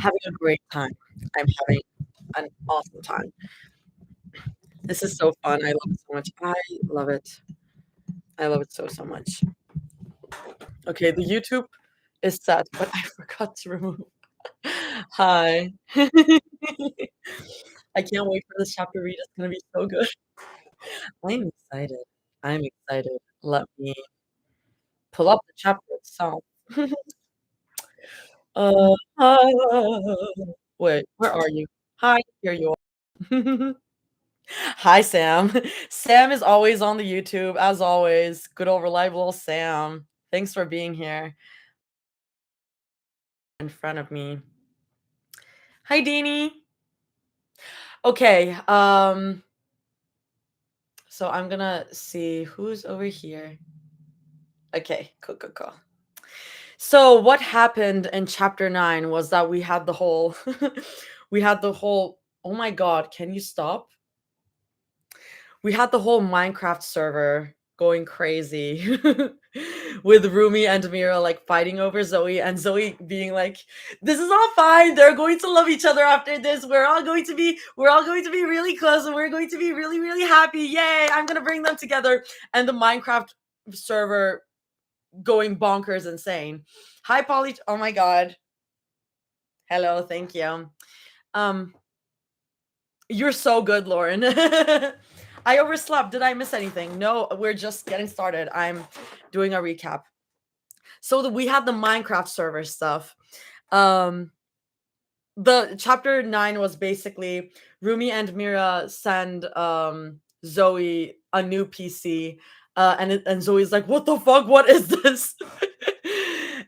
having a great time. I'm having an awesome time. This is so fun. I love it so much. I love it. I love it so, so much. Okay, the YouTube is set, but I forgot to remove. Hi. I can't wait for this chapter read. It's gonna be so good. I'm excited. I'm excited. Let me pull up the chapter itself. Wait, where are you? Hi, here you are. Hi, Sam. Sam is always on the YouTube, as always. Good old reliable Sam. Thanks for being here in front of me. Hi, Deanie. Okay, so I'm gonna see who's over here. Okay, cool, cool, cool. So what happened in chapter 9 was that we had the whole oh my god, can you stop? We had the whole Minecraft server going crazy with Rumi and Mira like fighting over Zoe and Zoe being like, this is all fine, they're going to love each other after this, we're all going to be really close and we're going to be really, really happy, yay, I'm gonna bring them together. And the Minecraft server going bonkers insane. Hi Polly, oh my god, hello, thank you. You're so good, Lauren. I overslept. Did I miss anything? No, we're just getting started. I'm doing a recap. So we had the Minecraft server stuff. The chapter 9 was basically Rumi and Mira send Zoe a new PC, and Zoe's like, "What the fuck? What is this?"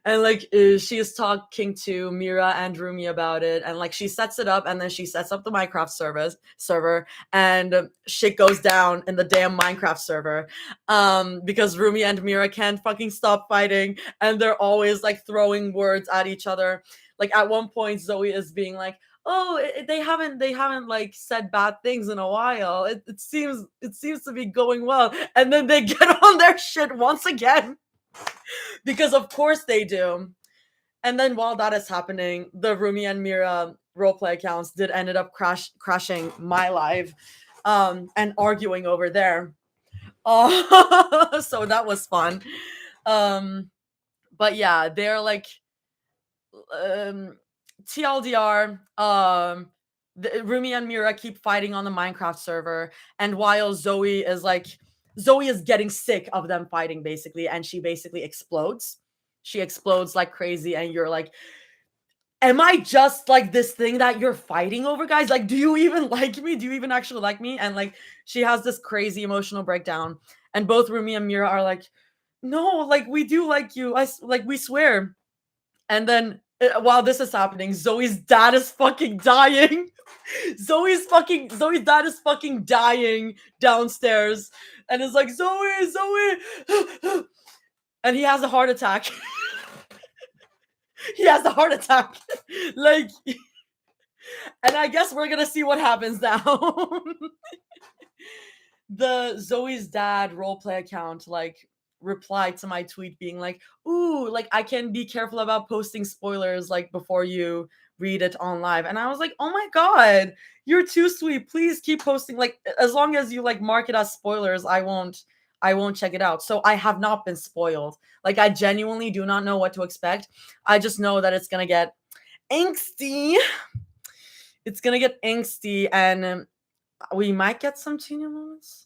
And like she is talking to Mira and Rumi about it, and like she sets it up, and then she sets up the Minecraft server, and shit goes down in the damn Minecraft server, because Rumi and Mira can't fucking stop fighting, and they're always like throwing words at each other. Like at one point, Zoe is being like, "Oh, they haven't like said bad things in a while. It seems to be going well," and then they get on their shit once again. Because of course they do. And then while that is happening, the Rumi and Mira roleplay accounts did ended up crashing my live, and arguing over there. So that was fun. But yeah, they're like, TLDR. Rumi and Mira keep fighting on the Minecraft server, and while Zoe is getting sick of them fighting basically, and she basically explodes. She explodes like crazy, and you're like, am I just like this thing that you're fighting over, guys? Like, do you even like me? Do you even actually like me? And like, she has this crazy emotional breakdown, and both Rumi and Mira are like, no, like we do like you. Like we swear. And then while this is happening, Zoe's dad is fucking dying. Zoe's dad is fucking dying downstairs, and is like, Zoe, and he has a heart attack. He has a heart attack. Like, and I guess we're gonna see what happens now. The Zoe's dad roleplay account like replied to my tweet being like, ooh, like I can be careful about posting spoilers like before you read it on live. And I was like, oh my god, you're too sweet, please keep posting, like as long as you like mark it as spoilers, I won't check it out. So I have not been spoiled. Like I genuinely do not know what to expect. I just know that it's gonna get angsty. It's gonna get angsty, and we might get some genius moments.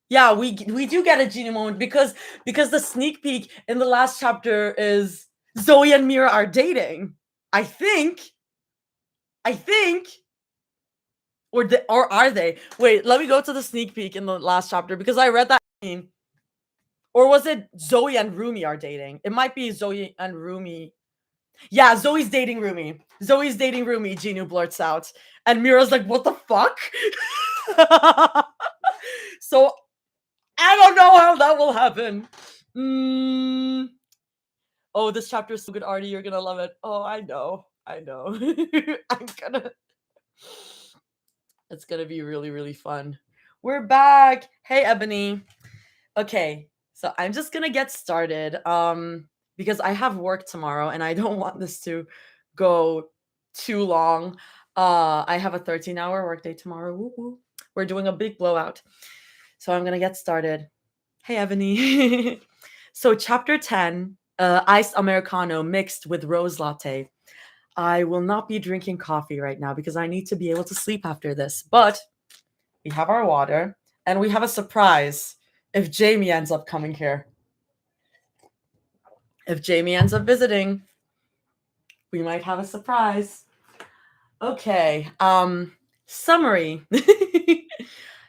Yeah, we do get a genius moment because the sneak peek in the last chapter is Zoe and Mira are dating. I think. Or are they? Wait, let me go to the sneak peek in the last chapter because I read that. Or was it Zoe and Rumi are dating? It might be Zoe and Rumi. Yeah, Zoe's dating Rumi. Genu blurts out. And Mira's like, what the fuck? So I don't know how that will happen. Oh, this chapter is so good, Artie. You're gonna love it. Oh, I know. It's gonna be really, really fun. We're back. Hey, Ebony. Okay, so I'm just gonna get started. Because I have work tomorrow and I don't want this to go too long. I have a 13-hour workday tomorrow. Woo woo. We're doing a big blowout. So I'm gonna get started. Hey, Ebony. So chapter 10, iced Americano mixed with rose latte. I will not be drinking coffee right now because I need to be able to sleep after this. But we have our water and we have a surprise if Jamie ends up coming here. If Jamie ends up visiting, we might have a surprise. Okay. Summary.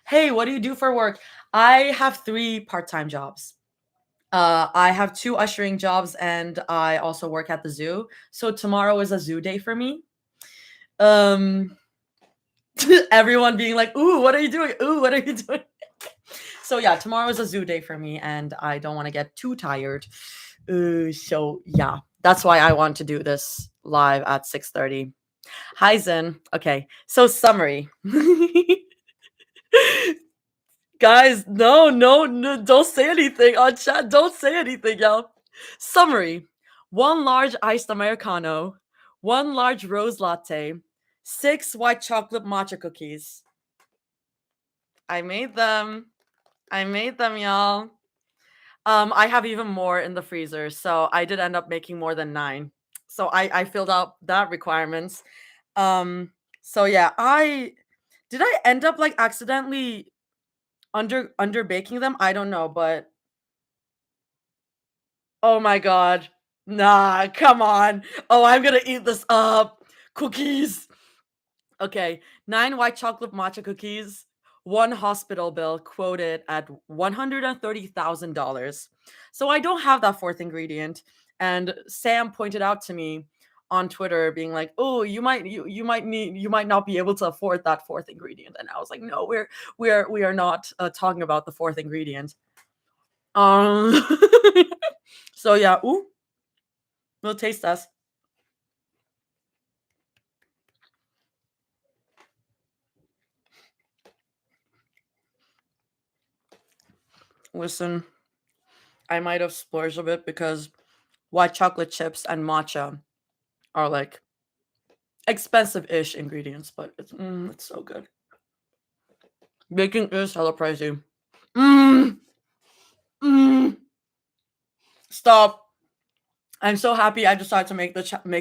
Hey, what do you do for work? I have 3 part-time jobs. I have 2 ushering jobs and I also work at the zoo. So tomorrow is a zoo day for me. Um everyone being like, "Ooh, what are you doing? Ooh, what are you doing?" So yeah, tomorrow is a zoo day for me and I don't want to get too tired. So yeah, that's why I want to do this live at 6:30. Hi Zen. Okay. So summary. Guys, no, no, no, don't say anything on chat. Don't say anything, y'all. Summary: 1 large iced Americano, 1 large rose latte, 6 white chocolate matcha cookies. I made them. I made them, y'all. I have even more in the freezer, so I did end up making more than 9. So I filled out that requirements. So yeah, I did I end up like accidentally under baking them? I don't know, but oh my god. Nah, come on. Oh, I'm gonna eat this up. Cookies. Okay, 9 white chocolate matcha cookies, 1 hospital bill quoted at $130,000. So I don't have that 4th ingredient. And Sam pointed out to me on Twitter, being like, "Oh, you might not be able to afford that 4th ingredient." And I was like, "No, we are not talking about the 4th ingredient." Um, so yeah, ooh, we'll taste test. Listen, I might have splurged a bit because white chocolate chips and matcha are like expensive-ish ingredients, but it's so good. Baking is hella pricey. Mm, mm, stop. I'm so happy I decided to make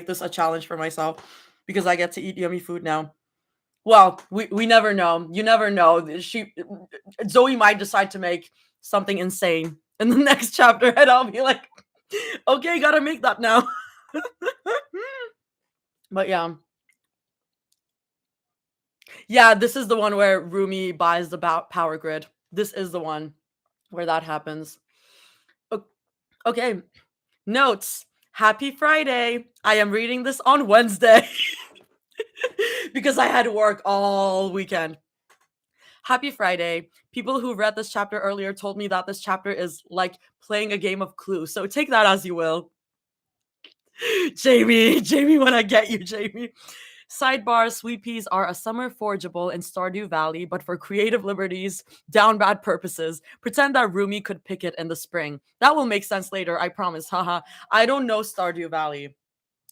this a challenge for myself because I get to eat yummy food now. Well, we never know. You never know. Zoe might decide to make something insane in the next chapter, and I'll be like, okay, gotta make that now. But yeah. Yeah, this is the one where Rumi buys the power grid. This is the one where that happens. Okay, notes. Happy Friday. I am reading this on Wednesday because I had work all weekend. Happy Friday. People who read this chapter earlier told me that this chapter is like playing a game of Clue. So take that as you will. Jamie, when I get you, Jamie. Sidebar: sweet peas are a summer forageable in Stardew Valley, but for creative liberties, down bad purposes. Pretend that Rumi could pick it in the spring. That will make sense later, I promise. Haha. I don't know Stardew Valley,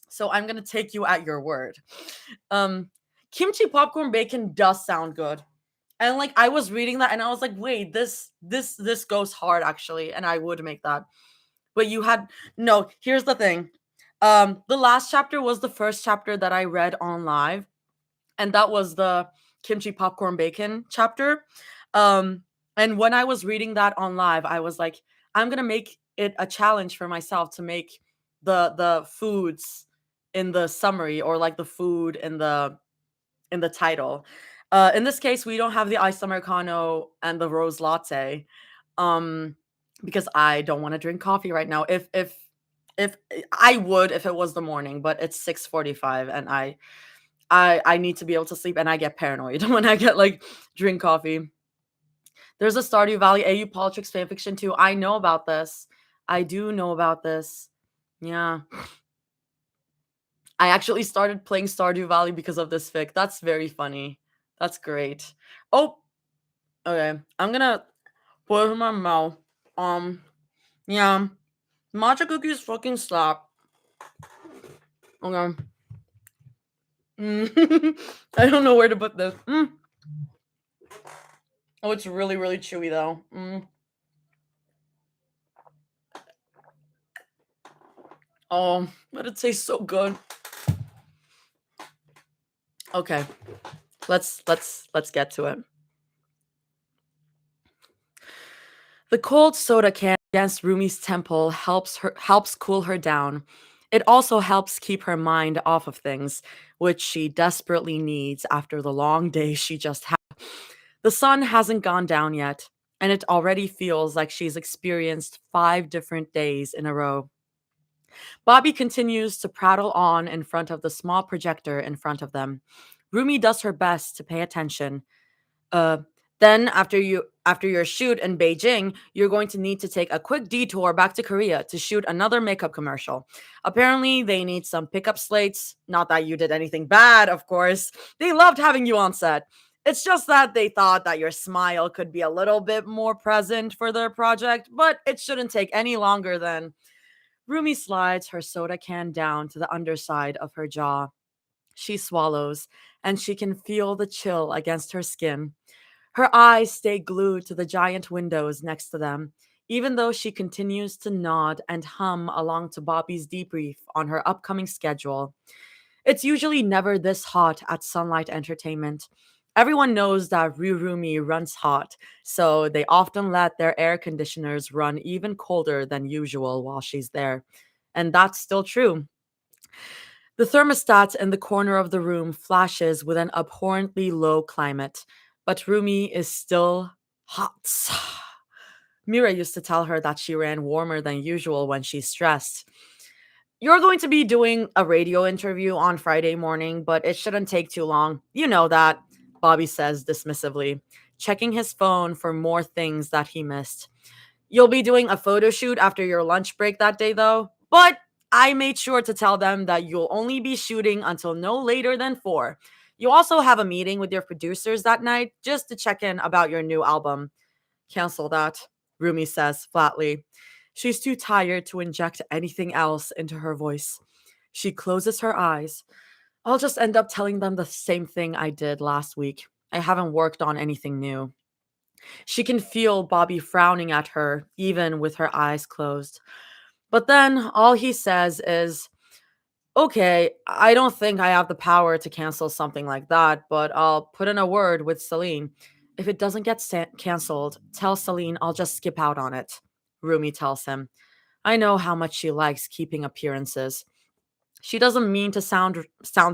so I'm gonna take you at your word. Um, Kimchi popcorn bacon does sound good. And like I was reading that and I was like, wait, this goes hard actually, and I would make that. But you had no, here's the thing. The last chapter was the first chapter that I read on live, and that was the kimchi popcorn bacon chapter. Um, and when I was reading that on live, I was like, I'm gonna make it a challenge for myself to make the foods in the summary, or like the food in the title. In this case, we don't have the iced americano and the rose latte, um, because I don't want to drink coffee right now. If I would if it was the morning, but it's 6:45 and I need to be able to sleep, and I get paranoid when I get like drink coffee. There's a Stardew Valley AU politics fanfiction too. I know about this. I do know about this. Yeah. I actually started playing Stardew Valley because of this fic. That's very funny. That's great. Oh, okay. I'm gonna put it in my mouth. Yeah. Matcha cookies fucking slap. Okay. Mm. I don't know where to put this. Oh, it's really, really chewy though. Oh, but it tastes so good. Okay, let's get to it. The cold soda can against Rumi's temple helps cool her down. It also helps keep her mind off of things, which she desperately needs after the long day she just had. The sun hasn't gone down yet, and it already feels like she's experienced 5 different days in a row. Bobby continues to prattle on in front of the small projector in front of them. Rumi does her best to pay attention. Uh, then after your shoot in Beijing, you're going to need to take a quick detour back to Korea to shoot another makeup commercial. Apparently, they need some pickup slates. Not that you did anything bad, of course. They loved having you on set. It's just that they thought that your smile could be a little bit more present for their project, but it shouldn't take any longer than. Rumi slides her soda can down to the underside of her jaw. She swallows, and she can feel the chill against her skin. Her eyes stay glued to the giant windows next to them, even though she continues to nod and hum along to Bobby's debrief on her upcoming schedule. It's usually never this hot at Sunlight Entertainment. Everyone knows that Rurumi runs hot, so they often let their air conditioners run even colder than usual while she's there. And that's still true. The thermostat in the corner of the room flashes with an abhorrently low climate, but Rumi is still hot. Mira used to tell her that she ran warmer than usual when she's stressed. You're going to be doing a radio interview on Friday morning, but it shouldn't take too long. You know that, Bobby says dismissively, checking his phone for more things that he missed. You'll be doing a photo shoot after your lunch break that day, though. But I made sure to tell them that you'll only be shooting until no later than 4. You also have a meeting with your producers that night just to check in about your new album. Cancel that, Rumi says flatly. She's too tired to inject anything else into her voice. She closes her eyes. I'll just end up telling them the same thing I did last week. I haven't worked on anything new. She can feel Bobby frowning at her, even with her eyes closed. But then all he says is, okay, I don't think I have the power to cancel something like that, but I'll put in a word with Celine. If it doesn't get canceled, tell Celine I'll just skip out on it. Rumi tells him. I know how much she likes keeping appearances. She doesn't mean to sound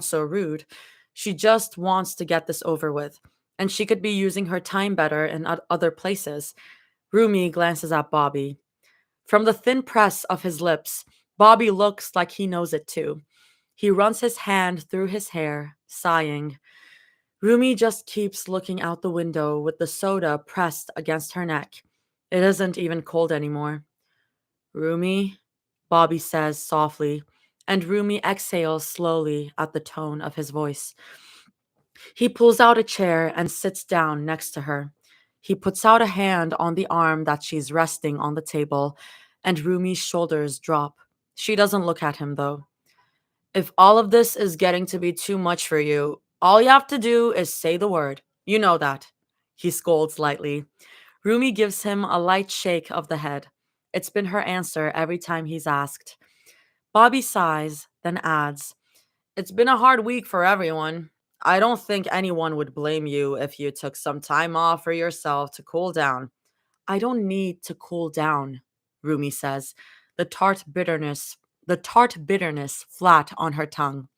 so rude. She just wants to get this over with, and she could be using her time better in other places. Rumi glances at Bobby. From the thin press of his lips, Bobby looks like he knows it too. He runs his hand through his hair, sighing. Rumi just keeps looking out the window with the soda pressed against her neck. It isn't even cold anymore. Rumi, Bobby says softly, and Rumi exhales slowly at the tone of his voice. He pulls out a chair and sits down next to her. He puts out a hand on the arm that she's resting on the table, and Rumi's shoulders drop. She doesn't look at him, though. If all of this is getting to be too much for you, all you have to do is say the word. You know that. He scolds lightly. Rumi gives him a light shake of the head. It's been her answer every time he's asked. Bobby sighs, then adds, it's been a hard week for everyone. I don't think anyone would blame you if you took some time off for yourself to cool down. I don't need to cool down, Rumi says, the tart bitterness flat on her tongue.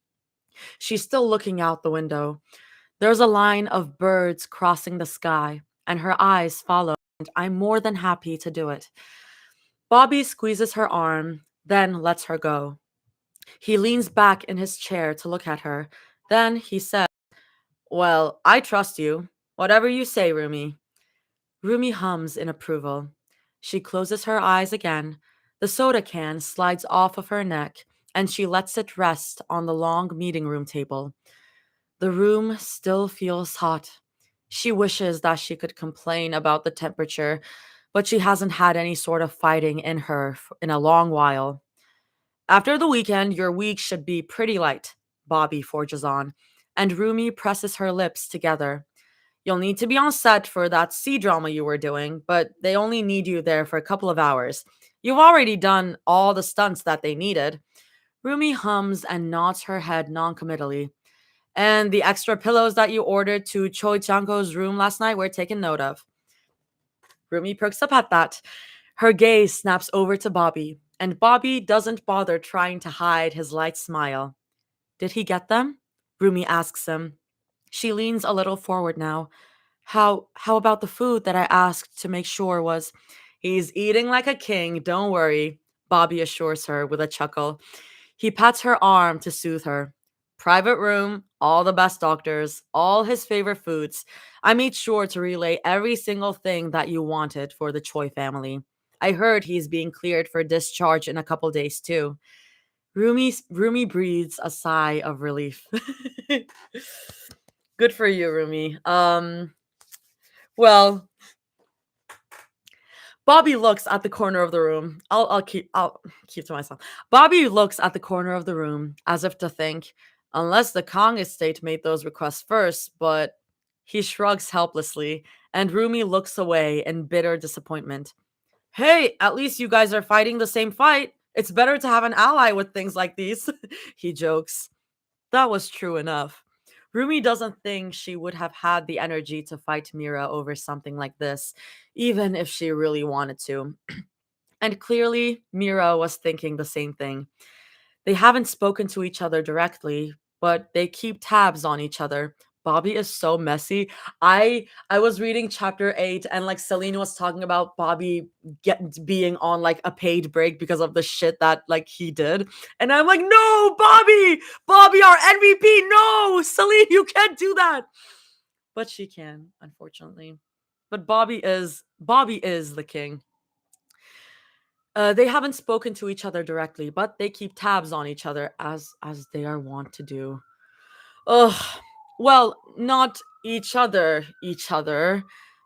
She's still looking out the window. There's a line of birds crossing the sky, and her eyes follow, and I'm more than happy to do it. Bobby squeezes her arm, then lets her go. He leans back in his chair to look at her. Then he says, well, I trust you. Whatever you say, Rumi. Rumi hums in approval. She closes her eyes again. The soda can slides off of her neck, and she lets it rest on the long meeting room table. The room still feels hot. She wishes that she could complain about the temperature, but she hasn't had any sort of fighting in her in a long while. After the weekend, your week should be pretty light, Bobby forges on. and Rumi presses her lips together. You'll need to be on set for that sea drama you were doing, but they only need you there for a couple of hours. You've already done all the stunts that they needed. Rumi hums and nods her head noncommittally. And the extra pillows that you ordered to Choi Chanko's room last night were taken note of. Rumi perks up at that. Her gaze snaps over to Bobby, and Bobby doesn't bother trying to hide his light smile. Did he get them? Rumi asks him. She leans a little forward now. How about the food that I asked to make sure was He's eating like a king, don't worry, Bobby assures her with a chuckle. He pats her arm to soothe her. Private room, all the best doctors, all his favorite foods. I made sure to relay every single thing that you wanted for the Choi family. I heard he's being cleared for discharge in a couple days too. Rumi breathes a sigh of relief. Good for you, Rumi. Well, Bobby looks at the corner of the room. I'll keep to myself. Bobby looks at the corner of the room as if to think, unless the Kong estate made those requests first, but he shrugs helplessly, and Rumi looks away in bitter disappointment. Hey, at least you guys are fighting the same fight. It's better to have an ally with things like these, he jokes. That was true enough. Rumi doesn't think she would have had the energy to fight Mira over something like this, even if she really wanted to. And clearly, Mira was thinking the same thing. They haven't spoken to each other directly, but they keep tabs on each other. Bobby is so messy. I was reading chapter 8 and like Celine was talking about Bobby being on like a paid break because of the shit that like he did. And I'm like, "No, Bobby! Bobby our MVP. No! Celine, you can't do that." But she can, unfortunately. But Bobby is the king. They haven't spoken to each other directly, but they keep tabs on each other as they are wont to do. Ugh. Well, not each other,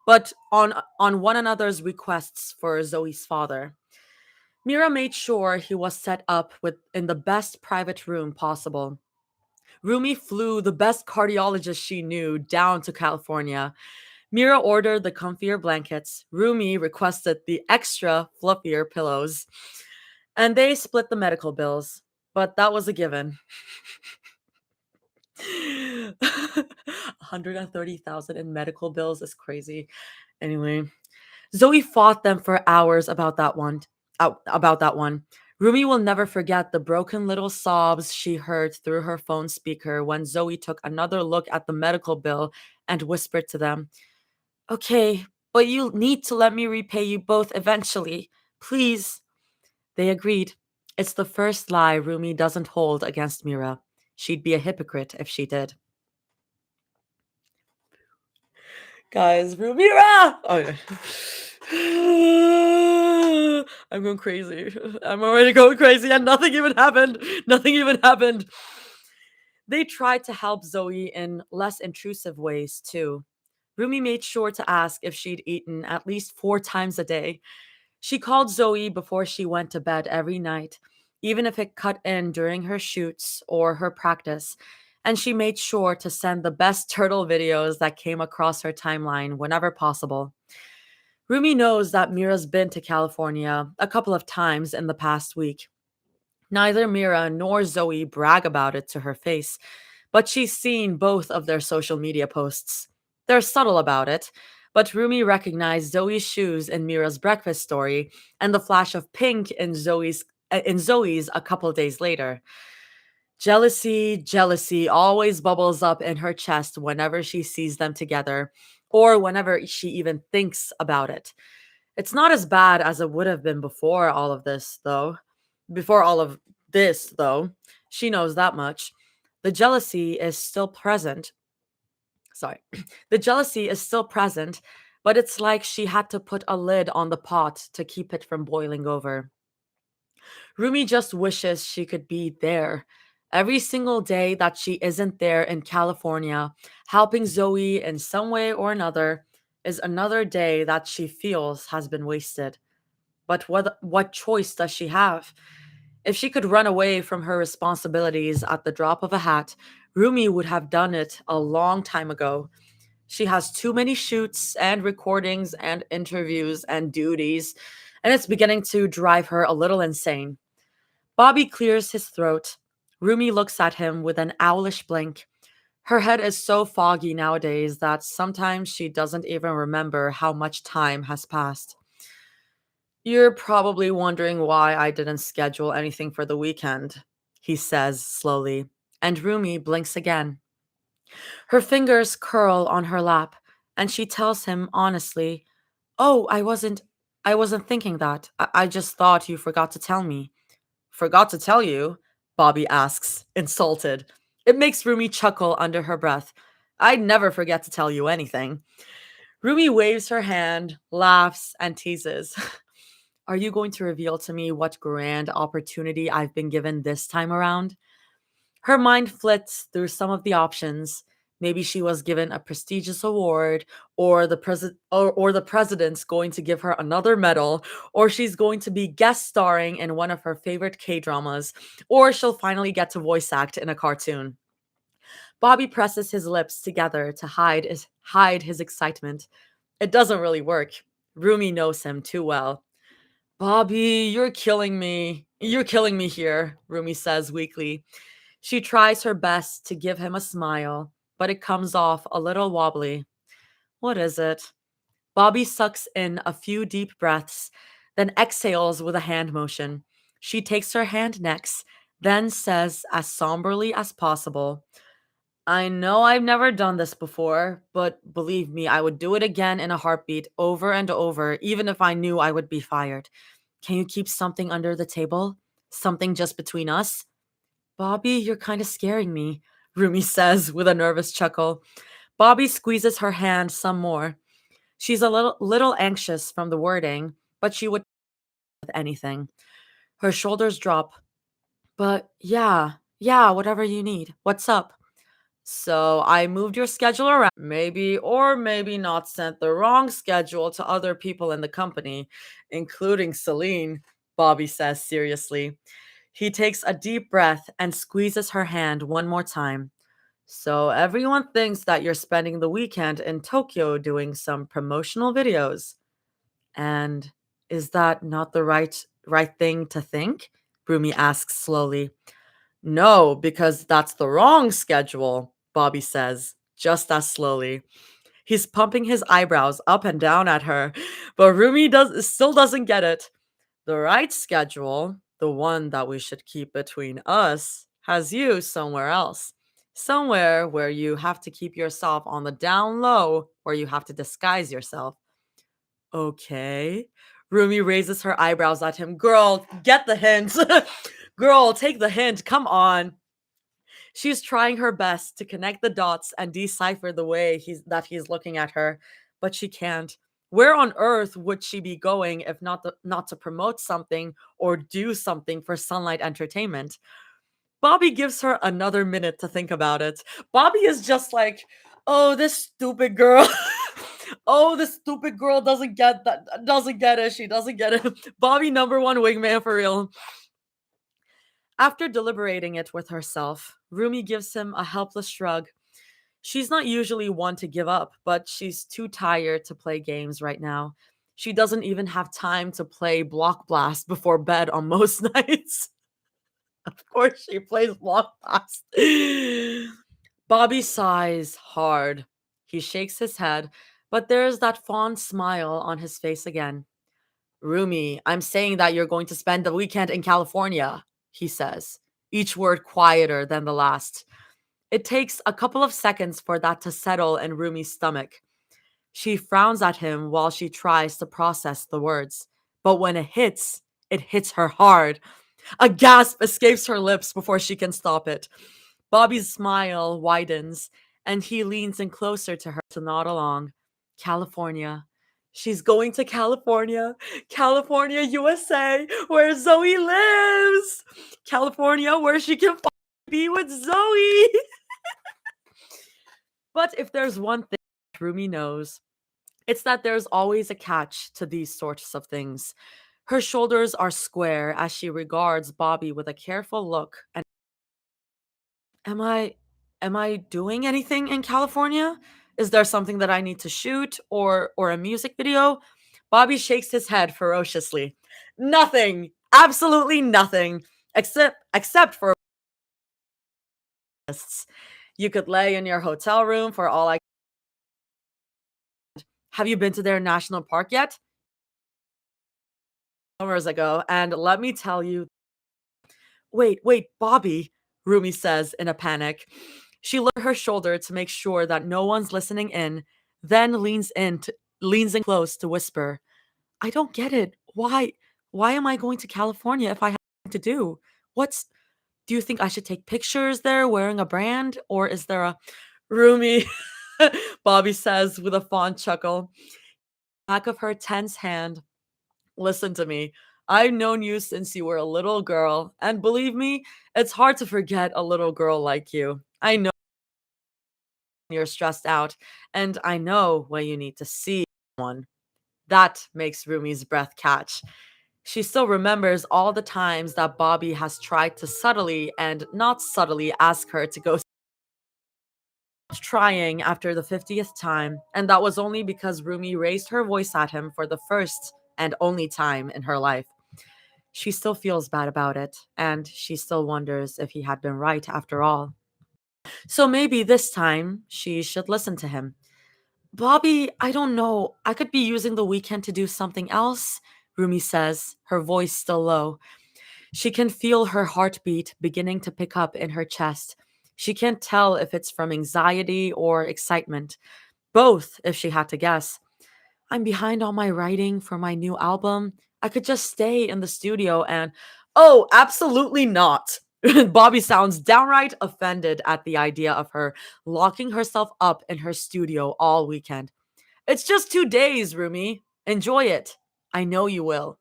but on one another's requests for Zoe's father. Mira made sure he was set up with in the best private room possible. Rumi flew the best cardiologist she knew down to California. Mira ordered the comfier blankets. Rumi requested the extra fluffier pillows. And they split the medical bills. But that was a given. 130,000 in medical bills is crazy. Anyway, Zoe fought them for hours about that one. Rumi will never forget the broken little sobs she heard through her phone speaker when Zoe took another look at the medical bill and whispered to them, "Okay, but you need to let me repay you both eventually. Please." They agreed. It's the first lie Rumi doesn't hold against Mira. She'd be a hypocrite if she did. Guys, Rumira! Oh, yeah. I'm going crazy. I'm already going crazy, and nothing even happened. Nothing even happened. They tried to help Zoe in less intrusive ways, too. Rumi made sure to ask if she'd eaten at least 4 times a day. She called Zoe before she went to bed every night, even if it cut in during her shoots or her practice. And she made sure to send the best turtle videos that came across her timeline whenever possible. Rumi knows that Mira's been to California a couple of times in the past week. Neither Mira nor Zoe brag about it to her face, but she's seen both of their social media posts. They're subtle about it, but Rumi recognized Zoe's shoes in Mira's breakfast story and the flash of pink in Zoe's a couple days later. Jealousy always bubbles up in her chest whenever she sees them together or whenever she even thinks about it. It's not as bad as it would have been before all of this, though. Before all of this, though, she knows that much. The jealousy is still present. Sorry. The jealousy is still present, but it's like she had to put a lid on the pot to keep it from boiling over. Rumi just wishes she could be there. Every single day that she isn't there in California, helping Zoe in some way or another, is another day that she feels has been wasted. But what choice does she have? If she could run away from her responsibilities at the drop of a hat, Rumi would have done it a long time ago. She has too many shoots and recordings and interviews and duties, and it's beginning to drive her a little insane. Bobby clears his throat. Rumi looks at him with an owlish blink. Her head is so foggy nowadays that sometimes she doesn't even remember how much time has passed. You're probably wondering why I didn't schedule anything for the weekend, he says slowly, and Rumi blinks again. Her fingers curl on her lap, and she tells him honestly, "Oh, I wasn't thinking that. I just thought you forgot to tell me." Forgot to tell you? Bobby asks, insulted. It makes Rumi chuckle under her breath. I'd never forget to tell you anything. Rumi waves her hand, laughs, and teases. Are you going to reveal to me what grand opportunity I've been given this time around? Her mind flits through some of the options. Maybe she was given a prestigious award, or the president's going to give her another medal, or she's going to be guest starring in one of her favorite K-dramas, or she'll finally get to voice act in a cartoon. Bobby presses his lips together to hide his excitement. It doesn't really work. Rumi knows him too well. Bobby, you're killing me. You're killing me here, Rumi says weakly. She tries her best to give him a smile, but it comes off a little wobbly. What is it? Bobby sucks in a few deep breaths, then exhales with a hand motion. She takes her hand next, then says as somberly as possible, I know I've never done this before, but believe me, I would do it again in a heartbeat, over and over, even if I knew I would be fired. Can you keep something under the table? Something just between us? Bobby, you're kind of scaring me, Rumi says with a nervous chuckle. Bobby squeezes her hand some more. She's a little anxious from the wording, but she would with anything. Her shoulders drop. But yeah, whatever you need. What's up? So I moved your schedule around, maybe or maybe not sent the wrong schedule to other people in the company, including Celine, Bobby says seriously. He takes a deep breath and squeezes her hand one more time. So everyone thinks that you're spending the weekend in Tokyo doing some promotional videos. And is that not the right thing to think? Brumi asks slowly. No, because that's the wrong schedule, Bobby says, just as slowly. He's pumping his eyebrows up and down at her, but Rumi still doesn't get it. The right schedule, the one that we should keep between us, has you somewhere else. Somewhere where you have to keep yourself on the down low, where you have to disguise yourself. Okay. Rumi raises her eyebrows at him. Girl, get the hint. Girl, take the hint. Come on. She's trying her best to connect the dots and decipher the way he's looking at her, but she can't. Where on earth would she be going if not to promote something or do something for Sunlight Entertainment? Bobby gives her another minute to think about it. Bobby is just like, "Oh, this stupid girl." Oh, this stupid girl doesn't get it. She doesn't get it. Bobby number one wingman for real. After deliberating it with herself, Rumi gives him a helpless shrug. She's not usually one to give up, but she's too tired to play games right now. She doesn't even have time to play Block Blast before bed on most nights. Of course, she plays Block Blast. Bobby sighs hard. He shakes his head, but there's that fond smile on his face again. Rumi, I'm saying that you're going to spend the weekend in California, he says, each word quieter than the last. It takes a couple of seconds for that to settle in Rumi's stomach. She frowns at him while she tries to process the words. But when it hits her hard. A gasp escapes her lips before she can stop it. Bobby's smile widens, and he leans in closer to her to nod along. California. She's going to California. California, USA, where Zoe lives. California, where she can be with Zoe. But if there's one thing Rumi knows, it's that there's always a catch to these sorts of things. Her shoulders are square as she regards Bobby with a careful look. And am I Am I doing anything in California? Is there something that I need to shoot or a music video? Bobby shakes his head ferociously. Nothing. Absolutely nothing. Except for guests. You could lay in your hotel room for all I. Have you been to their national park yet? Summers ago, and let me tell you. Wait, wait, Bobby, Rumi says in a panic. She lifts her shoulder to make sure that no one's listening in, then leans in close to whisper, I don't get it. Why am I going to California if I have nothing to do? What's Do you think I should take pictures there wearing a brand? Or is there a Rumi? Bobby says with a fond chuckle. Back of her tense hand. Listen to me. I've known you since you were a little girl, and believe me, it's hard to forget a little girl like you. I know you're stressed out, and I know when you need to see one. That makes Rumi's breath catch. She still remembers all the times that Bobby has tried to subtly and not subtly ask her to go trying after the 50th time, and that was only because Rumi raised her voice at him for the first and only time in her life. She still feels bad about it, and she still wonders if he had been right after all. So maybe this time she should listen to him. Bobby, I don't know. I could be using the weekend to do something else, Rumi says, her voice still low. She can feel her heartbeat beginning to pick up in her chest. She can't tell if it's from anxiety or excitement, both if she had to guess. I'm behind on my writing for my new album. I could just stay in the studio and. Oh, absolutely not. Bobby sounds downright offended at the idea of her locking herself up in her studio all weekend. It's just 2 days, Rumi. Enjoy it. I know you will.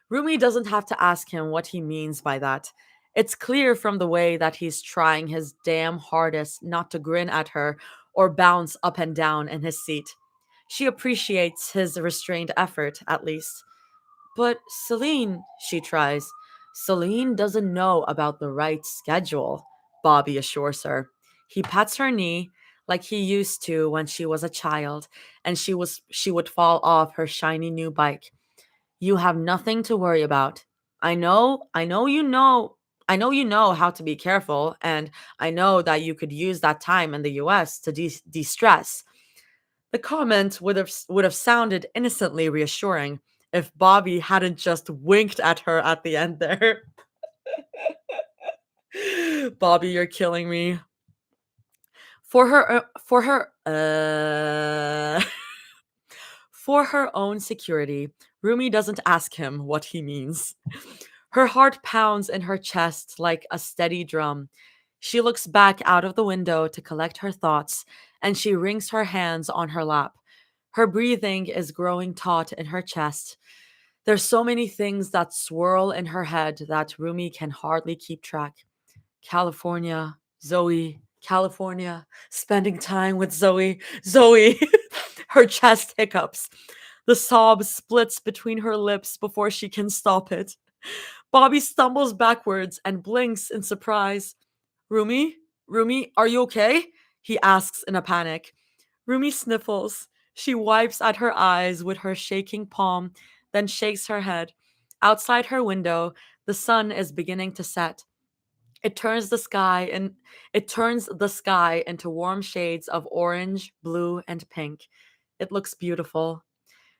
Rumi doesn't have to ask him what he means by that. It's clear from the way that he's trying his damn hardest not to grin at her or bounce up and down in his seat. She appreciates his restrained effort, at least. But Celine, she tries. Celine doesn't know about the right schedule, Bobby assures her. He pats her knee like he used to when she was a child and she would fall off her shiny new bike. You have nothing to worry about. I know you know how to be careful, and I know that you could use that time in the US to de-stress. The comment would have sounded innocently reassuring if Bobby hadn't just winked at her at the end there. Bobby, you're killing me. For her own security, Rumi doesn't ask him what he means. Her heart pounds in her chest like a steady drum. She looks back out of the window to collect her thoughts, and she wrings her hands on her lap. Her breathing is growing taut in her chest. There's so many things that swirl in her head that Rumi can hardly keep track. California, Zoe, California, spending time with Zoe, Zoe. Her chest hiccups. The sob splits between her lips before she can stop it. Bobby stumbles backwards and blinks in surprise. Rumi? Rumi, are you okay? He asks in a panic. Rumi sniffles. She wipes at her eyes with her shaking palm, then shakes her head. Outside her window, the sun is beginning to set. It turns the sky and it turns the sky into warm shades of orange, blue, and pink. It looks beautiful.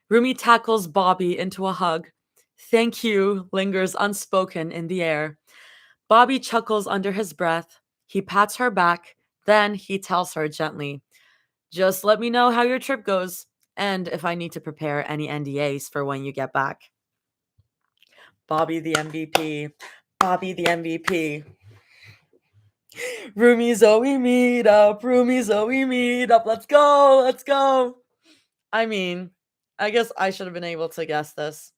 Rumi tackles Bobby into a hug. Thank you lingers unspoken in the air. Bobby chuckles under his breath. He pats her back. Then he tells her gently, just let me know how your trip goes and if I need to prepare any NDAs for when you get back. Bobby the MVP. Bobby the MVP. Rumi Zoe meet up. Rumi Zoe meet up. Let's go. Let's go. I mean, I guess I should have been able to guess this.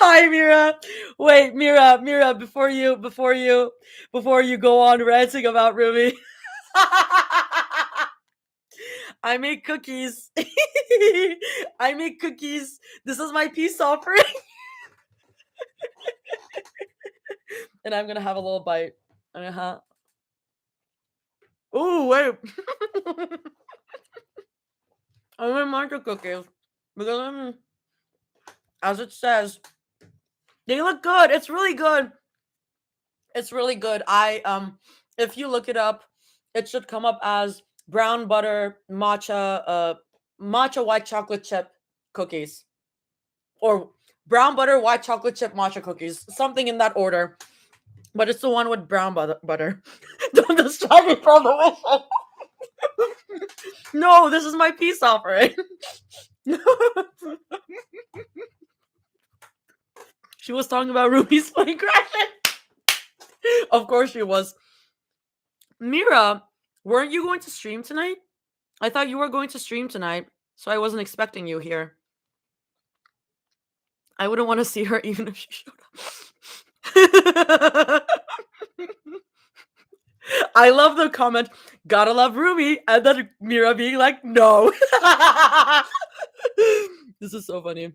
Hi, Mira. Wait, Mira, before you go on ranting about Ruby. I make cookies. I make cookies. This is my peace offering. And I'm gonna have a little bite. Uh-huh. Ooh, wait. I'm gonna mark the cookies because as it says, they look good. It's really good. It's really good. If you look it up, it should come up as brown butter matcha white chocolate chip cookies, or brown butter white chocolate chip matcha cookies, something in that order. But it's the one with brown butter. Don't distract me from the whistle. No, this is my peace offering. She was talking about Ruby's plane crashing. Of course she was. Mira, weren't you going to stream tonight? I thought you were going to stream tonight, so I wasn't expecting you here. I wouldn't want to see her even if she showed up. I love the comment, gotta love Ruby, and then Mira being like, no. This is so funny.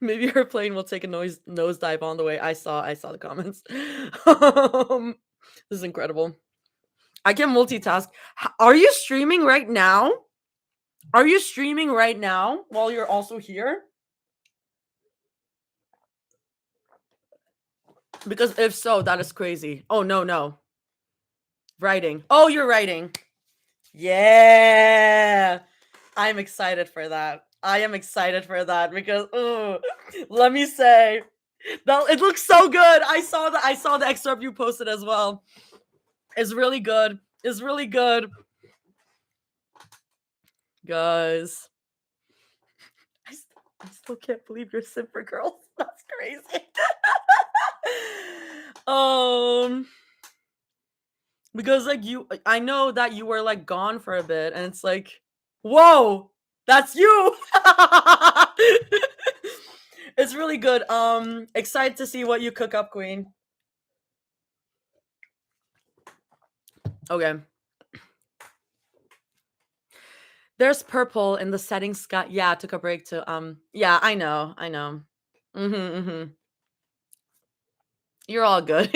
Maybe her plane will take a nosedive on the way. I saw the comments. This is incredible. I can multitask. Are you streaming right now? Are you streaming right now while you're also here? Because if so, that is crazy. Oh, no. Writing. Oh, you're writing. Yeah. I'm excited for that. I am excited for that because let me say that it looks so good. I saw the excerpt you posted as well. It's really good. It's really good. Guys. I still can't believe you're sim for girls. That's crazy. Because like I know that you were like gone for a bit, and it's like, whoa, that's you. It's really good. Excited to see what you cook up, Queen. Okay. There's purple in the setting sky. Yeah, I took a break to yeah, I know. Mm-hmm. You're all good.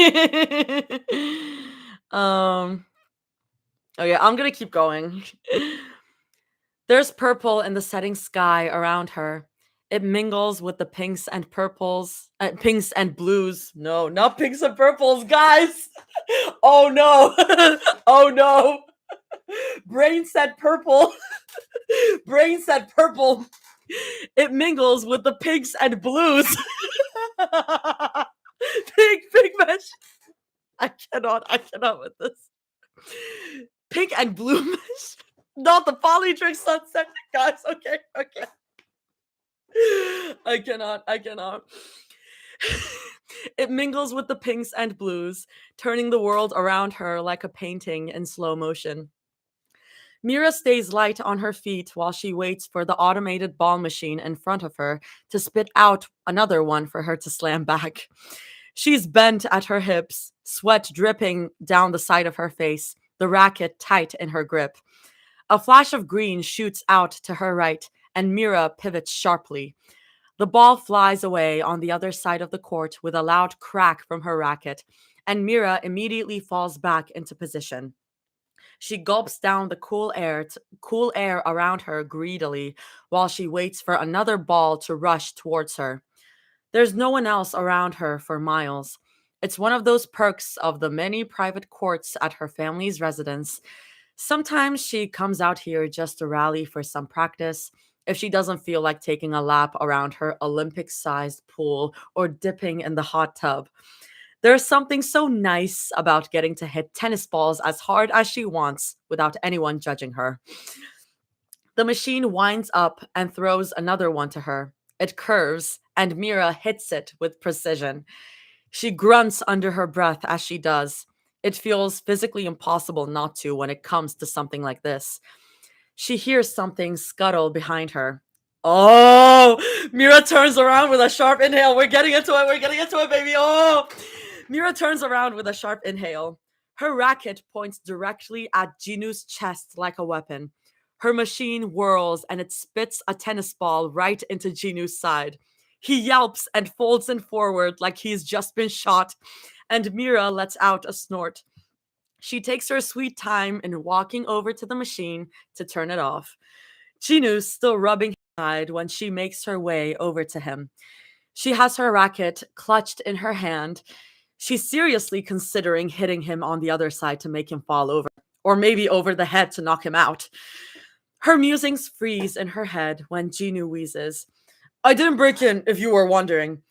Okay, I'm gonna keep going. There's purple in the setting sky around her. It mingles with the pinks and purples, pinks and blues. No, not pinks and purples, guys. Oh no. Oh no. Brain said purple. Brain said purple. It mingles with the pinks and blues. Pink mesh. I cannot with this. Pink and blue mesh. Not the polytrick sunset, guys. Okay. I cannot. It mingles with the pinks and blues, turning the world around her like a painting in slow motion. Mira stays light on her feet while she waits for the automated ball machine in front of her to spit out another one for her to slam back. She's bent at her hips, sweat dripping down the side of her face, the racket tight in her grip. A flash of green shoots out to her right, and Mira pivots sharply. The ball flies away on the other side of the court with a loud crack from her racket, and Mira immediately falls back into position. She gulps down the cool air around her greedily while she waits for another ball to rush towards her. There's no one else around her for miles. It's one of those perks of the many private courts at her family's residence. Sometimes she comes out here just to rally for some practice if she doesn't feel like taking a lap around her Olympic sized pool or dipping in the hot tub. There's something so nice about getting to hit tennis balls as hard as she wants without anyone judging her. The machine winds up and throws another one to her. It curves, and Mira hits it with precision. She grunts under her breath as she does. It feels physically impossible not to when it comes to something like this. She hears something scuttle behind her. Oh, Mira turns around with a sharp inhale. We're getting into it, baby. Oh, Mira turns around with a sharp inhale. Her racket points directly at Jinu's chest like a weapon. Her machine whirls and it spits a tennis ball right into Jinu's side. He yelps and folds in forward like he's just been shot, and Mira lets out a snort. She takes her sweet time in walking over to the machine to turn it off. Chinu's still rubbing his side when she makes her way over to him. She has her racket clutched in her hand. She's seriously considering hitting him on the other side to make him fall over, or maybe over the head to knock him out. Her musings freeze in her head when Jinu wheezes. I didn't break in, if you were wondering.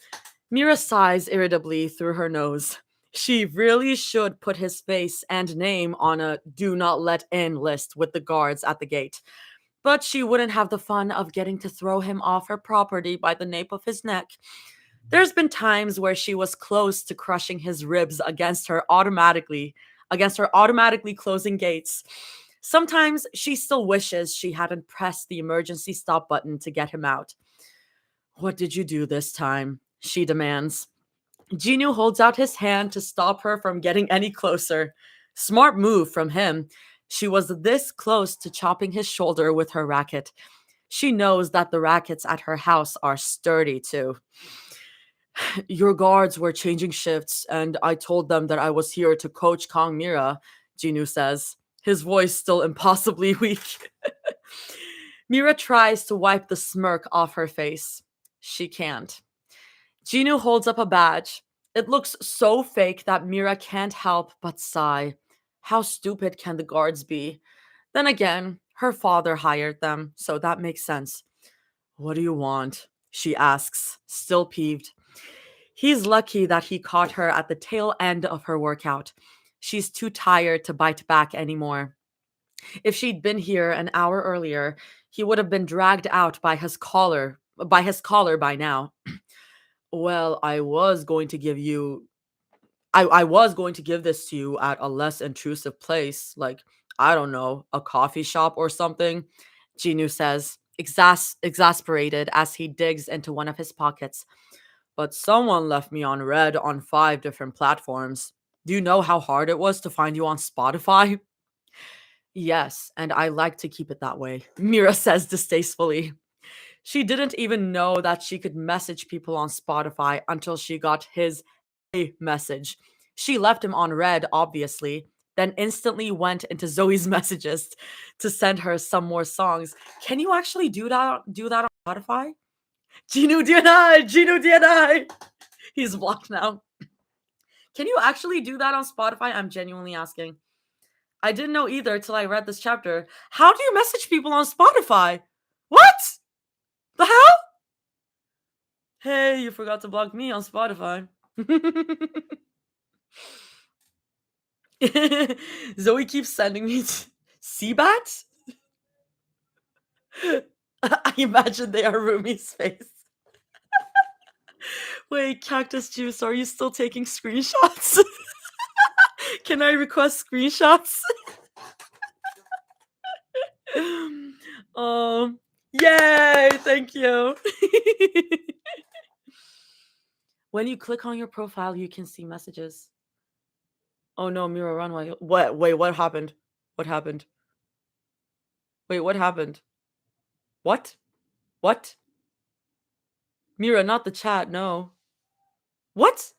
Mira sighs irritably through her nose. She really should put his face and name on a do not let in list with the guards at the gate. But she wouldn't have the fun of getting to throw him off her property by the nape of his neck. There's been times where she was close to crushing his ribs against her automatically closing gates. Sometimes she still wishes she hadn't pressed the emergency stop button to get him out. What did you do this time? She demands. Ginu holds out his hand to stop her from getting any closer. Smart move from him. She was this close to chopping his shoulder with her racket. She knows that the rackets at her house are sturdy too. Your guards were changing shifts, and I told them that I was here to coach Kong Mira, Ginu says, his voice still impossibly weak. Mira tries to wipe the smirk off her face. She can't. Ginu holds up a badge. It looks so fake that Mira can't help but sigh. How stupid can the guards be? Then again, her father hired them, so that makes sense. What do you want? She asks, still peeved. He's lucky that he caught her at the tail end of her workout. She's too tired to bite back anymore. If she'd been here an hour earlier, he would have been dragged out by his collar by now. Well, I was going to give this to you at a less intrusive place, like, I don't know, a coffee shop or something, Ginu says, exasperated as he digs into one of his pockets. But someone left me on red on 5 different platforms. Do you know how hard it was to find you on Spotify? Yes, and I like to keep it that way, Mira says distastefully. She didn't even know that she could message people on Spotify until she got his "Hey" message. She left him on red, obviously, then instantly went into Zoe's messages to send her some more songs. Can you actually do that on Spotify? Ginu DNI! Ginu DNI! He's blocked now. Can you actually do that on Spotify? I'm genuinely asking. I didn't know either till I read this chapter. How do you message people on Spotify? What? The hell? Hey, you forgot to block me on Spotify. Zoe keeps sending me Seabats. I imagine they are Rumi's face. Wait, Cactus Juice, are you still taking screenshots? Can I request screenshots? Yay! Thank you. When you click on your profile, you can see messages. Oh no, Mira, run away. What? Wait, what happened? What happened? Wait, what happened? What? What? Mira, not the chat, no. What?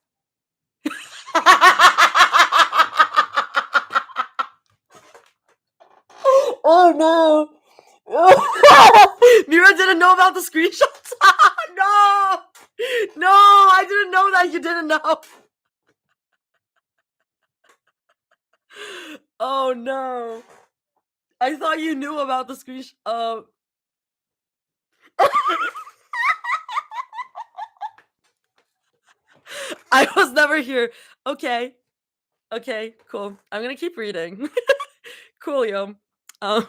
Oh no! Mira didn't know about the screenshots. No! No, I didn't know that. You didn't know. Oh no. I thought you knew about the screenshot. I was never here. Okay. Okay, cool. I'm gonna keep reading. Coolio. Um,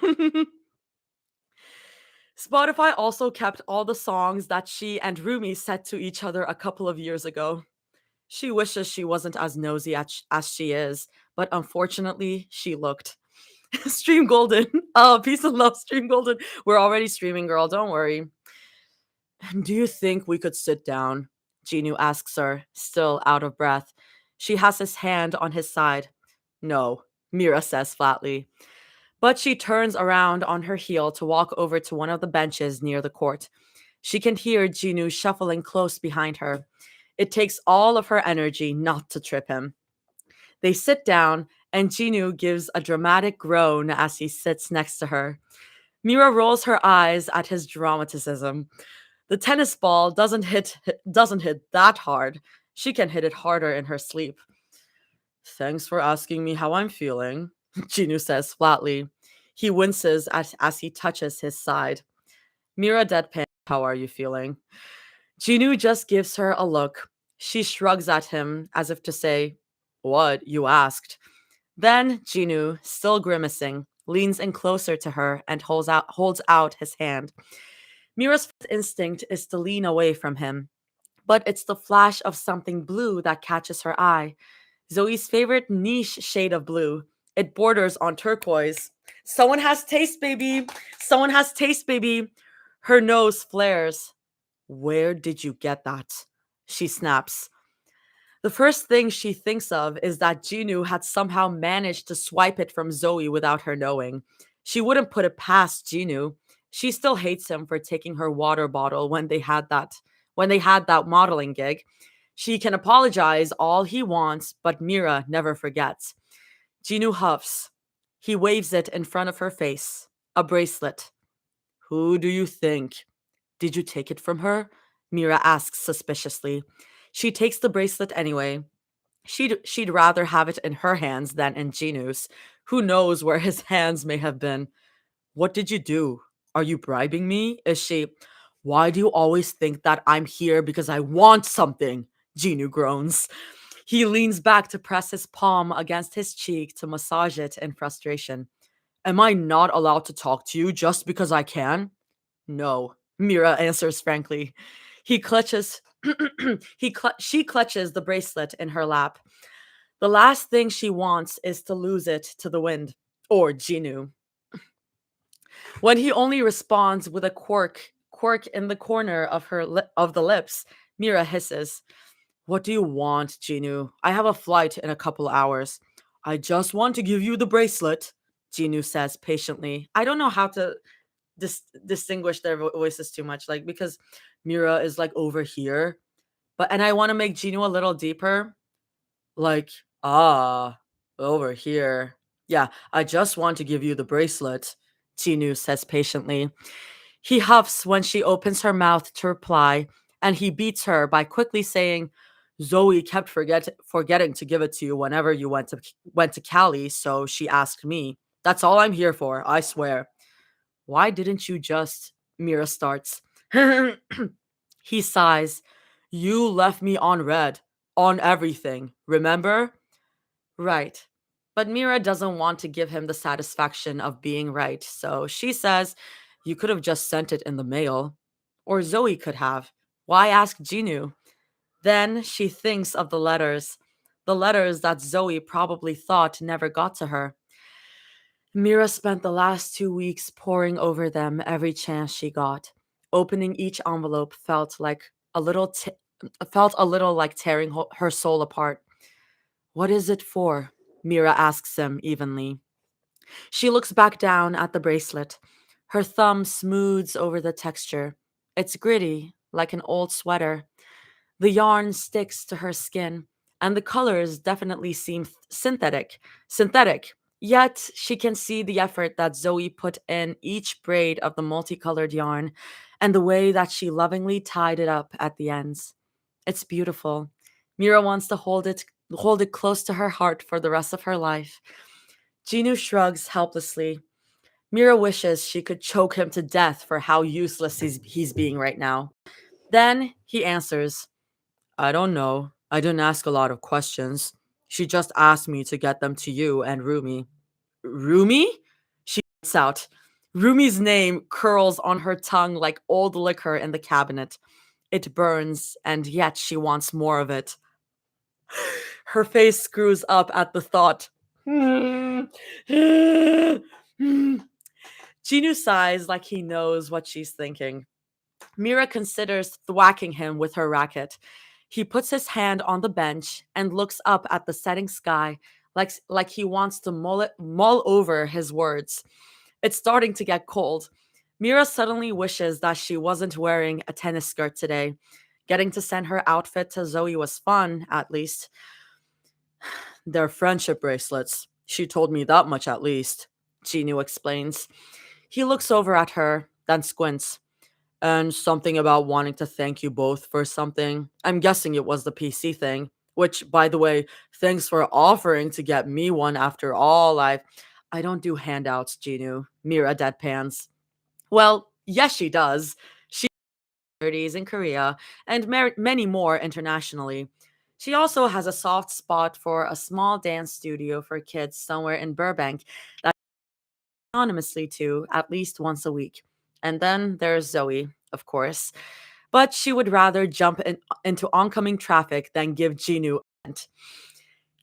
Spotify also kept all the songs that she and Rumi set to each other a couple of years ago. She wishes she wasn't as nosy as she is, but unfortunately, she looked. Stream Golden. Oh, peace and love, Stream Golden. We're already streaming, girl. Don't worry. Do you think we could sit down? Ginu asks her, still out of breath. She has his hand on his side. No, Mira says flatly. But she turns around on her heel to walk over to one of the benches near the court. She can hear Jinu shuffling close behind her. It takes all of her energy not to trip him. They sit down, and Jinu gives a dramatic groan as he sits next to her. Mira rolls her eyes at his dramaticism. The tennis ball doesn't hit that hard. She can hit it harder in her sleep. Thanks for asking me how I'm feeling, Jinu says flatly. He winces as he touches his side. Mira deadpan, how are you feeling? Jinu just gives her a look. She shrugs at him as if to say, What? You asked. Then Jinu, still grimacing, leans in closer to her and holds out his hand. Mira's first instinct is to lean away from him, but it's the flash of something blue that catches her eye. Zoe's favorite niche shade of blue. It borders on turquoise. Someone has taste, baby. Someone has taste, baby. Her nose flares. Where did you get that? She snaps. The first thing she thinks of is that Jinu had somehow managed to swipe it from Zoe without her knowing. She wouldn't put it past Jinu. She still hates him for taking her water bottle when they had that modeling gig. She can apologize all he wants, but Mira never forgets. Jinu huffs. He waves it in front of her face. A bracelet. Who do you think? Did you take it from her? Mira asks suspiciously. She takes the bracelet anyway. She'd rather have it in her hands than in Jinu's. Who knows where his hands may have been? What did you do? Are you bribing me? Is she? Why do you always think that I'm here because I want something? Jinu groans. He leans back to press his palm against his cheek to massage it in frustration. Am I not allowed to talk to you just because I can? No, Mira answers frankly. He clutches she clutches the bracelet in her lap. The last thing she wants is to lose it to the wind or Jinu. When he only responds with a quirk in the corner of of the lips, Mira hisses, "What do you want, Jinu? I have a flight in a couple hours." "I just want to give you the bracelet," Jinu says patiently. I don't know how to distinguish their voices too much, like because Mira is like over here, and I want to make Gino a little deeper, like over here. Yeah, I just want to give you the bracelet, Gino says patiently. He huffs when she opens her mouth to reply, and he beats her by quickly saying, Zoe kept forgetting to give it to you whenever you went to Cali, so she asked me. That's all I'm here for, I swear. Why didn't you just? Mira starts. He sighs. You left me on red. On everything. Remember? Right. But Mira doesn't want to give him the satisfaction of being right, so she says, You could have just sent it in the mail. Or Zoe could have. Why ask Jinu? Then she thinks of the letters. The letters that Zoe probably thought never got to her. Mira spent the last 2 weeks poring over them every chance she got. Opening each envelope felt a little like tearing her soul apart. What is it for? Mira asks him evenly. She looks back down at the bracelet. Her thumb smooths over the texture. It's gritty, like an old sweater. The yarn sticks to her skin, and the colors definitely seem synthetic. Synthetic. Yet she can see the effort that Zoe put in each braid of the multicolored yarn and the way that she lovingly tied it up at the ends. It's beautiful. Mira wants to hold it close to her heart for the rest of her life. Ginu shrugs helplessly. Mira wishes she could choke him to death for how useless he's being right now. Then he answers, I don't know. I didn't ask a lot of questions. She just asked me to get them to you and Rumi. Rumi? She gets out. Rumi's name curls on her tongue like old liquor in the cabinet. It burns, and yet she wants more of it. Her face screws up at the thought. Ginu sighs like he knows what she's thinking. Mira considers thwacking him with her racket. He puts his hand on the bench and looks up at the setting sky like he wants to mull over his words. It's starting to get cold. Mira suddenly wishes that she wasn't wearing a tennis skirt today. Getting to send her outfit to Zoe was fun, at least. They're friendship bracelets. She told me that much at least, Genu explains. He looks over at her, then squints. And something about wanting to thank you both for something. I'm guessing it was the PC thing, which, by the way, thanks for offering to get me one after all. I don't do handouts, Genu. Mira deadpans. Well, yes, she does. She charities in Korea and many more internationally. She also has a soft spot for a small dance studio for kids somewhere in Burbank that anonymously to at least once a week. And then there's Zoe, of course. But she would rather jump into oncoming traffic than give Ginu a vent.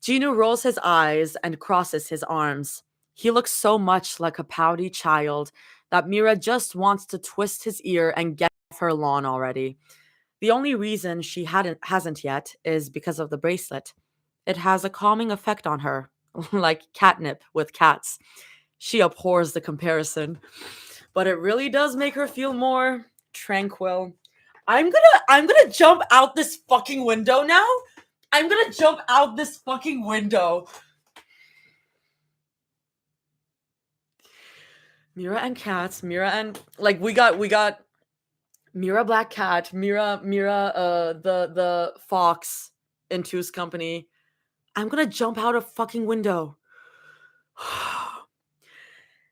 Ginu rolls his eyes and crosses his arms. He looks so much like a pouty child that Mira just wants to twist his ear and get off her lawn already. The only reason she hasn't yet is because of the bracelet. It has a calming effect on her, like catnip with cats. She abhors the comparison, but it really does make her feel more tranquil. I'm gonna jump out this fucking window now. I'm gonna jump out this fucking window. Mira and cats, Mira and like we got Mira Black Cat, Mira the fox in Two's company. I'm gonna jump out a fucking window.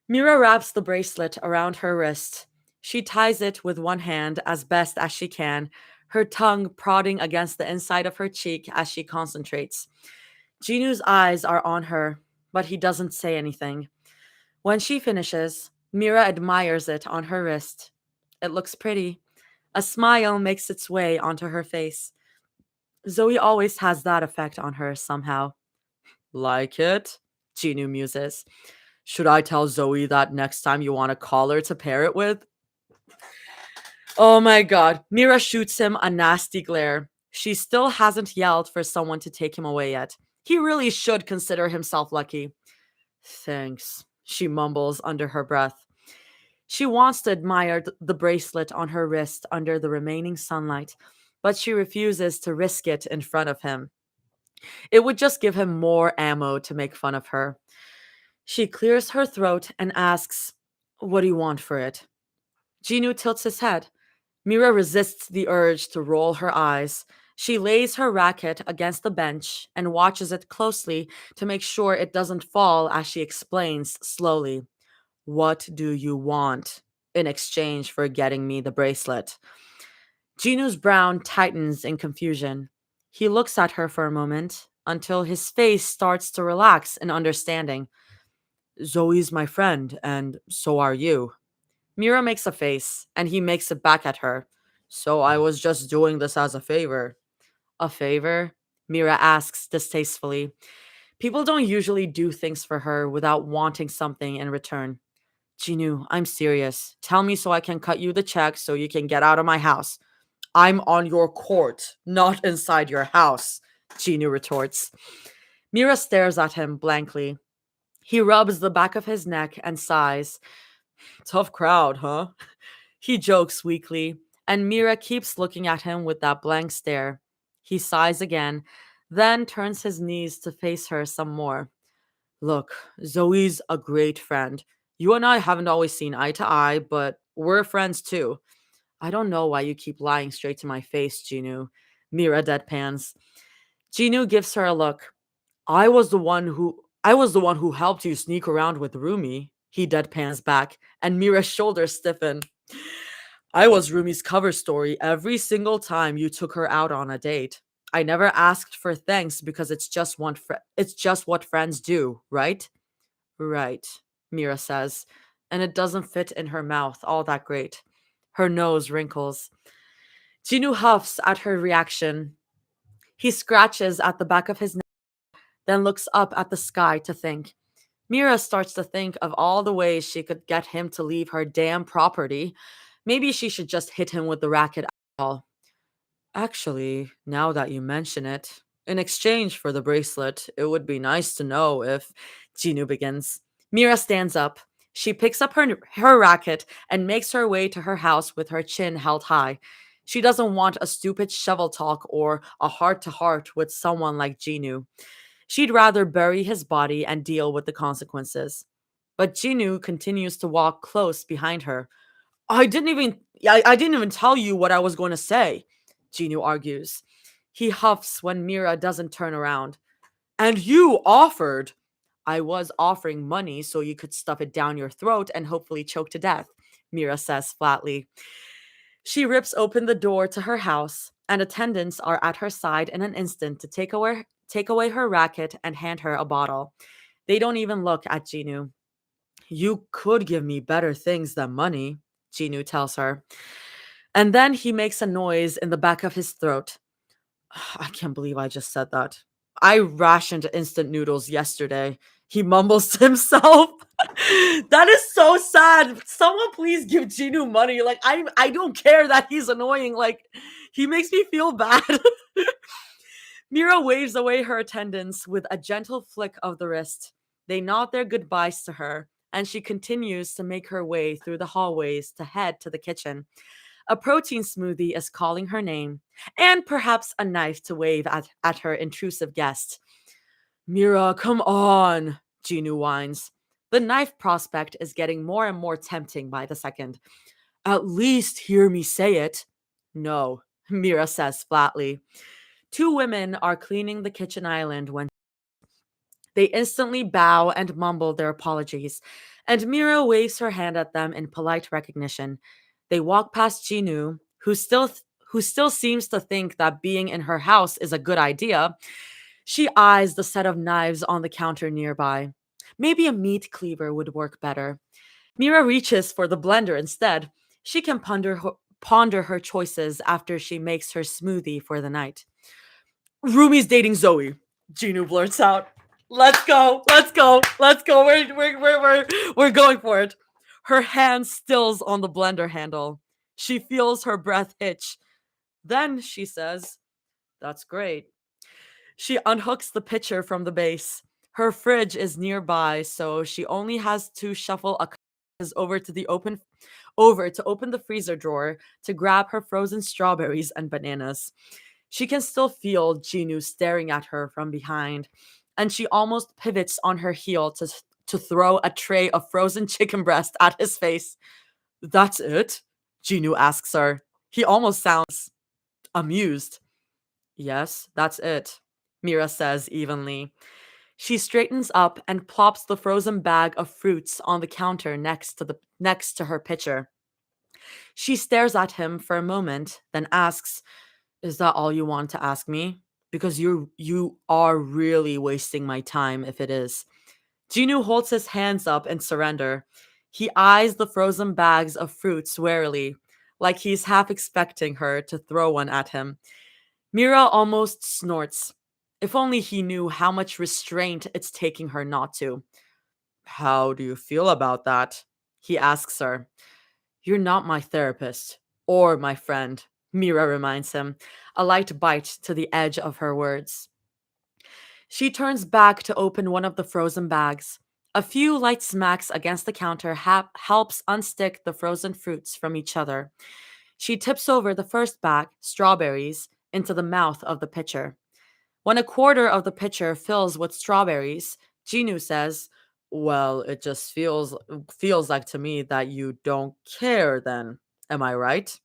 Mira wraps the bracelet around her wrist. She ties it with one hand as best as she can, her tongue prodding against the inside of her cheek as she concentrates. Ginu's eyes are on her, but he doesn't say anything. When she finishes, Mira admires it on her wrist. It looks pretty. A smile makes its way onto her face. Zoe always has that effect on her somehow. Like it? Ginu muses. Should I tell Zoe that next time you want a collar to pair it with? Oh my god. Mira shoots him a nasty glare. She still hasn't yelled for someone to take him away yet. He really should consider himself lucky. Thanks, she mumbles under her breath. She wants to admire the bracelet on her wrist under the remaining sunlight, but she refuses to risk it in front of him. It would just give him more ammo to make fun of her. She clears her throat and asks, "What do you want for it?" Ginu tilts his head. Mira resists the urge to roll her eyes. She lays her racket against the bench and watches it closely to make sure it doesn't fall as she explains slowly. What do you want in exchange for getting me the bracelet? Ginu's brow tightens in confusion. He looks at her for a moment until his face starts to relax in understanding. Zoe's my friend, and so are you. Mira makes a face, and he makes it back at her. So I was just doing this as a favor. A favor? Mira asks distastefully. People don't usually do things for her without wanting something in return. Ginu, I'm serious. Tell me so I can cut you the check so you can get out of my house. I'm on your court, not inside your house, Ginu retorts. Mira stares at him blankly. He rubs the back of his neck and sighs. Tough crowd, huh? He jokes weakly, and Mira keeps looking at him with that blank stare. He sighs again, then turns his knees to face her some more. Look, Zoe's a great friend. You and I haven't always seen eye to eye, but we're friends too. I don't know why you keep lying straight to my face, Ginu. Mira deadpans. Ginu gives her a look. I was the one who helped you sneak around with Rumi. He deadpans back, and Mira's shoulders stiffen. I was Rumi's cover story every single time you took her out on a date. I never asked for thanks because it's just what friends do, right? Right, Mira says, and it doesn't fit in her mouth all that great. Her nose wrinkles. Jinu huffs at her reaction. He scratches at the back of his neck, then looks up at the sky to think. Mira starts to think of all the ways she could get him to leave her damn property. Maybe she should just hit him with the racket at all. Actually, now that you mention it, in exchange for the bracelet, it would be nice to know if Jinu begins. Mira stands up. She picks up her racket and makes her way to her house with her chin held high. She doesn't want a stupid shovel talk or a heart to heart with someone like Jinu. She'd rather bury his body and deal with the consequences. But Jinu continues to walk close behind her. I didn't even tell you what I was going to say, Jinu argues. He huffs when Mira doesn't turn around. And you offered. I was offering money so you could stuff it down your throat and hopefully choke to death, Mira says flatly. She rips open the door to her house, and attendants are at her side in an instant to take away her racket and hand her a bottle. They don't even look at Jinu. You could give me better things than money, Jinu tells her. And then he makes a noise in the back of his throat. I can't believe I just said that. I rationed instant noodles yesterday. He mumbles to himself. That is so sad. Someone please give Jinu money. Like I don't care that he's annoying. Like he makes me feel bad. Mira waves away her attendants with a gentle flick of the wrist. They nod their goodbyes to her, and she continues to make her way through the hallways to head to the kitchen. A protein smoothie is calling her name, and perhaps a knife to wave at her intrusive guest. Mira, come on, Jinu whines. The knife prospect is getting more and more tempting by the second. At least hear me say it. No, Mira says flatly. Two women are cleaning the kitchen island when they instantly bow and mumble their apologies, and Mira waves her hand at them in polite recognition. They walk past Jinu, who still seems to think that being in her house is a good idea. She eyes the set of knives on the counter nearby. Maybe a meat cleaver would work better. Mira reaches for the blender instead. She can ponder her choices after she makes her smoothie for the night. Rumi's dating Zoe. Ginu blurts out. Let's go. Let's go. Let's go. We're going for it. Her hand stills on the blender handle. She feels her breath hitch. Then she says, That's great. She unhooks the pitcher from the base. Her fridge is nearby, so she only has to shuffle a over to the open the freezer drawer to grab her frozen strawberries and bananas. She can still feel Ginu staring at her from behind, and she almost pivots on her heel to throw a tray of frozen chicken breast at his face. That's it? Ginu asks her. He almost sounds amused. Yes, that's it, Mira says evenly. She straightens up and plops the frozen bag of fruits on the counter next to her pitcher. She stares at him for a moment, then asks, "Is that all you want to ask me? Because you are really wasting my time if it is." Ginu holds his hands up in surrender. He eyes the frozen bags of fruits warily, like he's half expecting her to throw one at him. Mira almost snorts. If only he knew how much restraint it's taking her not to. How do you feel about that? He asks her. You're not my therapist or my friend, Mira reminds him, a light bite to the edge of her words. She turns back to open one of the frozen bags. A few light smacks against the counter helps unstick the frozen fruits from each other. She tips over the first bag, strawberries, into the mouth of the pitcher. When a quarter of the pitcher fills with strawberries, Ginu says, "Well, it just feels like to me that you don't care then. Am I right?"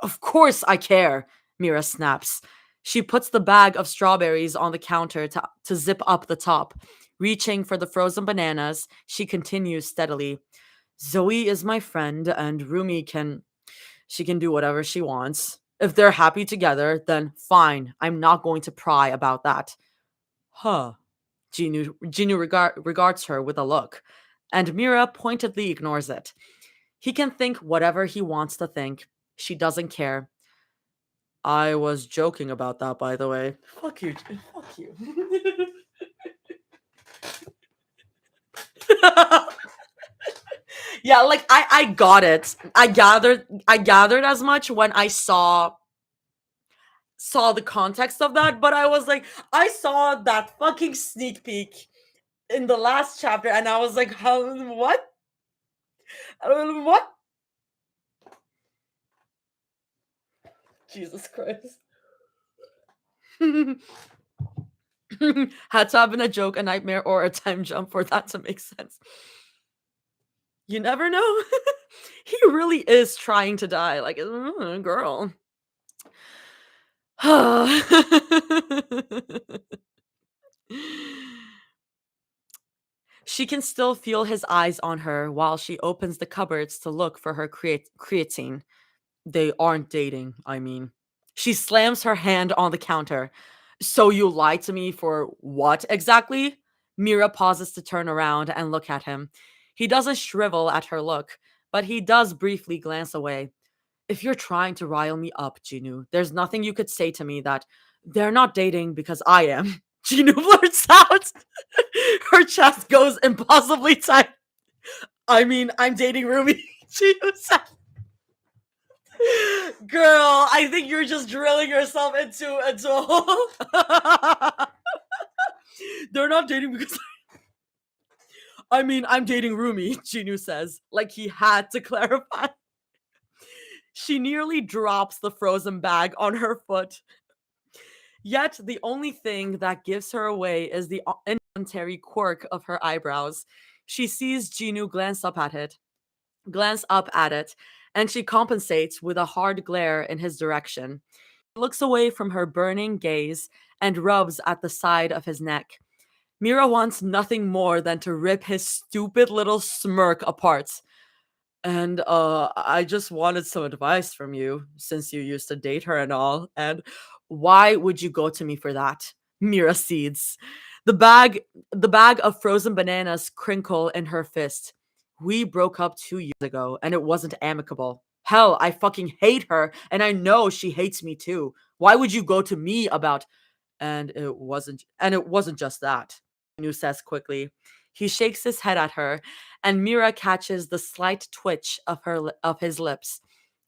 Of course I care, Mira snaps. She puts the bag of strawberries on the counter to zip up the top. Reaching for the frozen bananas, she continues steadily. Zoe is my friend, and she can do whatever she wants. If they're happy together, then fine. I'm not going to pry about that. Huh. Ginu regards her with a look, and Mira pointedly ignores it. He can think whatever he wants to think. She doesn't care. I was joking about that, by the way. Fuck you. Fuck you. Yeah, like I got it. I gathered as much when I saw the context of that, but I was like, I saw that fucking sneak peek in the last chapter, and I was like, what? What? Jesus Christ. Had to have been a joke, a nightmare, or a time jump for that to make sense. You never know. He really is trying to die. Like, girl. She can still feel his eyes on her while she opens the cupboards to look for her creatine. They aren't dating, I mean. She slams her hand on the counter. So you lied to me for what exactly? Mira pauses to turn around and look at him. He doesn't shrivel at her look, but he does briefly glance away. If you're trying to rile me up, Jinu, there's nothing you could say to me that they're not dating because I am. Jinu blurts out. Her chest goes impossibly tight. I mean, I'm dating Ruby. Jinu says. Girl, I think you're just drilling yourself into a hole. They're not dating because I mean I'm dating Rumi, Jinu says, like he had to clarify. She nearly drops the frozen bag on her foot. Yet the only thing that gives her away is the involuntary quirk of her eyebrows. She sees Jinu glance up at it, and she compensates with a hard glare in his direction. He looks away from her burning gaze and rubs at the side of his neck. Mira wants nothing more than to rip his stupid little smirk apart. And I just wanted some advice from you since you used to date her and all. And why would you go to me for that? Mira seeds. The bag the bag of frozen bananas crinkle in her fist. We broke up 2 years ago and it wasn't amicable. Hell, I fucking hate her and I know she hates me too. Why would you go to me about and it wasn't just that. Nu says quickly. He shakes his head at her and Mira catches the slight twitch of his lips.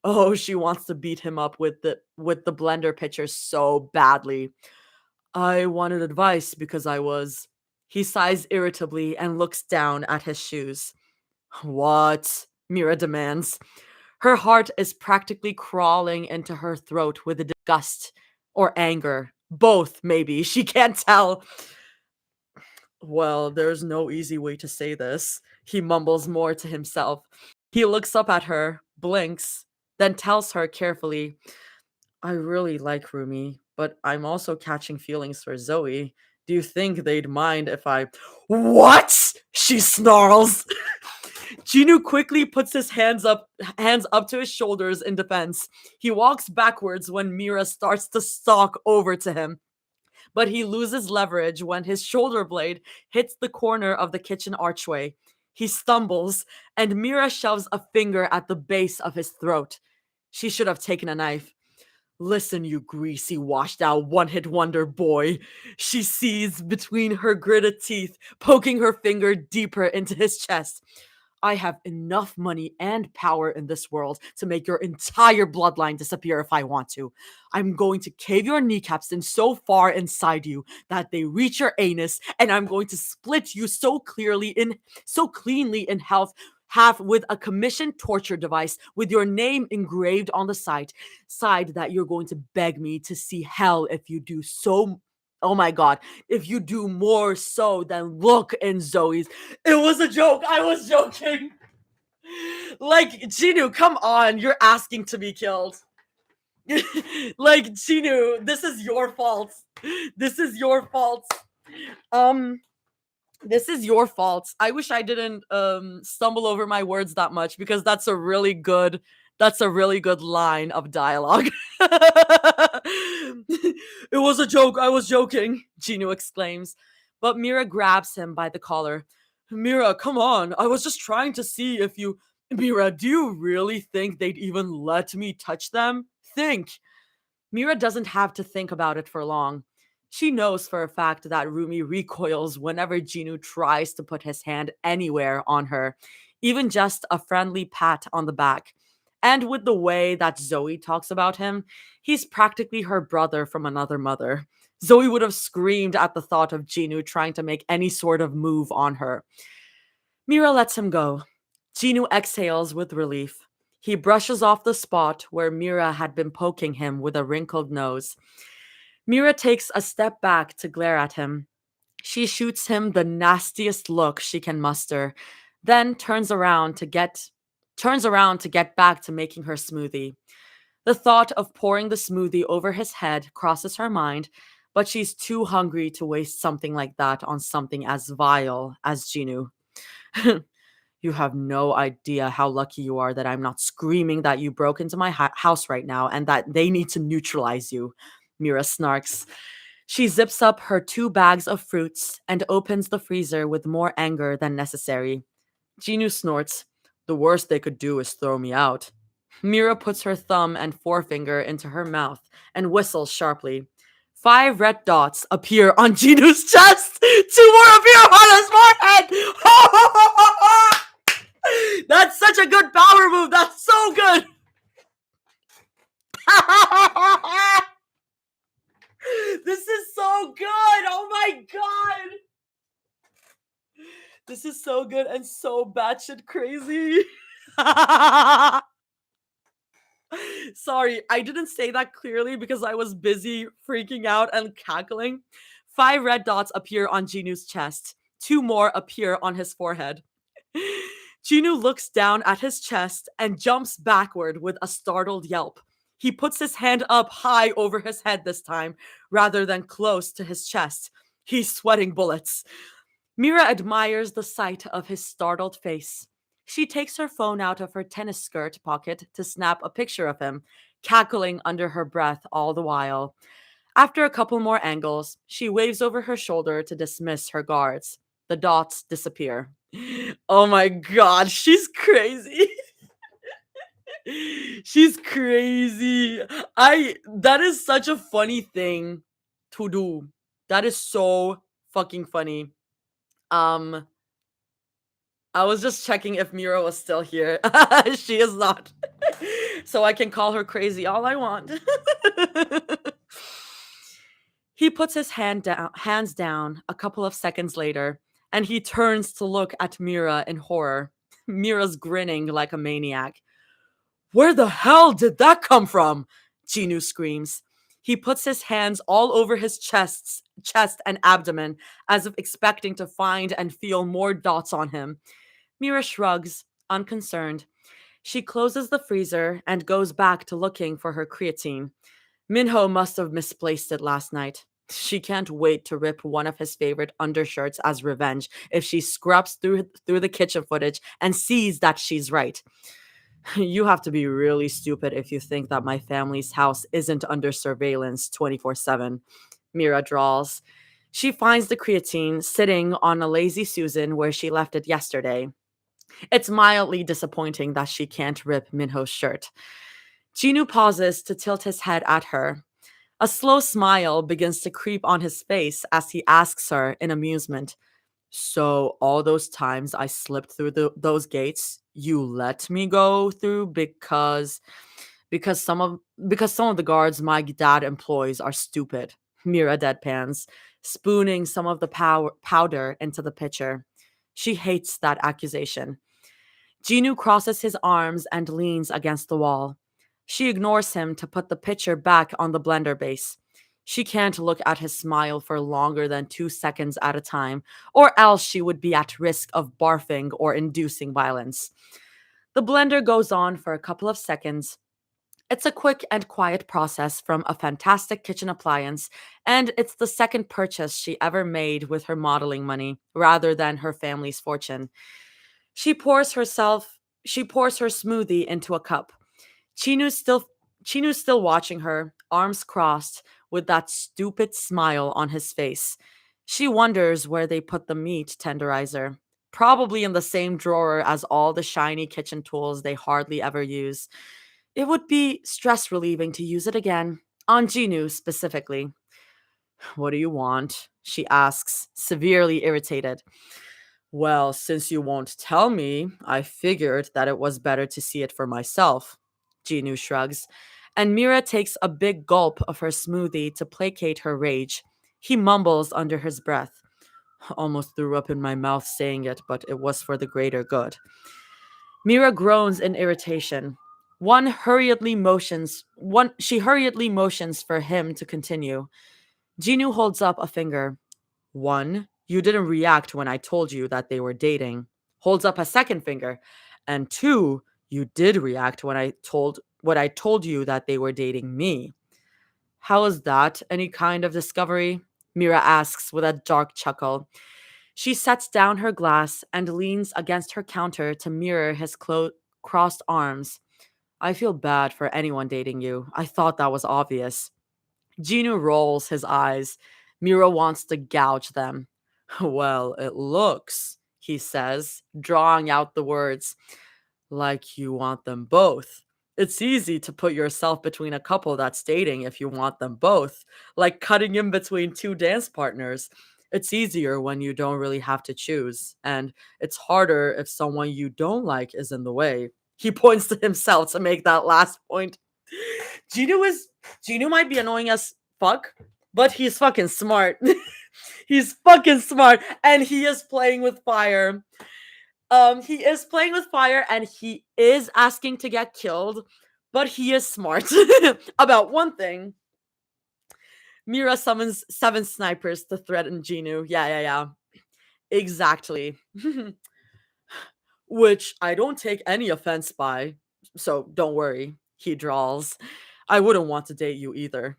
Oh, she wants to beat him up with the blender pitcher so badly. I wanted advice because I was. He sighs irritably and looks down at his shoes. What? Mira demands. Her heart is practically crawling into her throat with a disgust or anger. Both, maybe. She can't tell. Well, there's no easy way to say this. He mumbles more to himself. He looks up at her, blinks, then tells her carefully, I really like Rumi, but I'm also catching feelings for Zoe. Do you think they'd mind if I. What? She snarls. Jinu quickly puts his hands up to his shoulders in defense. He walks backwards when Mira starts to stalk over to him, but he loses leverage when his shoulder blade hits the corner of the kitchen archway. He stumbles, and Mira shoves a finger at the base of his throat. She should have taken a knife. Listen, you greasy, washed out, one hit wonder boy. She sees between her gritted teeth, poking her finger deeper into his chest. I have enough money and power in this world to make your entire bloodline disappear if I want to. I'm going to cave your kneecaps in so far inside you that they reach your anus, and I'm going to split you so cleanly in half with a commissioned torture device with your name engraved on the side that you're going to beg me to see hell if you do so. Oh my god, if you do more so than look in Zoe's. It was a joke. I was joking. Like, Jinu, come on. You're asking to be killed. Like, Jinu, this is your fault. This is your fault. Um, this is your fault. I wish I didn't stumble over my words that much because that's a really good line of dialogue. It was a joke. I was joking, Gino exclaims. But Mira grabs him by the collar. Mira, come on. I was just trying to see if you. Mira, do you really think they'd even let me touch them? Think. Mira doesn't have to think about it for long. She knows for a fact that Rumi recoils whenever Ginu tries to put his hand anywhere on her, even just a friendly pat on the back. And with the way that Zoe talks about him, he's practically her brother from another mother. Zoe would have screamed at the thought of Ginu trying to make any sort of move on her. Mira lets him go. Jinu exhales with relief. He brushes off the spot where Mira had been poking him with a wrinkled nose. Mira takes a step back to glare at him. She shoots him the nastiest look she can muster, then turns around to get back to making her smoothie. The thought of pouring the smoothie over his head crosses her mind, but she's too hungry to waste something like that on something as vile as Jinu. You have no idea how lucky you are that I'm not screaming that you broke into my house right now and that they need to neutralize you, Mira snarks. She zips up her 2 bags of fruits and opens the freezer with more anger than necessary. Jinu snorts. The worst they could do is throw me out. Mira puts her thumb and forefinger into her mouth and whistles sharply. 5 red dots appear on Jinu's chest. 2 more appear on his forehead. That's such a good power move. That's so good. This is so good. Oh my god. This is so good and so batshit crazy. Sorry, I didn't say that clearly because I was busy freaking out and cackling. 5 red dots appear on Jinu's chest. 2 more appear on his forehead. Jinu looks down at his chest and jumps backward with a startled yelp. He puts his hand up high over his head this time, rather than close to his chest. He's sweating bullets. Mira admires the sight of his startled face. She takes her phone out of her tennis skirt pocket to snap a picture of him, cackling under her breath all the while. After a couple more angles, she waves over her shoulder to dismiss her guards. The dots disappear. Oh my god, she's crazy. She's crazy. That is such a funny thing to do. That is so fucking funny. Um I was just checking if Mira was still here. She is not. So I can call her crazy all I want. He puts his hands down a couple of seconds later, and he turns to look at Mira in horror. Mira's grinning like a maniac. Where the hell did that come from? Ginu screams. He puts his hands all over his chest and abdomen, as if expecting to find and feel more dots on him. Mira shrugs, unconcerned. She closes the freezer and goes back to looking for her creatine. Minho must have misplaced it last night. She can't wait to rip one of his favorite undershirts as revenge if she scrubs through the kitchen footage and sees that she's right. You have to be really stupid if you think that my family's house isn't under surveillance 24/7, Mira drawls. She finds the creatine sitting on a lazy Susan where she left it yesterday. It's mildly disappointing that she can't rip Minho's shirt. Jinu pauses to tilt his head at her. A slow smile begins to creep on his face as he asks her in amusement, so all those times I slipped through those gates, you let me go through because some of the guards my dad employs are stupid. Mira deadpans, spooning some of the powder into the pitcher. She hates that accusation. Jinu crosses his arms and leans against the wall. She ignores him to put the pitcher back on the blender base. She can't look at his smile for longer than 2 seconds at a time, or else she would be at risk of barfing or inducing violence. The blender goes on for a couple of seconds. It's a quick and quiet process from a fantastic kitchen appliance, and it's the second purchase she ever made with her modeling money rather than her family's fortune. She pours herself she pours her smoothie into a cup. Chinu's still Chinu's still watching her, arms crossed, with that stupid smile on his face. She wonders where they put the meat tenderizer. Probably in the same drawer as all the shiny kitchen tools they hardly ever use. It would be stress relieving to use it again, on Jinu specifically. What do you want? She asks, severely irritated. Well, since you won't tell me, I figured that it was better to see it for myself. Jinu shrugs, and Mira takes a big gulp of her smoothie to placate her rage. He mumbles under his breath. Almost threw up in my mouth saying it, but it was for the greater good. Mira groans in irritation. She hurriedly motions for him to continue. Jinu holds up a finger. One, you didn't react when I told you that they were dating. Holds up a second finger. And two, you did react when I told you that they were dating me. How is that any kind of discovery? Mira asks with a dark chuckle. She sets down her glass and leans against her counter to mirror his crossed arms. I feel bad for anyone dating you. I thought that was obvious. Ginu rolls his eyes. Mira wants to gouge them. Well, it looks, he says, drawing out the words, like you want them both. It's easy to put yourself between a couple that's dating if you want them both, like cutting in between two dance partners. It's easier when you don't really have to choose, and it's harder if someone you don't like is in the way. He points to himself to make that last point. Gino is Gino might be annoying as fuck, but he's fucking smart. He's fucking smart, and he is playing with fire. He is playing with fire, and he is asking to get killed, but he is smart about one thing. Mira summons seven snipers to threaten Ginu. Yeah. Exactly. Which I don't take any offense by, so don't worry, he drawls. I wouldn't want to date you either.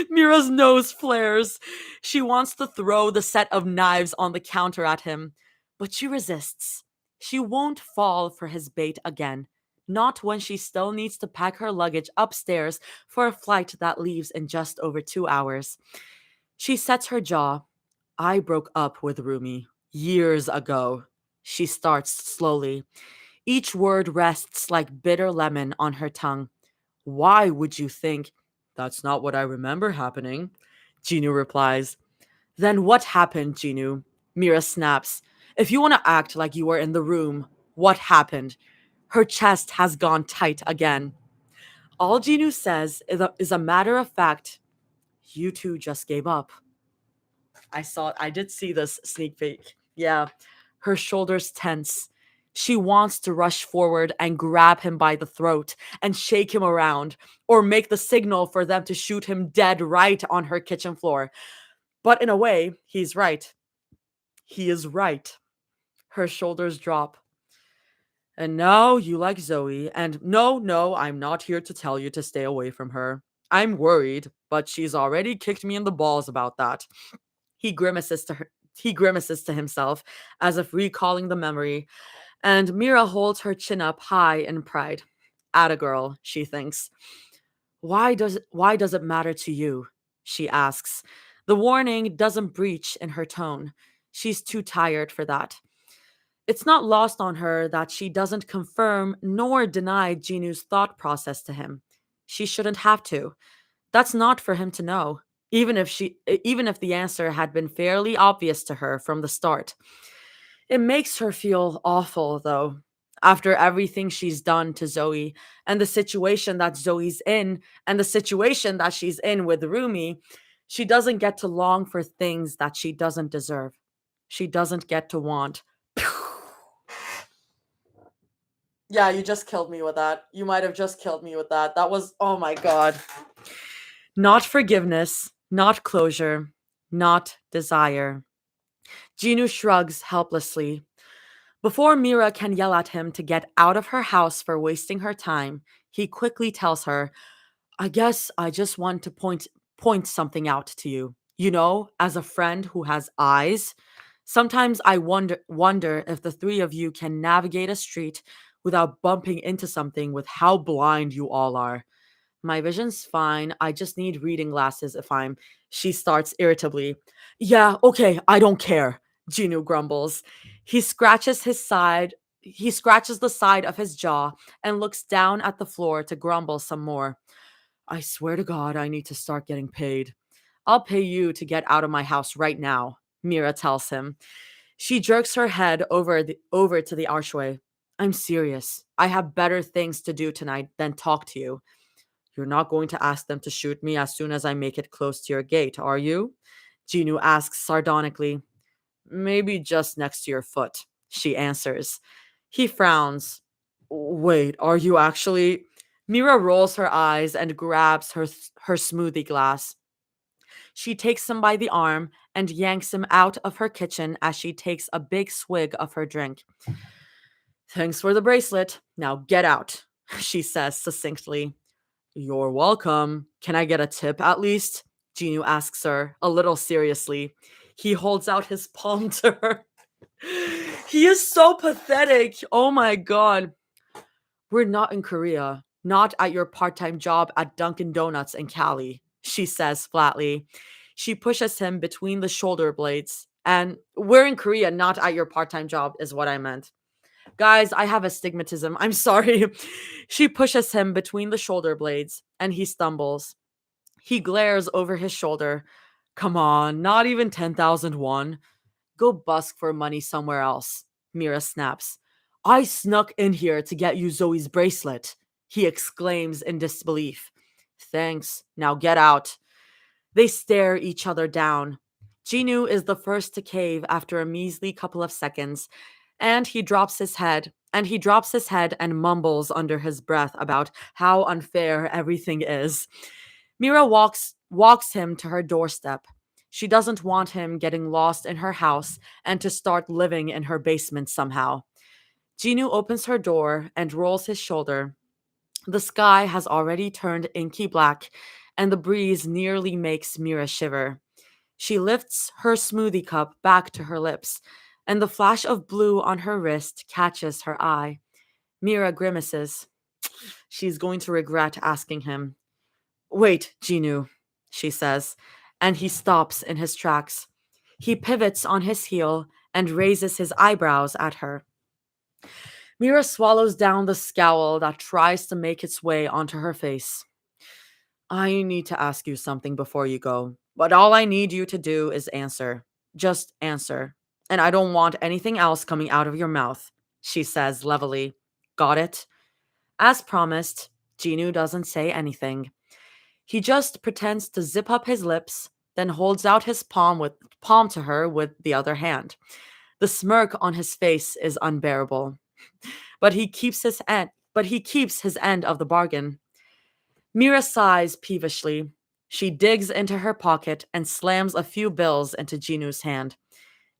Mira's nose flares. She wants to throw the set of knives on the counter at him, but she resists. She won't fall for his bait again. Not when she still needs to pack her luggage upstairs for a flight that leaves in just over 2 hours. She sets her jaw. I broke up with Rumi years ago. She starts slowly. Each word rests like bitter lemon on her tongue. Why would you think? That's not what I remember happening. Ginu replies. Then what happened, Ginu? Mira snaps. If you want to act like you were in the room, what happened? Her chest has gone tight again. All Ginu says is a matter of fact. You two just gave up. I did see this sneak peek. Yeah. Her shoulders tense. She wants to rush forward and grab him by the throat and shake him around or make the signal for them to shoot him dead right on her kitchen floor. But in a way, he's right. He is right. Her shoulders drop. And now you like Zoe. And no, I'm not here to tell you to stay away from her. I'm worried, but she's already kicked me in the balls about that. He grimaces to her. He grimaces to himself, as if recalling the memory, and Mira holds her chin up high in pride. Atta girl, she thinks. Why does it matter to you? She asks. The warning doesn't breach in her tone. She's too tired for that. It's not lost on her that she doesn't confirm nor deny Ginu's thought process to him. She shouldn't have to. That's not for him to know, even if the answer had been fairly obvious to her from the start. It makes her feel awful though. After everything she's done to Zoe and the situation that Zoe's in and the situation that she's in with Rumi, she doesn't get to long for things that she doesn't deserve. She doesn't get to want. Yeah, you just killed me with that. You might have just killed me with that. That was, oh my god. Not forgiveness, not closure, not desire. Ginu shrugs helplessly. Before Mira can yell at him to get out of her house for wasting her time, he quickly tells her, I guess I just want to point something out to you. You know, as a friend who has eyes, sometimes I wonder if the three of you can navigate a street without bumping into something with how blind you all are. My vision's fine. I just need reading glasses if I'm. She starts irritably. Yeah, okay, I don't care. Ginu grumbles. He scratches the side of his jaw and looks down at the floor to grumble some more. I swear to God, I need to start getting paid. I'll pay you to get out of my house right now, Mira tells him. She jerks her head over to the archway. I'm serious. I have better things to do tonight than talk to you. You're not going to ask them to shoot me as soon as I make it close to your gate, are you? Ginu asks sardonically. Maybe just next to your foot, she answers. He frowns. Wait, are you actually? Mira rolls her eyes and grabs her smoothie glass. She takes him by the arm and yanks him out of her kitchen as she takes a big swig of her drink. Thanks for the bracelet. Now get out, she says succinctly. You're welcome. Can I get a tip at least? Ginu asks her, a little seriously. He holds out his palm to her. He is so pathetic. Oh my god. We're not in Korea. Not at your part time job at Dunkin' Donuts in Cali, she says flatly. She pushes him between the shoulder blades. And we're in Korea, not at your part time job, is what I meant. Guys, I have astigmatism. I'm sorry. She pushes him between the shoulder blades and he stumbles. He glares over his shoulder. Come on, not even 10,000 won. Go busk for money somewhere else, Mira snaps. I snuck in here to get you Zoe's bracelet, he exclaims in disbelief. Thanks. Now get out. They stare each other down. Jinu is the first to cave after a measly couple of seconds, and he drops his head and mumbles under his breath about how unfair everything is. Mira walks him to her doorstep. She doesn't want him getting lost in her house and to start living in her basement somehow. Jinu opens her door and rolls his shoulder. The sky has already turned inky black, and the breeze nearly makes Mira shiver. She lifts her smoothie cup back to her lips, and the flash of blue on her wrist catches her eye. Mira grimaces. She's going to regret asking him. Wait, Jinu, she says, and he stops in his tracks. He pivots on his heel and raises his eyebrows at her. Mira swallows down the scowl that tries to make its way onto her face. I need to ask you something before you go, but all I need you to do is answer. Just answer. And I don't want anything else coming out of your mouth, she says levelly. Got it? As promised, Jinu doesn't say anything. He just pretends to zip up his lips, then holds out his palm to her with the other hand. The smirk on his face is unbearable. But he keeps his end of the bargain. Mira sighs peevishly. She digs into her pocket and slams a few bills into Jinu's hand.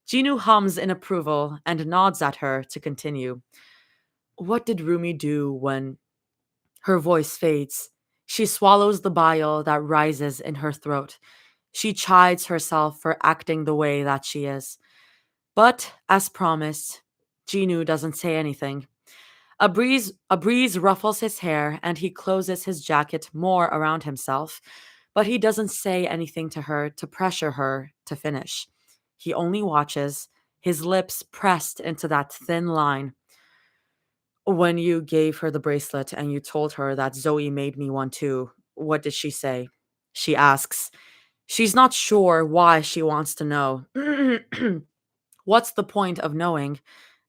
Jinu hums in approval and nods at her to continue. What did Rumi do when her voice fades? She swallows the bile that rises in her throat. She chides herself for acting the way that she is. But, as promised, Jinu doesn't say anything. A breeze ruffles his hair and he closes his jacket more around himself, but he doesn't say anything to her to pressure her to finish. He only watches, his lips pressed into that thin line. When you gave her the bracelet and you told her that Zoe made me one too, what did she say? She asks. She's not sure why she wants to know. What's the point of knowing?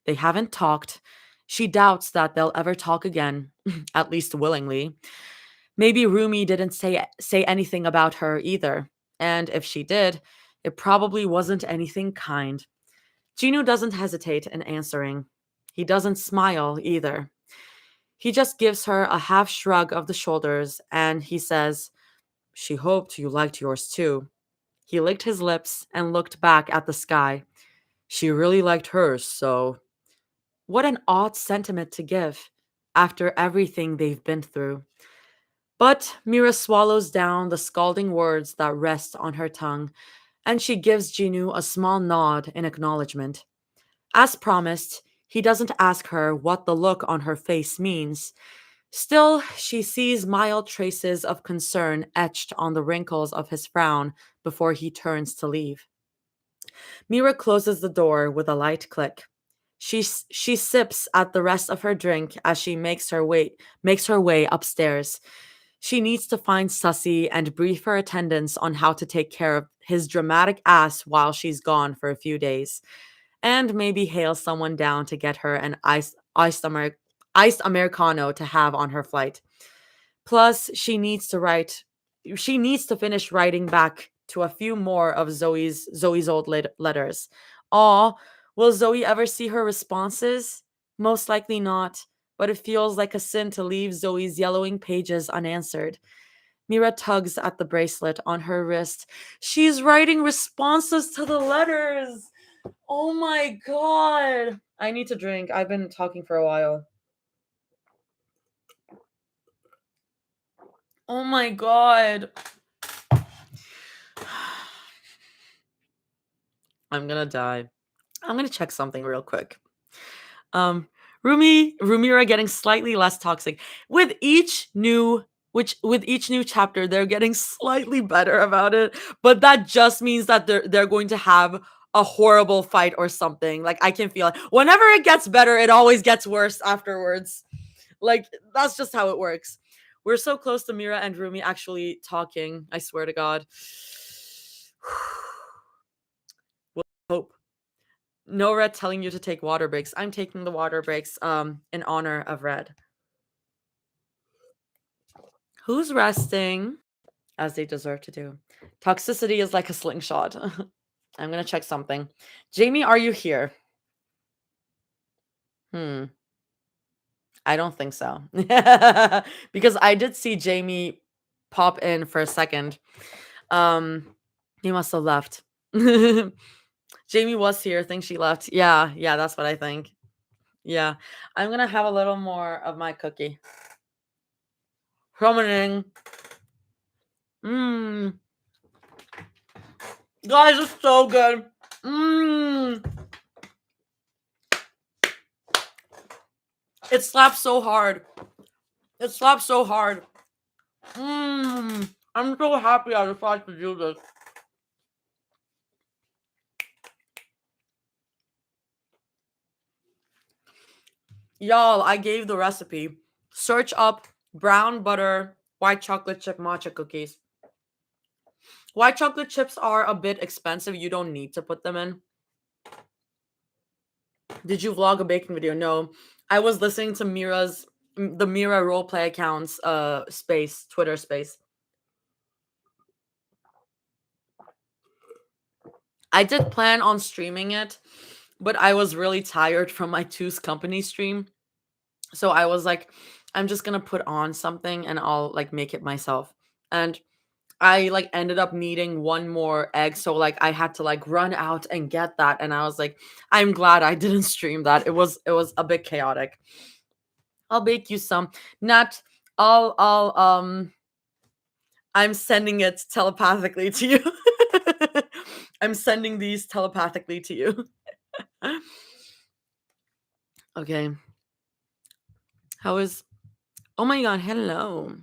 They haven't talked. She doubts that they'll ever talk again, at least willingly. Maybe Rumi didn't say anything about her either, and if she did, it probably wasn't anything kind. Gino doesn't hesitate in answering. He doesn't smile either. He just gives her a half shrug of the shoulders and he says, She hoped you liked yours too. He licked his lips and looked back at the sky. She really liked hers, so. What an odd sentiment to give after everything they've been through. But Mira swallows down the scalding words that rest on her tongue, and she gives Jinu a small nod in acknowledgement. As promised, he doesn't ask her what the look on her face means. Still, she sees mild traces of concern etched on the wrinkles of his frown before he turns to leave. Mira closes the door with a light click. She sips at the rest of her drink as she makes her way upstairs. She needs to find Sussy and brief her attendants on how to take care of his dramatic ass while she's gone for a few days, and maybe hail someone down to get her an iced americano to have on her flight. Plus, she needs to finish writing back to a few more of Zoe's old letters. Aw, will Zoe ever see her responses? Most likely not, but it feels like a sin to leave Zoe's yellowing pages unanswered. Mira tugs at the bracelet on her wrist. She's writing responses to the letters. Oh my god. I need to drink. I've been talking for a while. Oh my god. I'm gonna die. I'm gonna check something real quick. Um, Rumira getting slightly less toxic with each new with each new chapter. They're getting slightly better about it, but that just means that they're going to have a horrible fight or something. Like I can feel it. Whenever it gets better, it always gets worse afterwards. Like that's just how it works. We're so close to Mira and Rumi actually talking. I swear to God. We'll hope. No Red telling you to take water breaks. I'm taking the water breaks in honor of Red. Who's resting as they deserve to do. Toxicity is like a slingshot. I'm gonna check something. Jamie, are you here? Hmm. I don't think so. Because I did see Jamie pop in for a second. Um, he must have left. Jamie was here. I think she left. Yeah, that's what I think. Yeah. I'm gonna have a little more of my cookie. Summoning. Mmm. Guys, it's so good. Mmm. It slaps so hard. It slaps so hard. Mmm. I'm so happy I decided to do this. Y'all, I gave the recipe. Search up brown butter white chocolate chip matcha cookies. White chocolate chips are a bit expensive. You don't need to put them in. Did you vlog a baking video? No. I was listening to the Mira roleplay accounts space, Twitter space. I did plan on streaming it, but I was really tired from my Two's company stream. So I was like, I'm just gonna put on something and I'll like make it myself. And I like ended up needing one more egg. So like I had to like run out and get that. And I was like, I'm glad I didn't stream that. It was a bit chaotic. I'll bake you some. Not I'll I'm sending it telepathically to you. I'm sending these telepathically to you. Okay. How is Oh my god, hello.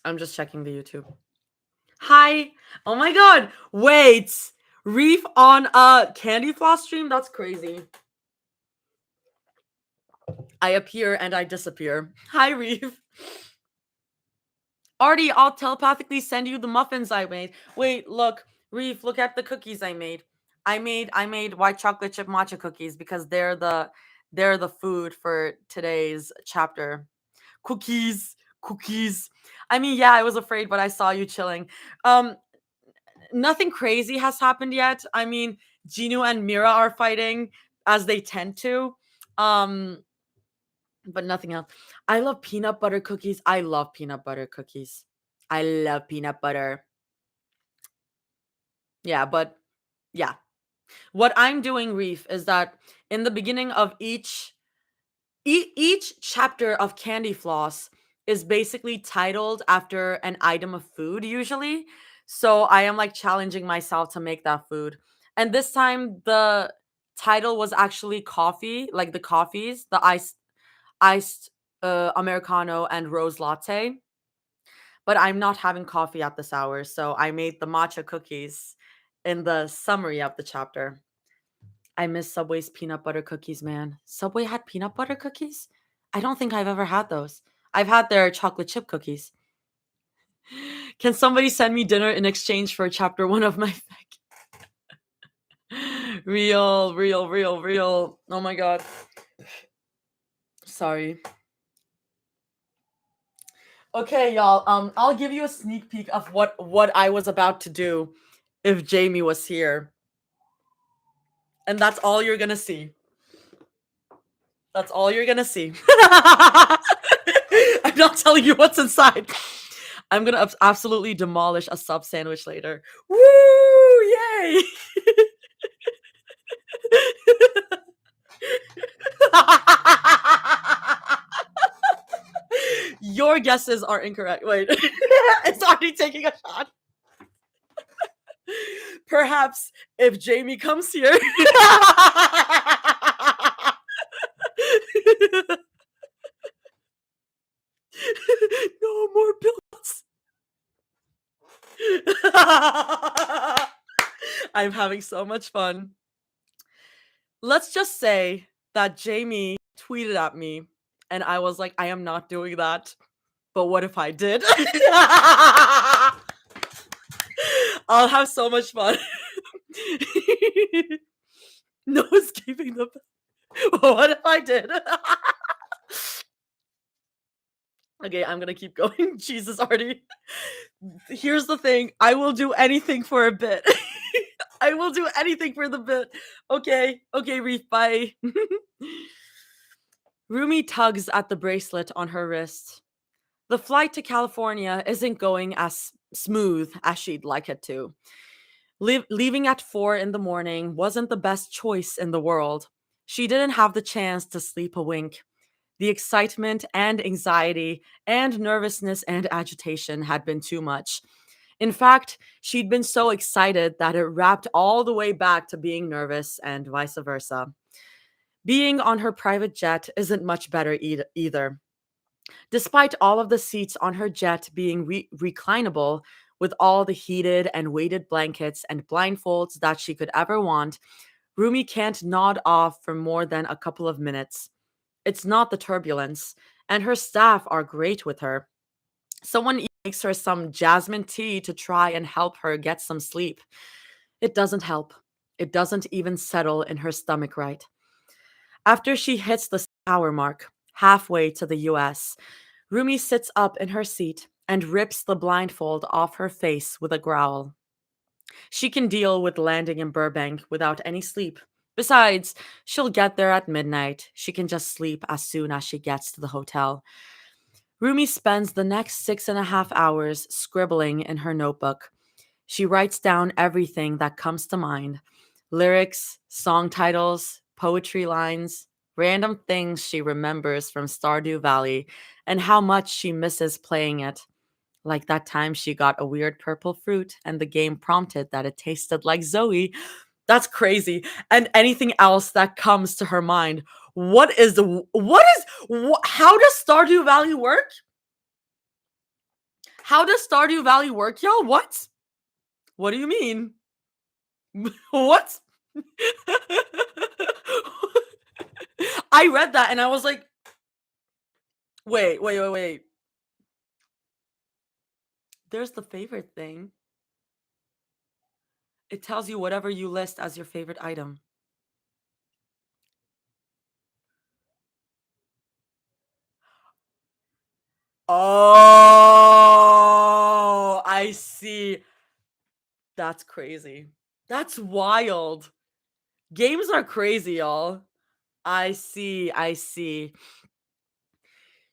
I'm just checking the YouTube. Hi. Oh my god. Wait. Reef on a candy floss stream? That's crazy. I appear and I disappear. Hi, Reef. Artie, I'll telepathically send you the muffins I made. Wait, look. Reef, look at the cookies I made. I made white chocolate chip matcha cookies because they're the food for today's chapter. Cookies. I mean, yeah, I was afraid, but I saw you chilling. Um, Nothing crazy has happened yet. I mean, Ginu and Mira are fighting as they tend to. Um, but nothing else. I love peanut butter cookies. I love peanut butter cookies. I love peanut butter. Yeah, but yeah. What I'm doing, Reef, is that in the beginning of each chapter of Candy Floss is basically titled after an item of food, usually. So I am like challenging myself to make that food. And this time the title was actually coffee, like the coffees, the iced Americano and rose latte. But I'm not having coffee at this hour, so I made the matcha cookies in the summary of the chapter. I miss Subway's peanut butter cookies, man. Subway had peanut butter cookies? I don't think I've ever had those. I've had their chocolate chip cookies. Can somebody send me dinner in exchange for chapter 1 of my fic? Real. Oh my god. Sorry. Okay, y'all. I'll give you a sneak peek of what I was about to do if Jamie was here. And that's all you're gonna see. That's all you're gonna see. I'm not telling you what's inside. I'm gonna absolutely demolish a sub sandwich later. Woo! Yay! Your guesses are incorrect. Wait, it's already taking a shot. Perhaps if Jamie comes here. No more pills. I'm having so much fun. Let's just say that Jamie tweeted at me and I was like, I am not doing that. But what if I did? I'll have so much fun. No escaping the. What if I did? Okay, I'm gonna keep going. Jesus, Artie. Here's the thing. I will do anything for a bit. I will do anything for the bit. Okay, Reef, bye. Rumi tugs at the bracelet on her wrist. The flight to California isn't going as smooth as she'd like it to. Leaving at 4 in the morning wasn't the best choice in the world. She didn't have the chance to sleep a wink. The excitement and anxiety and nervousness and agitation had been too much. In fact, she'd been so excited that it wrapped all the way back to being nervous and vice versa. Being on her private jet isn't much better either. Despite all of the seats on her jet being reclinable, with all the heated and weighted blankets and blindfolds that she could ever want, Rumi can't nod off for more than a couple of minutes. It's not the turbulence, and her staff are great with her. Someone even makes her some jasmine tea to try and help her get some sleep. It doesn't help. It doesn't even settle in her stomach right. After she hits the hour mark, halfway to the US, Rumi sits up in her seat and rips the blindfold off her face with a growl. She can deal with landing in Burbank without any sleep. Besides, she'll get there at midnight. She can just sleep as soon as she gets to the hotel. Rumi spends the next 6.5 hours scribbling in her notebook. She writes down everything that comes to mind: lyrics, song titles, poetry lines, random things she remembers from Stardew Valley, and how much she misses playing it. Like that time she got a weird purple fruit and the game prompted that it tasted like Zoe. That's crazy. And anything else that comes to her mind. How does Stardew Valley work? How does Stardew Valley work, y'all? What? What do you mean? What? I read that and I was like, wait. There's the favorite thing. It tells you whatever you list as your favorite item. Oh, I see. That's crazy. That's wild. Games are crazy, y'all. I see.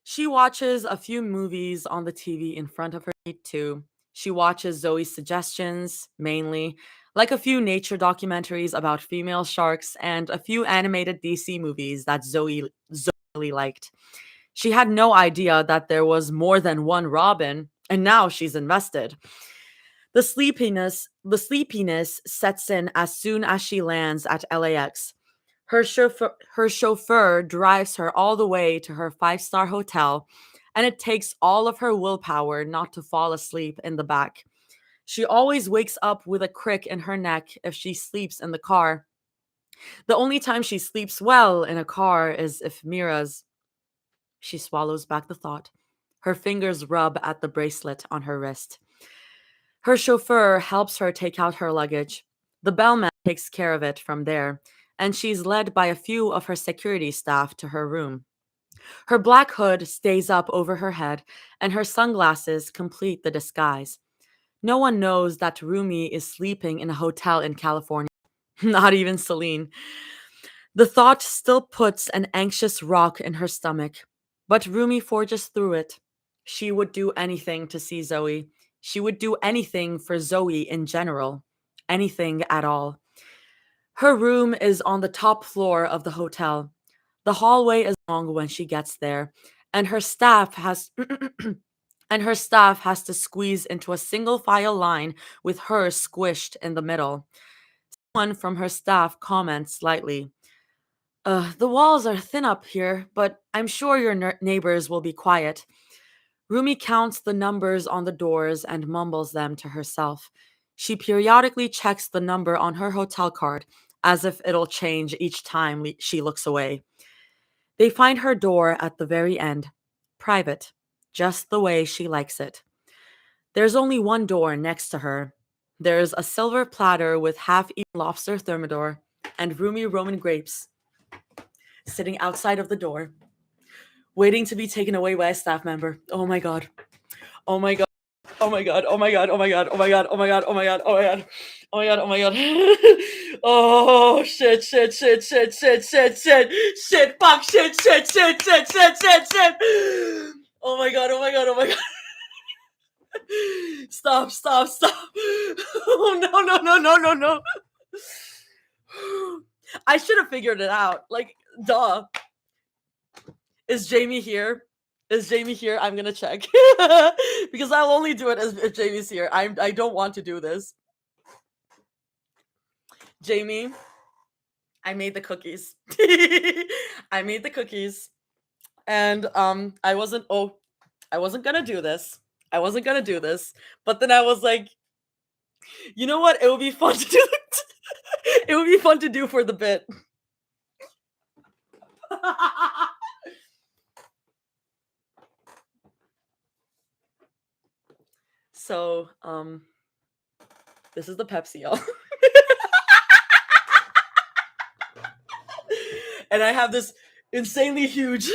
She watches a few movies on the TV in front of her too. She watches Zoe's suggestions, mainly, like a few nature documentaries about female sharks and a few animated DC movies that Zoe really liked. She had no idea that there was more than one Robin, and now she's invested. The sleepiness sets in as soon as she lands at LAX. Her chauffeur drives her all the way to her five-star hotel, and it takes all of her willpower not to fall asleep in the back. She always wakes up with a crick in her neck if she sleeps in the car. The only time she sleeps well in a car is if Mira's. She swallows back the thought. Her fingers rub at the bracelet on her wrist. Her chauffeur helps her take out her luggage. The bellman takes care of it from there, and she's led by a few of her security staff to her room. Her black hood stays up over her head, and her sunglasses complete the disguise. No one knows that Rumi is sleeping in a hotel in California. Not even Celine. The thought still puts an anxious rock in her stomach, but Rumi forges through it. She would do anything to see Zoe. She would do anything for Zoe in general. Anything at all. Her room is on the top floor of the hotel. The hallway is long when she gets there, and her staff has and her staff has to squeeze into a single file line with her squished in the middle. One from her staff comments slightly. The walls are thin up here, but I'm sure your neighbors will be quiet. Rumi counts the numbers on the doors and mumbles them to herself. She periodically checks the number on her hotel card, as if it'll change each time she looks away. They find her door at the very end, private, just the way she likes it. There's only one door next to her. There's a silver platter with half-eaten lobster thermidor and roomy Roman grapes sitting outside of the door, waiting to be taken away by a staff member. Oh my god. Oh my god. Oh my god. Oh my god. Oh my god. Oh my god. Oh my god. Oh my god. Oh my god. Oh my god. Oh my god. Oh shit. Shit. Shit. Shit. Shit. Shit. Shit. Shit. Fuck. Shit. Shit. Shit. Shit. Shit. Shit. Shit. Oh my god. Oh my god. Oh my god. Stop. Stop. Stop. Oh no. No. No. No. No. No. I should have figured it out. Like, duh. Is Jamie here? Is Jamie here? I'm gonna check. Because I'll only do it if Jamie's here. I don't want to do this. Jamie, I made the cookies. I made the cookies. And I wasn't gonna do this. I wasn't gonna do this. But then I was like, you know what? It would be fun to do. It would be fun to do for the bit. So, this is the Pepsi, y'all. And I have this insanely huge.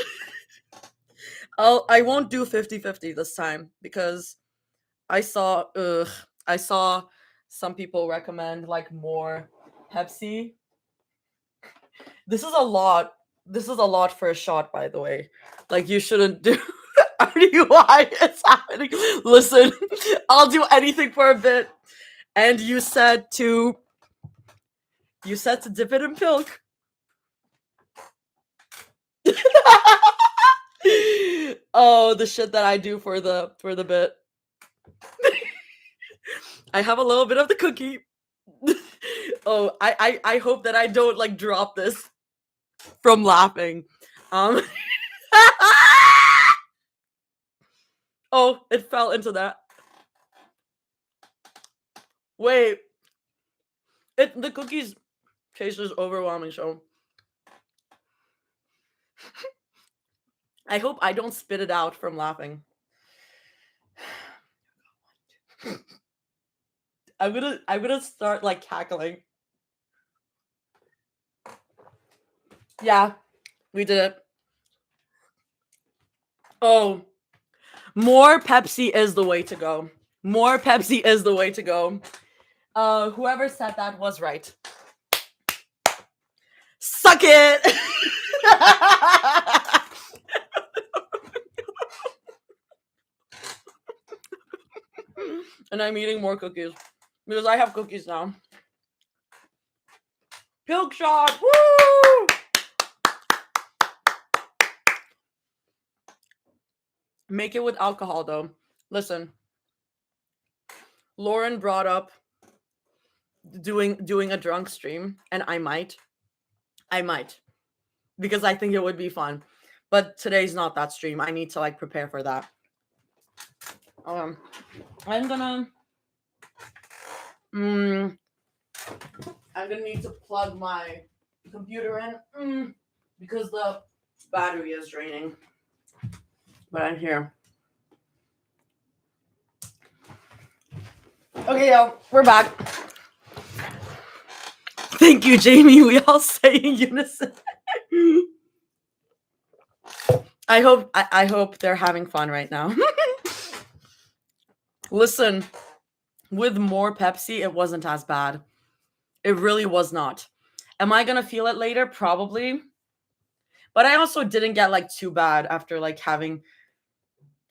I won't do 50-50 this time because I saw some people recommend like more Pepsi. This is a lot. This is a lot for a shot, by the way. Like, you shouldn't do. I don't know why it's happening. Listen, I'll do anything for a bit. And you said to dip it in milk. Oh, the shit that I do for the bit. I have a little bit of the cookie. Oh, I hope that I don't like drop this from laughing. Oh, it fell into that. Wait. The cookies taste is overwhelming, so I hope I don't spit it out from laughing. I'm gonna start like cackling. Yeah, we did it. Oh, more Pepsi is the way to go. More Pepsi is the way to go. Whoever said that was right. Suck it! And I'm eating more cookies because I have cookies now. Pilk shot! Woo! Make it with alcohol though. Listen, Lauren brought up doing a drunk stream, and I might, because I think it would be fun. But today's not that stream. I need to like prepare for that. I'm gonna need to plug my computer in because the battery is draining. But I'm here. Okay, y'all, we're back. Thank you, Jamie. We all say in unison. I hope they're having fun right now. Listen, with more Pepsi, it wasn't as bad. It really was not. Am I gonna feel it later? Probably. But I also didn't get like too bad after like having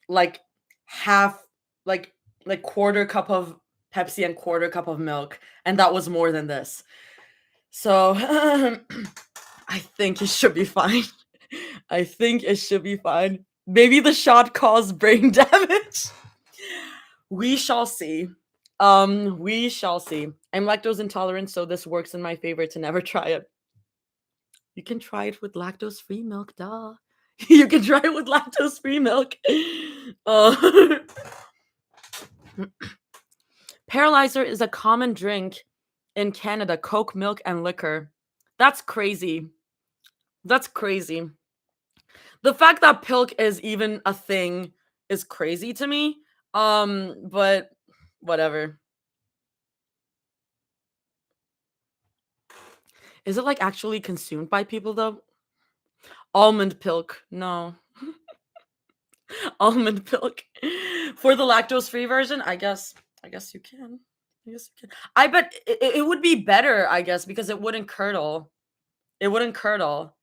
like half like quarter cup of Pepsi and quarter cup of milk, and that was more than this. So I think it should be fine. I think it should be fine. Maybe the shot caused brain damage. We shall see. We shall see. I'm lactose intolerant, so this works in my favor to never try it. You can try it with lactose-free milk, duh. You can try it with lactose-free milk. Uh, Paralyzer is a common drink in Canada, Coke, milk, and liquor. That's crazy. That's crazy. The fact that pilk is even a thing is crazy to me. But whatever. Is it like actually consumed by people though? Almond pilk. No. Almond pilk. For the lactose-free version, I guess you can. I guess you can. I bet it would be better, I guess, because it wouldn't curdle. It wouldn't curdle.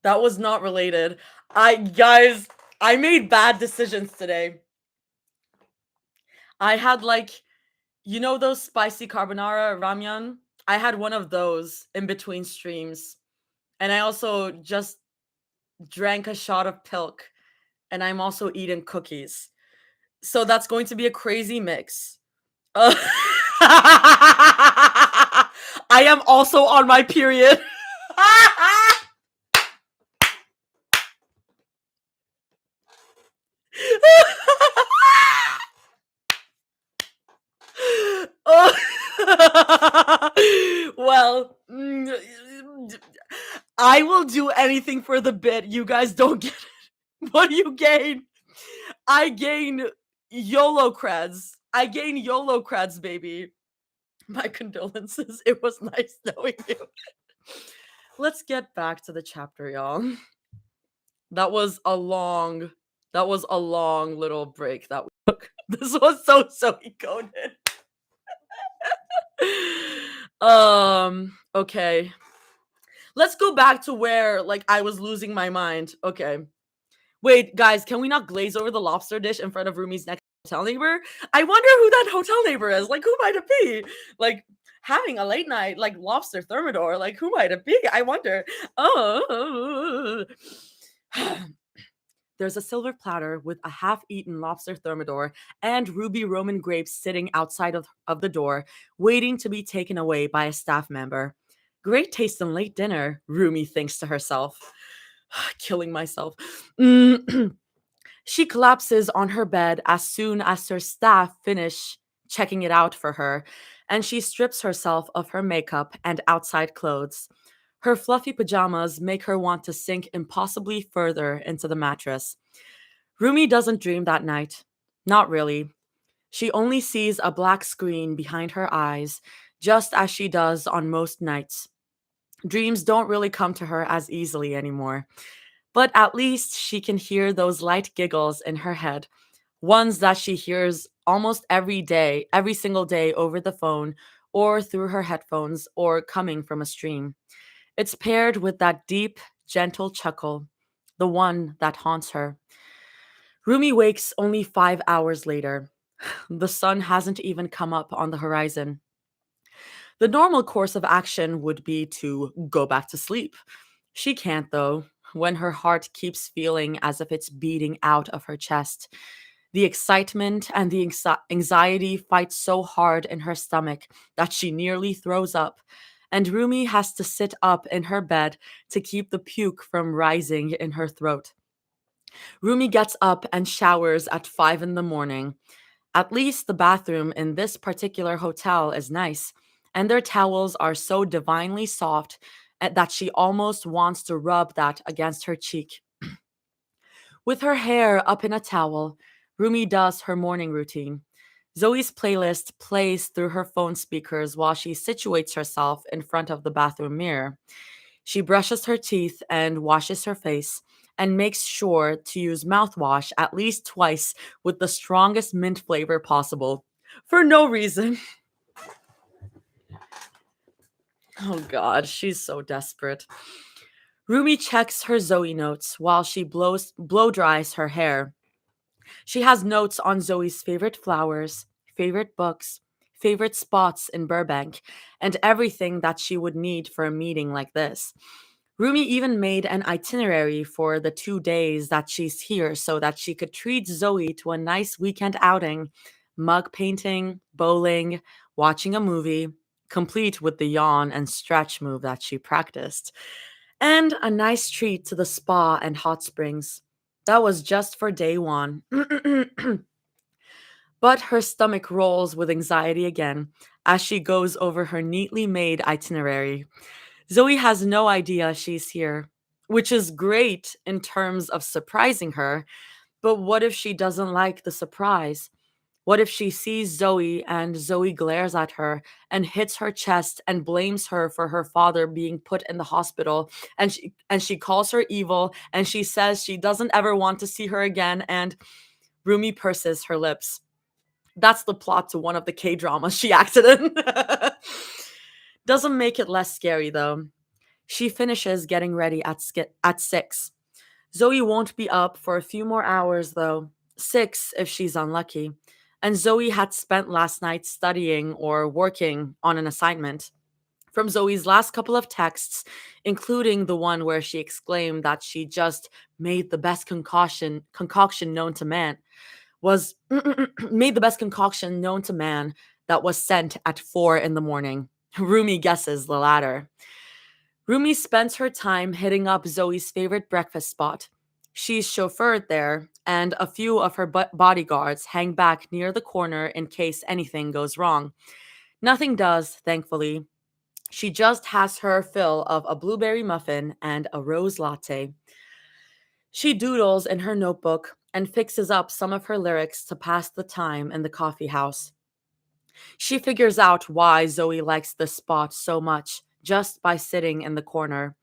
That was not related. Guys, I made bad decisions today. I had like, you know those spicy carbonara ramyun? I had one of those in between streams. And I also just drank a shot of pilk. And I'm also eating cookies. So that's going to be a crazy mix. I am also on my period. Well, I will do anything for the bit. You guys don't get it. What do you gain? I gain YOLO creds. I gain YOLO creds, baby. My condolences. It was nice knowing you. Let's get back to the chapter, y'all. That was a long little break that we took. This was so coded. Okay. Let's go back to where like I was losing my mind. Okay. Wait, guys, can we not glaze over the lobster dish in front of Rumi's next hotel neighbor? I wonder who that hotel neighbor is. Like, who might it be? Like, having a late night, like, lobster thermidor. Like, who might it be? I wonder. Oh. There's a silver platter with a half-eaten lobster thermidor and ruby Roman grapes sitting outside of the door, waiting to be taken away by a staff member. Great taste in late dinner, Rumi thinks to herself. Killing myself. She collapses on her bed as soon as her staff finish checking it out for her, and she strips herself of her makeup and outside clothes. Her fluffy pajamas make her want to sink impossibly further into the mattress. Rumi doesn't dream that night. Not really. She only sees a black screen behind her eyes, just as she does on most nights. Dreams don't really come to her as easily anymore. But at least she can hear those light giggles in her head, ones that she hears almost every day, every single day over the phone or through her headphones or coming from a stream. It's paired with that deep, gentle chuckle, the one that haunts her. Rumi wakes only 5 hours later. The sun hasn't even come up on the horizon. The normal course of action would be to go back to sleep. She can't, though, when her heart keeps feeling as if it's beating out of her chest. The excitement and the anxiety fight so hard in her stomach that she nearly throws up, and Rumi has to sit up in her bed to keep the puke from rising in her throat. Rumi gets up and showers at 5 in the morning. At least the bathroom in this particular hotel is nice, and their towels are so divinely soft that she almost wants to rub that against her cheek. With her hair up in a towel, Rumi does her morning routine. Zoe's playlist plays through her phone speakers while she situates herself in front of the bathroom mirror. She brushes her teeth and washes her face and makes sure to use mouthwash at least twice with the strongest mint flavor possible. For no reason. Oh god, she's so desperate. Rumi checks her Zoe notes while she blow dries her hair. She has notes on Zoe's favorite flowers, favorite books, favorite spots in Burbank, and everything that she would need for a meeting like this. Rumi even made an itinerary for the 2 days that she's here so that she could treat Zoe to a nice weekend outing, mug painting, bowling, watching a movie, complete with the yawn and stretch move that she practiced, and a nice treat to the spa and hot springs. That was just for day one. But her stomach rolls with anxiety again as she goes over her neatly made itinerary. Zoe has no idea she's here, which is great in terms of surprising her. But what if she doesn't like the surprise? What if she sees Zoe and Zoe glares at her and hits her chest and blames her for her father being put in the hospital, and she calls her evil and she says she doesn't ever want to see her again, and Rumi purses her lips. That's the plot to one of the K-dramas she acted in. Doesn't make it less scary though. She finishes getting ready at 6. Zoe won't be up for a few more hours though. 6 if she's unlucky. And Zoe had spent last night studying or working on an assignment. From Zoe's last couple of texts, including the one where she exclaimed that she just made the best concoction known to man, was made the best concoction known to man that was sent at 4 in the morning. Rumi guesses the latter. Rumi spends her time hitting up Zoe's favorite breakfast spot. She's chauffeured there, and a few of her bodyguards hang back near the corner in case anything goes wrong. Nothing does, thankfully. She just has her fill of a blueberry muffin and a rose latte. She doodles in her notebook and fixes up some of her lyrics to pass the time in the coffee house. She figures out why Zoe likes this spot so much just by sitting in the corner.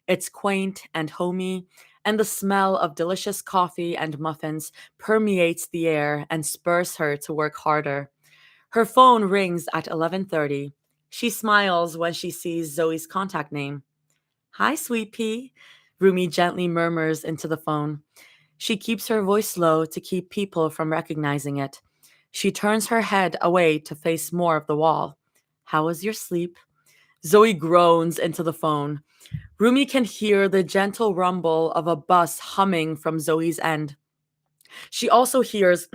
It's quaint and homey, and the smell of delicious coffee and muffins permeates the air and spurs her to work harder. Her phone rings at 11:30. She smiles when she sees Zoe's contact name. "Hi, sweet pea," Rumi gently murmurs into the phone. She keeps her voice low to keep people from recognizing it. She turns her head away to face more of the wall. "How was your sleep?" Zoe groans into the phone. Rumi can hear the gentle rumble of a bus humming from Zoe's end. She also hears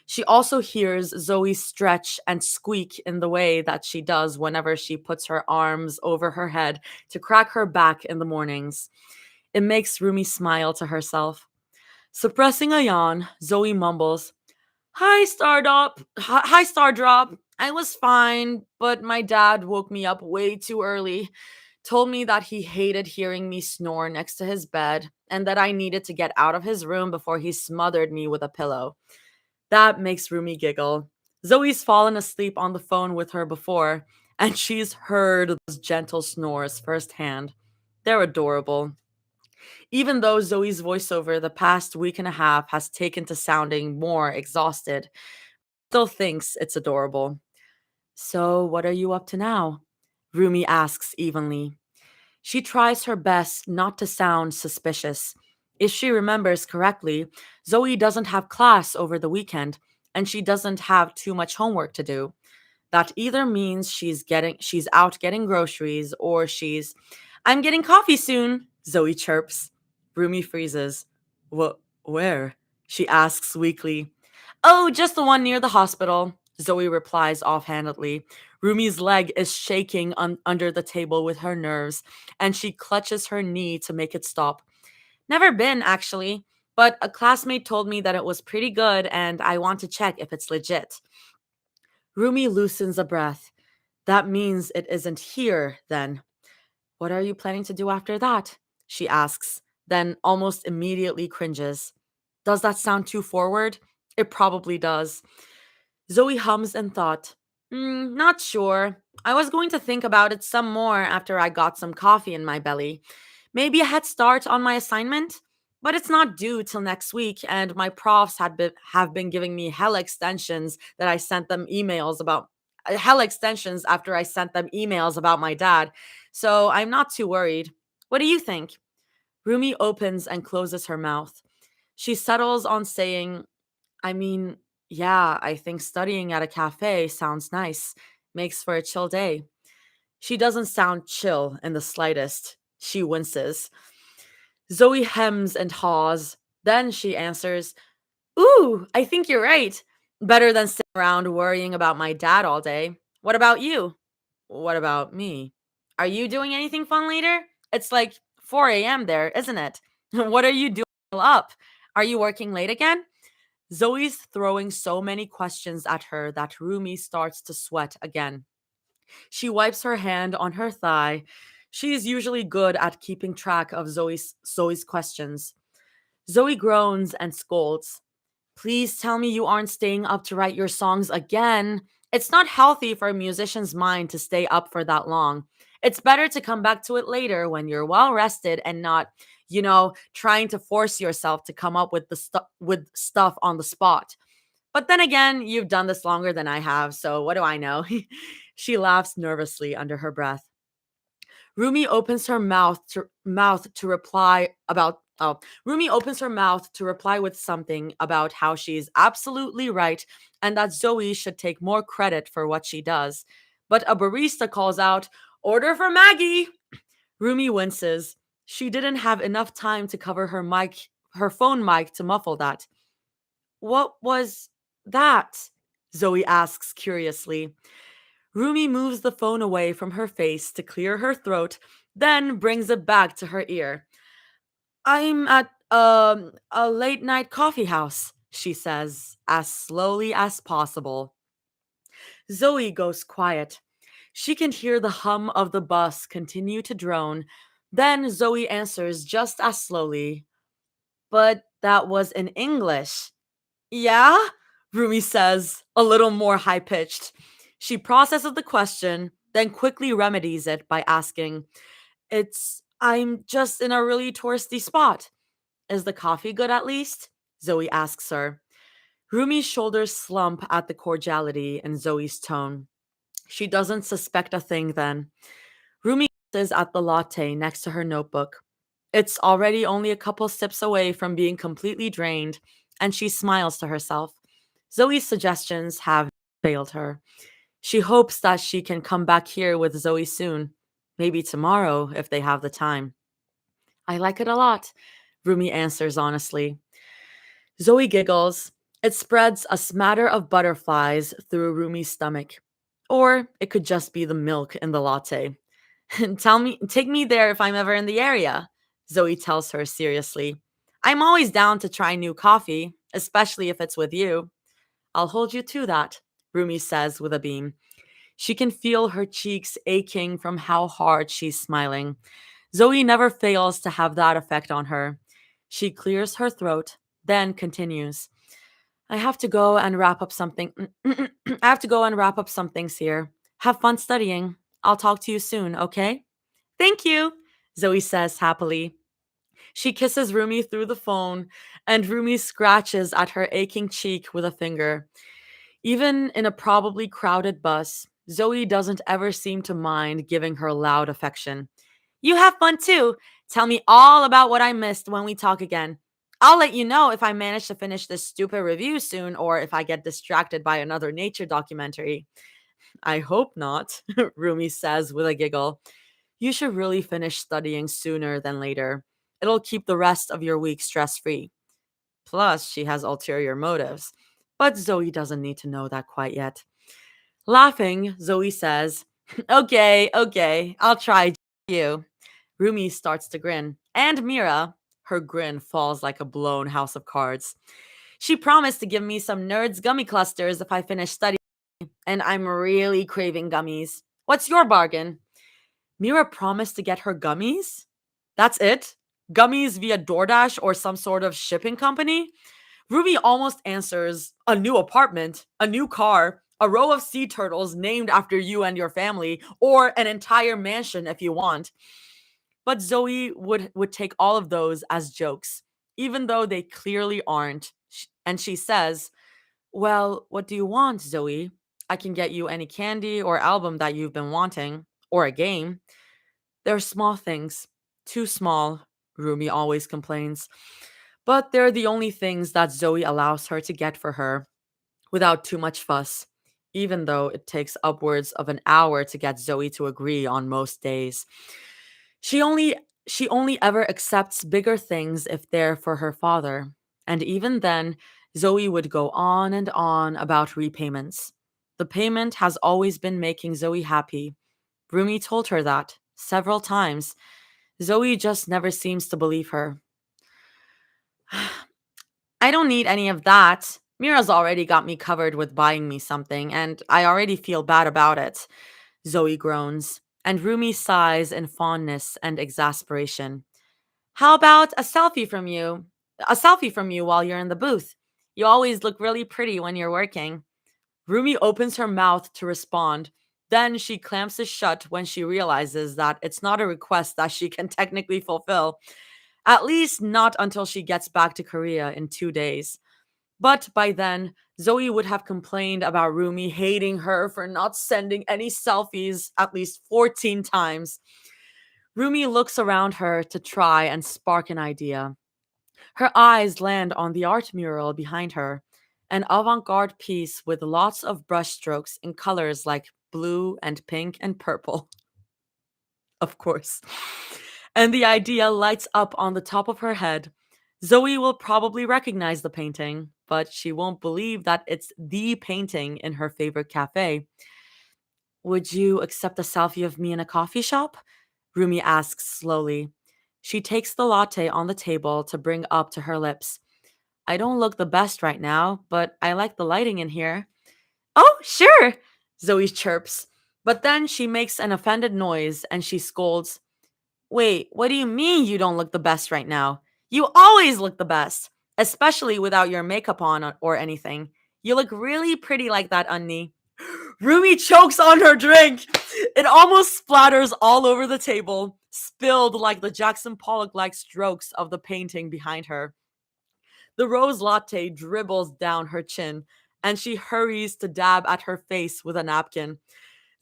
she also hears Zoe stretch and squeak in the way that she does whenever she puts her arms over her head to crack her back in the mornings. It makes Rumi smile to herself. Suppressing a yawn, Zoe mumbles, "Hi, Stardrop. Hi, Stardrop. I was fine, but my dad woke me up way too early. Told me that he hated hearing me snore next to his bed and that I needed to get out of his room before he smothered me with a pillow." That makes Rumi giggle. Zoe's fallen asleep on the phone with her before, and she's heard those gentle snores firsthand. They're adorable. Even though Zoe's voiceover the past week and a half has taken to sounding more exhausted, still thinks it's adorable. "So, what are you up to now?" Rumi asks evenly. She tries her best not to sound suspicious. If she remembers correctly, Zoe doesn't have class over the weekend, and she doesn't have too much homework to do. That either means she's out getting groceries or "I'm getting coffee soon," Zoe chirps. Rumi freezes. "What where?" she asks weakly. "Oh, just the one near the hospital," Zoe replies offhandedly. Rumi's leg is shaking under the table with her nerves, and she clutches her knee to make it stop. "Never been, actually, but a classmate told me that it was pretty good, and I want to check if it's legit." Rumi loosens a breath. That means it isn't here, then. "What are you planning to do after that?" she asks, then almost immediately cringes. Does that sound too forward? It probably does. Zoe hums in thought. Not sure. I was going to think about it some more after I got some coffee in my belly. Maybe a head start on my assignment? But it's not due till next week, and my profs have been giving me hell extensions that I sent them emails about. hella extensions after I sent them emails about my dad. So I'm not too worried. What do you think? Rumi opens and closes her mouth. She settles on saying, I mean, yeah, I think studying at a cafe sounds nice. Makes for a chill day. She doesn't sound chill in the slightest. She winces. Zoe hems and haws. Then she answers, ooh, I think you're right. Better than sitting around worrying about my dad all day. What about you? What about me? Are you doing anything fun later? It's like 4 a.m. there, isn't it? What are you doing up? Are you working late again? Zoe's throwing so many questions at her that Rumi starts to sweat again. She wipes her hand on her thigh. She's usually good at keeping track of Zoe's questions. Zoe groans and scolds. Please tell me you aren't staying up to write your songs again. It's not healthy for a musician's mind to stay up for that long. It's better to come back to it later when you're well rested and not, trying to force yourself to come up with with stuff on the spot. But then again, you've done this longer than I have, so what do I know? She laughs nervously under her breath. Rumi opens her mouth to reply about Rumi opens her mouth to reply with something about how she's absolutely right and that Zoe should take more credit for what she does. But a barista calls out, "Order for Maggie." Rumi winces. She didn't have enough time to cover her phone mic to muffle that. What was that? Zoe asks curiously. Rumi moves the phone away from her face to clear her throat, then brings it back to her ear. I'm at a late night coffee house, she says, as slowly as possible. Zoe goes quiet. She can hear the hum of the bus continue to drone. Then Zoe answers just as slowly. But that was in English. Yeah? Rumi says, a little more high pitched. She processes the question, then quickly remedies it by asking, I'm just in a really touristy spot. Is the coffee good at least? Zoe asks her. Rumi's shoulders slump at the cordiality in Zoe's tone. She doesn't suspect a thing then. Rumi is at the latte next to her notebook. It's already only a couple sips away from being completely drained, and she smiles to herself. Zoe's suggestions have failed her. She hopes that she can come back here with Zoe soon, maybe tomorrow if they have the time. I like it a lot, Rumi answers honestly. Zoe giggles. It spreads a smatter of butterflies through Rumi's stomach. Or it could just be the milk in the latte. Take me there if I'm ever in the area, Zoe tells her seriously. I'm always down to try new coffee, especially if it's with you. I'll hold you to that, Rumi says with a beam. She can feel her cheeks aching from how hard she's smiling. Zoe never fails to have that effect on her. She clears her throat, then continues. I have to go and wrap up something. I have to go and wrap up some things here. Have fun studying. I'll talk to you soon, okay? Thank you, Zoe says happily. She kisses Rumi through the phone, and Rumi scratches at her aching cheek with a finger. Even in a probably crowded bus, Zoe doesn't ever seem to mind giving her loud affection. You have fun too. Tell me all about what I missed when we talk again. I'll let you know if I manage to finish this stupid review soon or if I get distracted by another nature documentary. I hope not, Rumi says with a giggle. You should really finish studying sooner than later. It'll keep the rest of your week stress free. Plus, she has ulterior motives. But Zoe doesn't need to know that quite yet. Laughing, Zoe says, okay, okay, I'll try you. Rumi starts to grin. And Mira, her grin falls like a blown house of cards. She promised to give me some nerds gummy clusters if I finish studying, and I'm really craving gummies. What's your bargain? Mira promised to get her gummies? That's it? Gummies via DoorDash or some sort of shipping company? Ruby almost answers a new apartment, a new car, a row of sea turtles named after you and your family, or an entire mansion if you want. But Zoe would take all of those as jokes, even though they clearly aren't. And she says, well, what do you want, Zoe? I can get you any candy or album that you've been wanting, or a game. They're small things. Too small, Rumi always complains. But they're the only things that Zoe allows her to get for her without too much fuss, even though it takes upwards of an hour to get Zoe to agree on most days. She only she only ever accepts bigger things if they're for her father. And even then, Zoe would go on and on about repayments. The payment has always been making Zoe happy. Rumi told her that several times. Zoe just never seems to believe her. I don't need any of that. Mira's already got me covered with buying me something, and I already feel bad about it. Zoe groans, and Rumi sighs in fondness and exasperation. How about a selfie from you? A selfie from you while you're in the booth. You always look really pretty when you're working. Rumi opens her mouth to respond. Then she clamps it shut when she realizes that it's not a request that she can technically fulfill, at least not until she gets back to Korea in 2 days. But by then, Zoe would have complained about Rumi hating her for not sending any selfies at least 14 times. Rumi looks around her to try and spark an idea. Her eyes land on the art mural behind her, an avant garde piece with lots of brushstrokes in colors like blue and pink and purple, of course. And the idea lights up on the top of her head. Zoe will probably recognize the painting, but she won't believe that it's the painting in her favorite cafe. Would you accept a selfie of me in a coffee shop? Rumi asks slowly. She takes the latte on the table to bring up to her lips. I don't look the best right now, but I like the lighting in here. Oh, sure, Zoe chirps. But then she makes an offended noise and she scolds. Wait, what do you mean you don't look the best right now? You always look the best, especially without your makeup on or anything. You look really pretty like that, Unni. Rumi chokes on her drink. It almost splatters all over the table, spilled like the Jackson Pollock like strokes of the painting behind her. The rose latte dribbles down her chin, and she hurries to dab at her face with a napkin.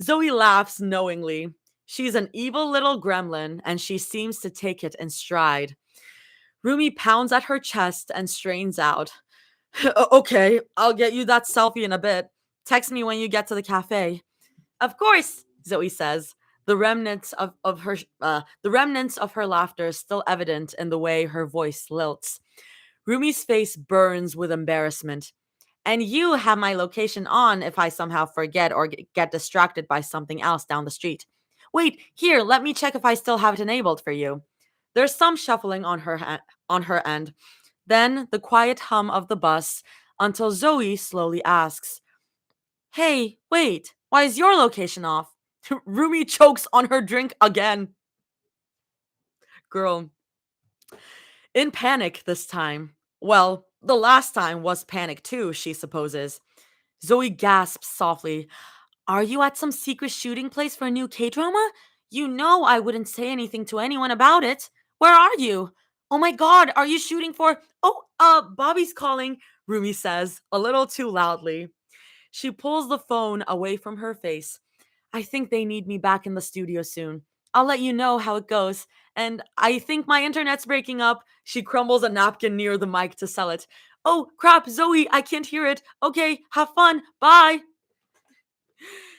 Zoe laughs knowingly. She's an evil little gremlin, and she seems to take it in stride. Rumi pounds at her chest and strains out. Okay, I'll get you that selfie in a bit. Text me when you get to the cafe. Of course, Zoe says, the remnants of her laughter still evident in the way her voice lilts. Rumi's face burns with embarrassment. And you have my location on if I somehow forget or get distracted by something else down the street. Wait, here, let me check if I still have it enabled for you. There's some shuffling on her end. Then the quiet hum of the bus until Zoe slowly asks, Hey, wait, why is your location off? Rumi chokes on her drink again. Girl, in panic this time. Well, the last time was panic too, she supposes. Zoe gasps softly. Are you at some secret shooting place for a new K drama? You know I wouldn't say anything to anyone about it. Where are you? Oh my god, are you shooting for. Oh, Bobby's calling, Rumi says, a little too loudly. She pulls the phone away from her face. I think they need me back in the studio soon. I'll let you know how it goes. And I think my internet's breaking up. She crumbles a napkin near the mic to sell it. Oh, crap, Zoe, I can't hear it. Okay, have fun. Bye.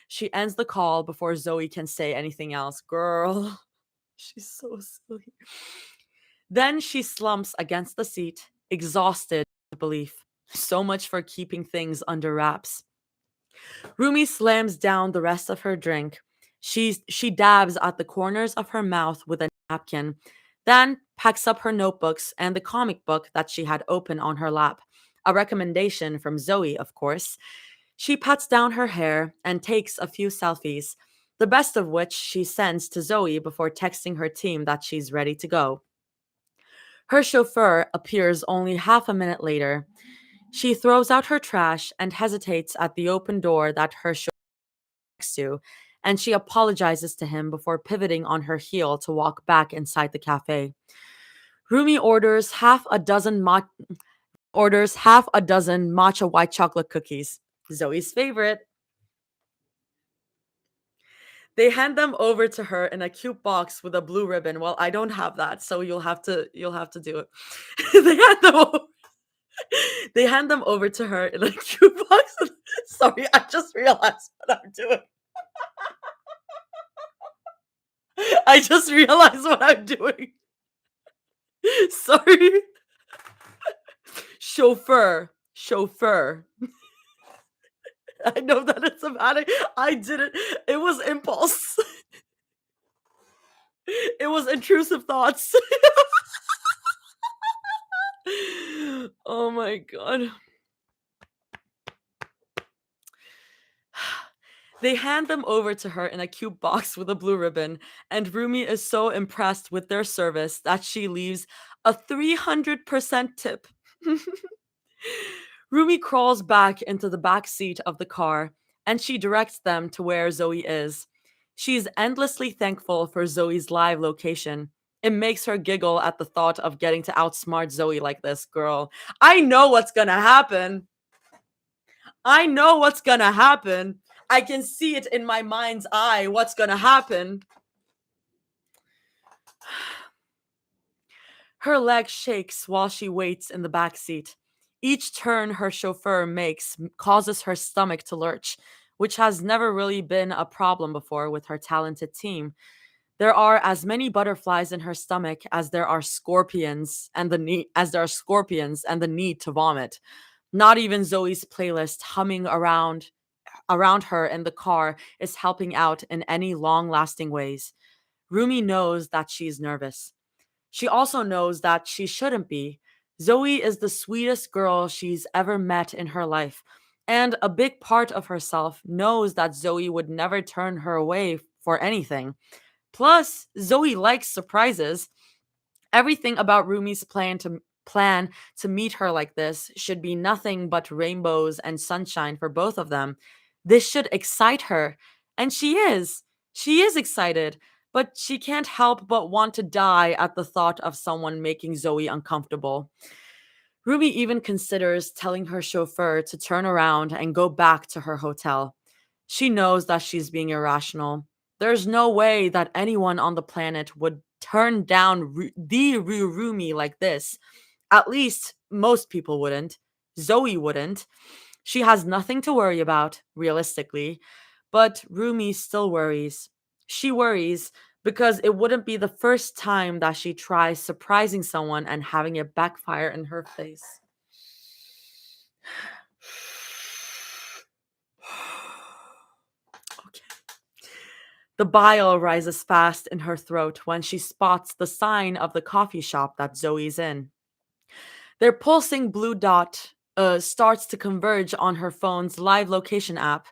She ends the call before Zoe can say anything else. Girl, she's so silly. Then she slumps against the seat, exhausted with belief. So much for keeping things under wraps. Rumi slams down the rest of her drink. She dabs at the corners of her mouth with a napkin, then packs up her notebooks and the comic book that she had open on her lap. A recommendation from Zoe, of course. She pats down her hair and takes a few selfies, the best of which she sends to Zoe before texting her team that she's ready to go. Her chauffeur appears only half a minute later. She throws out her trash and hesitates at the open door that her chauffeur next to, and she apologizes to him before pivoting on her heel to walk back inside the cafe. Rumi orders half a dozen matcha white chocolate cookies, Zoe's favorite. They hand them over to her in a cute box with a blue ribbon. Well, I don't have that, so you'll have to do it. they hand them over, they hand them over to her in a cute box. Sorry, I just realized what I'm doing. I just realized what I'm doing. Sorry. Chauffeur. I know that it's about it. I didn't. It was impulse. It was intrusive thoughts. Oh my god. They hand them over to her in a cute box with a blue ribbon, and Rumi is so impressed with their service that she leaves a 300% tip. Rumi crawls back into the back seat of the car and she directs them to where Zoe is. She's endlessly thankful for Zoe's live location. It makes her giggle at the thought of getting to outsmart Zoe like this girl. I know what's gonna happen. I know what's gonna happen. I can see it in my mind's eye what's gonna happen. Her leg shakes while she waits in the back seat. Each turn her chauffeur makes causes her stomach to lurch, which has never really been a problem before with her talented team. There are as many butterflies in her stomach as there are scorpions and the need to vomit. Not even Zoe's playlist humming around her in the car is helping out in any long-lasting ways. Rumi knows that she's nervous. She also knows that she shouldn't be. Zoe is the sweetest girl she's ever met in her life, and a big part of herself knows that Zoe would never turn her away for anything. Plus, Zoe likes surprises. Everything about Rumi's plan to meet her like this should be nothing but rainbows and sunshine for both of them. This should excite her, and she is. She is excited, but she can't help but want to die at the thought of someone making Zoe uncomfortable. Rumi even considers telling her chauffeur to turn around and go back to her hotel. She knows that she's being irrational. There's no way that anyone on the planet would turn down Rumi like this. At least most people wouldn't. Zoe wouldn't. She has nothing to worry about, realistically. But Rumi still worries. She worries because it wouldn't be the first time that she tries surprising someone and having it backfire in her face. Okay. The bile rises fast in her throat when she spots the sign of the coffee shop that Zoe's in. Their pulsing blue dot starts to converge on her phone's live location app,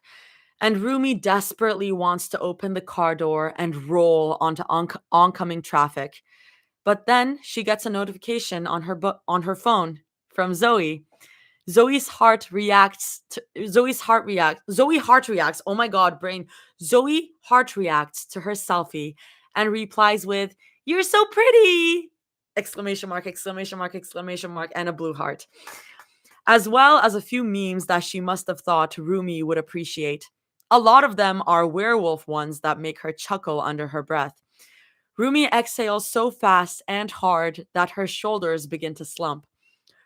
and Rumi desperately wants to open the car door and roll onto oncoming traffic. But then she gets a notification on her phone from Zoe. Zoe heart reacts. Oh my god, brain. Zoe heart reacts to her selfie and replies with, "You're so pretty!" Exclamation mark, and a blue heart. As well as a few memes that she must have thought Rumi would appreciate. A lot of them are werewolf ones that make her chuckle under her breath. Rumi exhales so fast and hard that her shoulders begin to slump.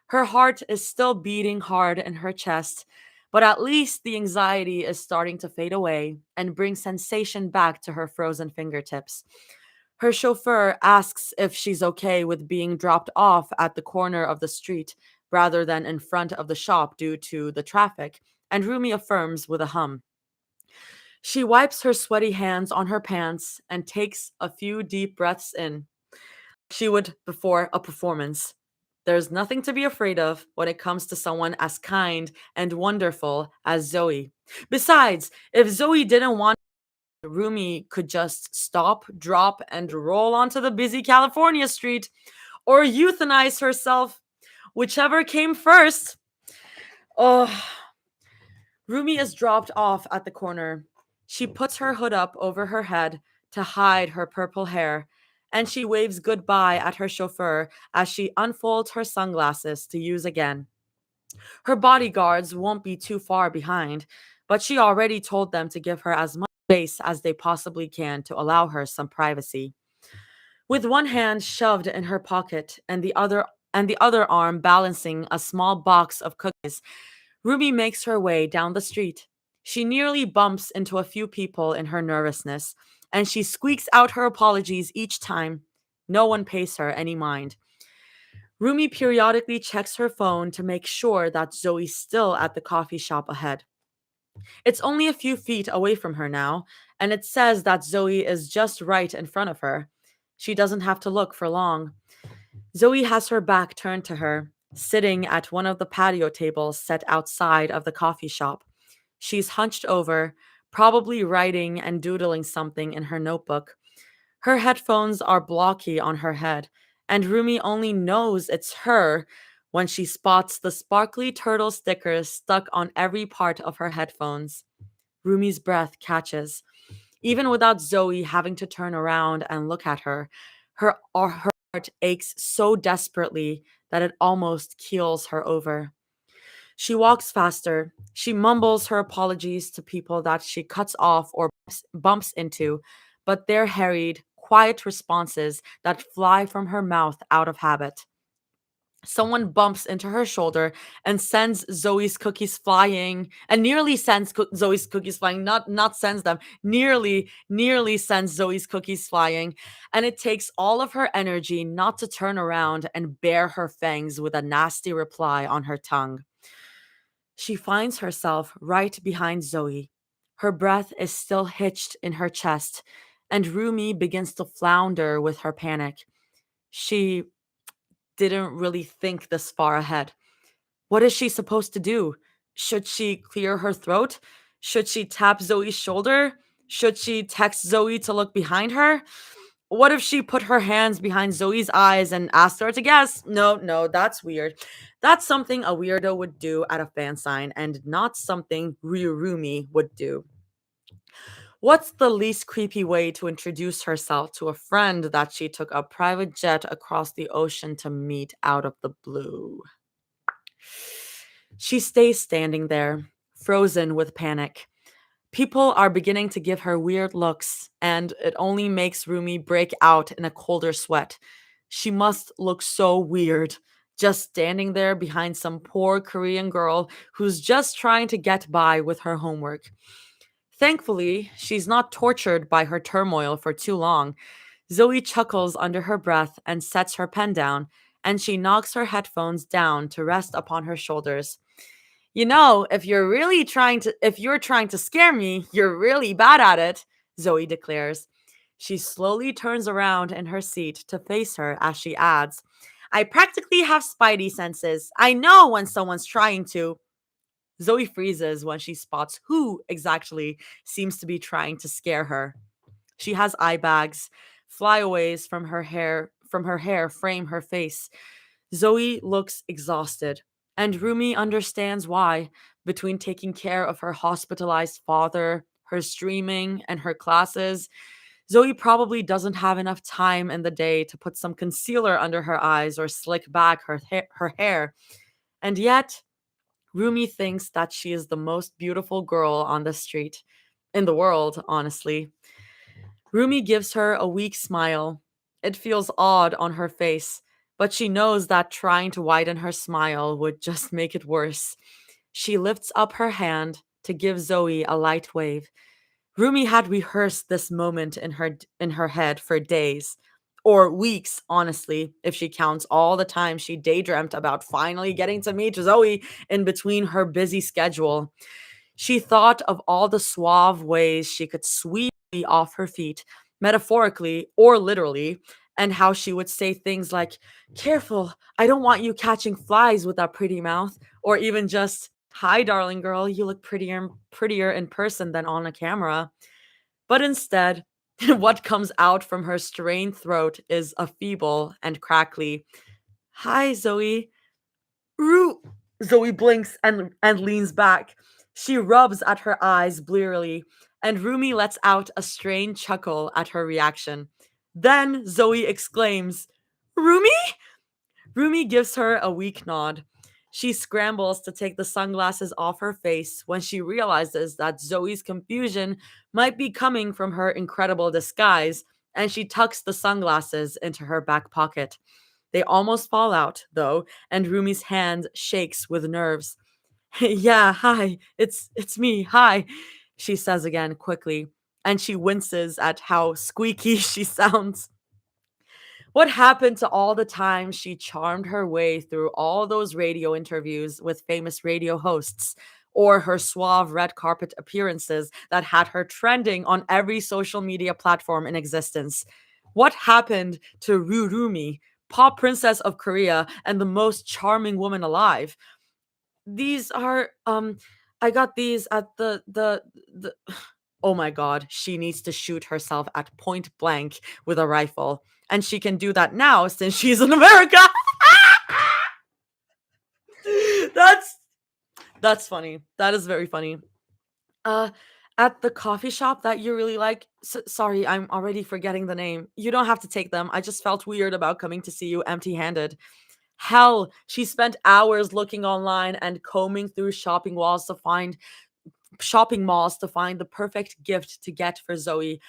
Her heart is still beating hard in her chest, but at least the anxiety is starting to fade away and bring sensation back to her frozen fingertips. Her chauffeur asks if she's okay with being dropped off at the corner of the street rather than in front of the shop due to the traffic, and Rumi affirms with a hum. She wipes her sweaty hands on her pants and takes a few deep breaths in. She would before a performance. There's nothing to be afraid of when it comes to someone as kind and wonderful as Zoe. Besides, if Zoe didn't want, Rumi could just stop, drop, and roll onto the busy California street or euthanize herself, whichever came first. Oh, Rumi is dropped off at the corner. She puts her hood up over her head to hide her purple hair, and she waves goodbye at her chauffeur as she unfolds her sunglasses to use again. Her bodyguards won't be too far behind, but she already told them to give her as much space as they possibly can to allow her some privacy. With one hand shoved in her pocket and the other arm balancing a small box of cookies, Ruby makes her way down the street. She nearly bumps into a few people in her nervousness, and she squeaks out her apologies each time. No one pays her any mind. Rumi periodically checks her phone to make sure that Zoe's still at the coffee shop ahead. It's only a few feet away from her now, and it says that Zoe is just right in front of her. She doesn't have to look for long. Zoe has her back turned to her, sitting at one of the patio tables set outside of the coffee shop. She's hunched over, probably writing and doodling something in her notebook. Her headphones are blocky on her head, and Rumi only knows it's her when she spots the sparkly turtle stickers stuck on every part of her headphones. Rumi's breath catches. Even without Zoe having to turn around and look at her, her heart aches so desperately that it almost keels her over. She walks faster. She mumbles her apologies to people that she cuts off or bumps into, but they're harried, quiet responses that fly from her mouth out of habit. Someone bumps into her shoulder and sends Zoe's cookies flying, and nearly sends Zoe's cookies flying, not sends them, nearly sends Zoe's cookies flying, and it takes all of her energy not to turn around and bare her fangs with a nasty reply on her tongue. She finds herself right behind Zoe. Her breath is still hitched in her chest, and Rumi begins to flounder with her panic. She didn't really think this far ahead. What is she supposed to do? Should she clear her throat? Should she tap Zoe's shoulder? Should she text Zoe to look behind her? What if she put her hands behind Zoe's eyes and asked her to guess? No, no, that's weird. That's something a weirdo would do at a fan sign and not something Ryurumi would do. What's the least creepy way to introduce herself to a friend that she took a private jet across the ocean to meet out of the blue? She stays standing there, frozen with panic. People are beginning to give her weird looks, and it only makes Rumi break out in a colder sweat. She must look so weird, just standing there behind some poor Korean girl who's just trying to get by with her homework. Thankfully, she's not tortured by her turmoil for too long. Zoe chuckles under her breath and sets her pen down, and she knocks her headphones down to rest upon her shoulders. You know, if you're trying to scare me, you're really bad at it, Zoe declares. She slowly turns around in her seat to face her as she adds, I practically have spidey senses. I know when someone's trying to. Zoe freezes when she spots who exactly seems to be trying to scare her. She has eye bags, flyaways from her hair frame her face. Zoe looks exhausted, and Rumi understands why. Between taking care of her hospitalized father, her streaming, and her classes, Zoe probably doesn't have enough time in the day to put some concealer under her eyes or slick back her hair. And yet, Rumi thinks that she is the most beautiful girl on the street, in the world, honestly. Rumi gives her a weak smile. It feels odd on her face, but she knows that trying to widen her smile would just make it worse. She lifts up her hand to give Zoe a light wave. Rumi had rehearsed this moment in her head for days or weeks, honestly, if she counts all the time she daydreamt about finally getting to meet Zoe in between her busy schedule. She thought of all the suave ways she could sweep me off her feet, metaphorically or literally, and how she would say things like, Careful, I don't want you catching flies with that pretty mouth, or even just, Hi, darling girl, you look prettier in person than on a camera. But instead, what comes out from her strained throat is a feeble and crackly, Hi, Zoe. Roo! Zoe blinks and leans back. She rubs at her eyes blearily, and Rumi lets out a strained chuckle at her reaction. Then Zoe exclaims, Rumi? Rumi gives her a weak nod. She scrambles to take the sunglasses off her face when she realizes that Zoe's confusion might be coming from her incredible disguise, and she tucks the sunglasses into her back pocket. They almost fall out, though, and Rumi's hand shakes with nerves. Yeah, hi. It's me. Hi, she says again quickly, and she winces at how squeaky she sounds. What happened to all the time she charmed her way through all those radio interviews with famous radio hosts, or her suave red carpet appearances that had her trending on every social media platform in existence? What happened to Rurumi, pop princess of Korea and the most charming woman alive? These are I got these at the oh my god, she needs to shoot herself at point blank with a rifle. And she can do that now since she's in America. that's that's funny. That is very funny. Uh at the coffee shop that you really like. Sorry, I'm already forgetting the name. You don't have to take them. I just felt weird about coming to see you empty-handed. Hell, she spent hours looking online and combing through shopping malls to find the perfect gift to get for Zoe.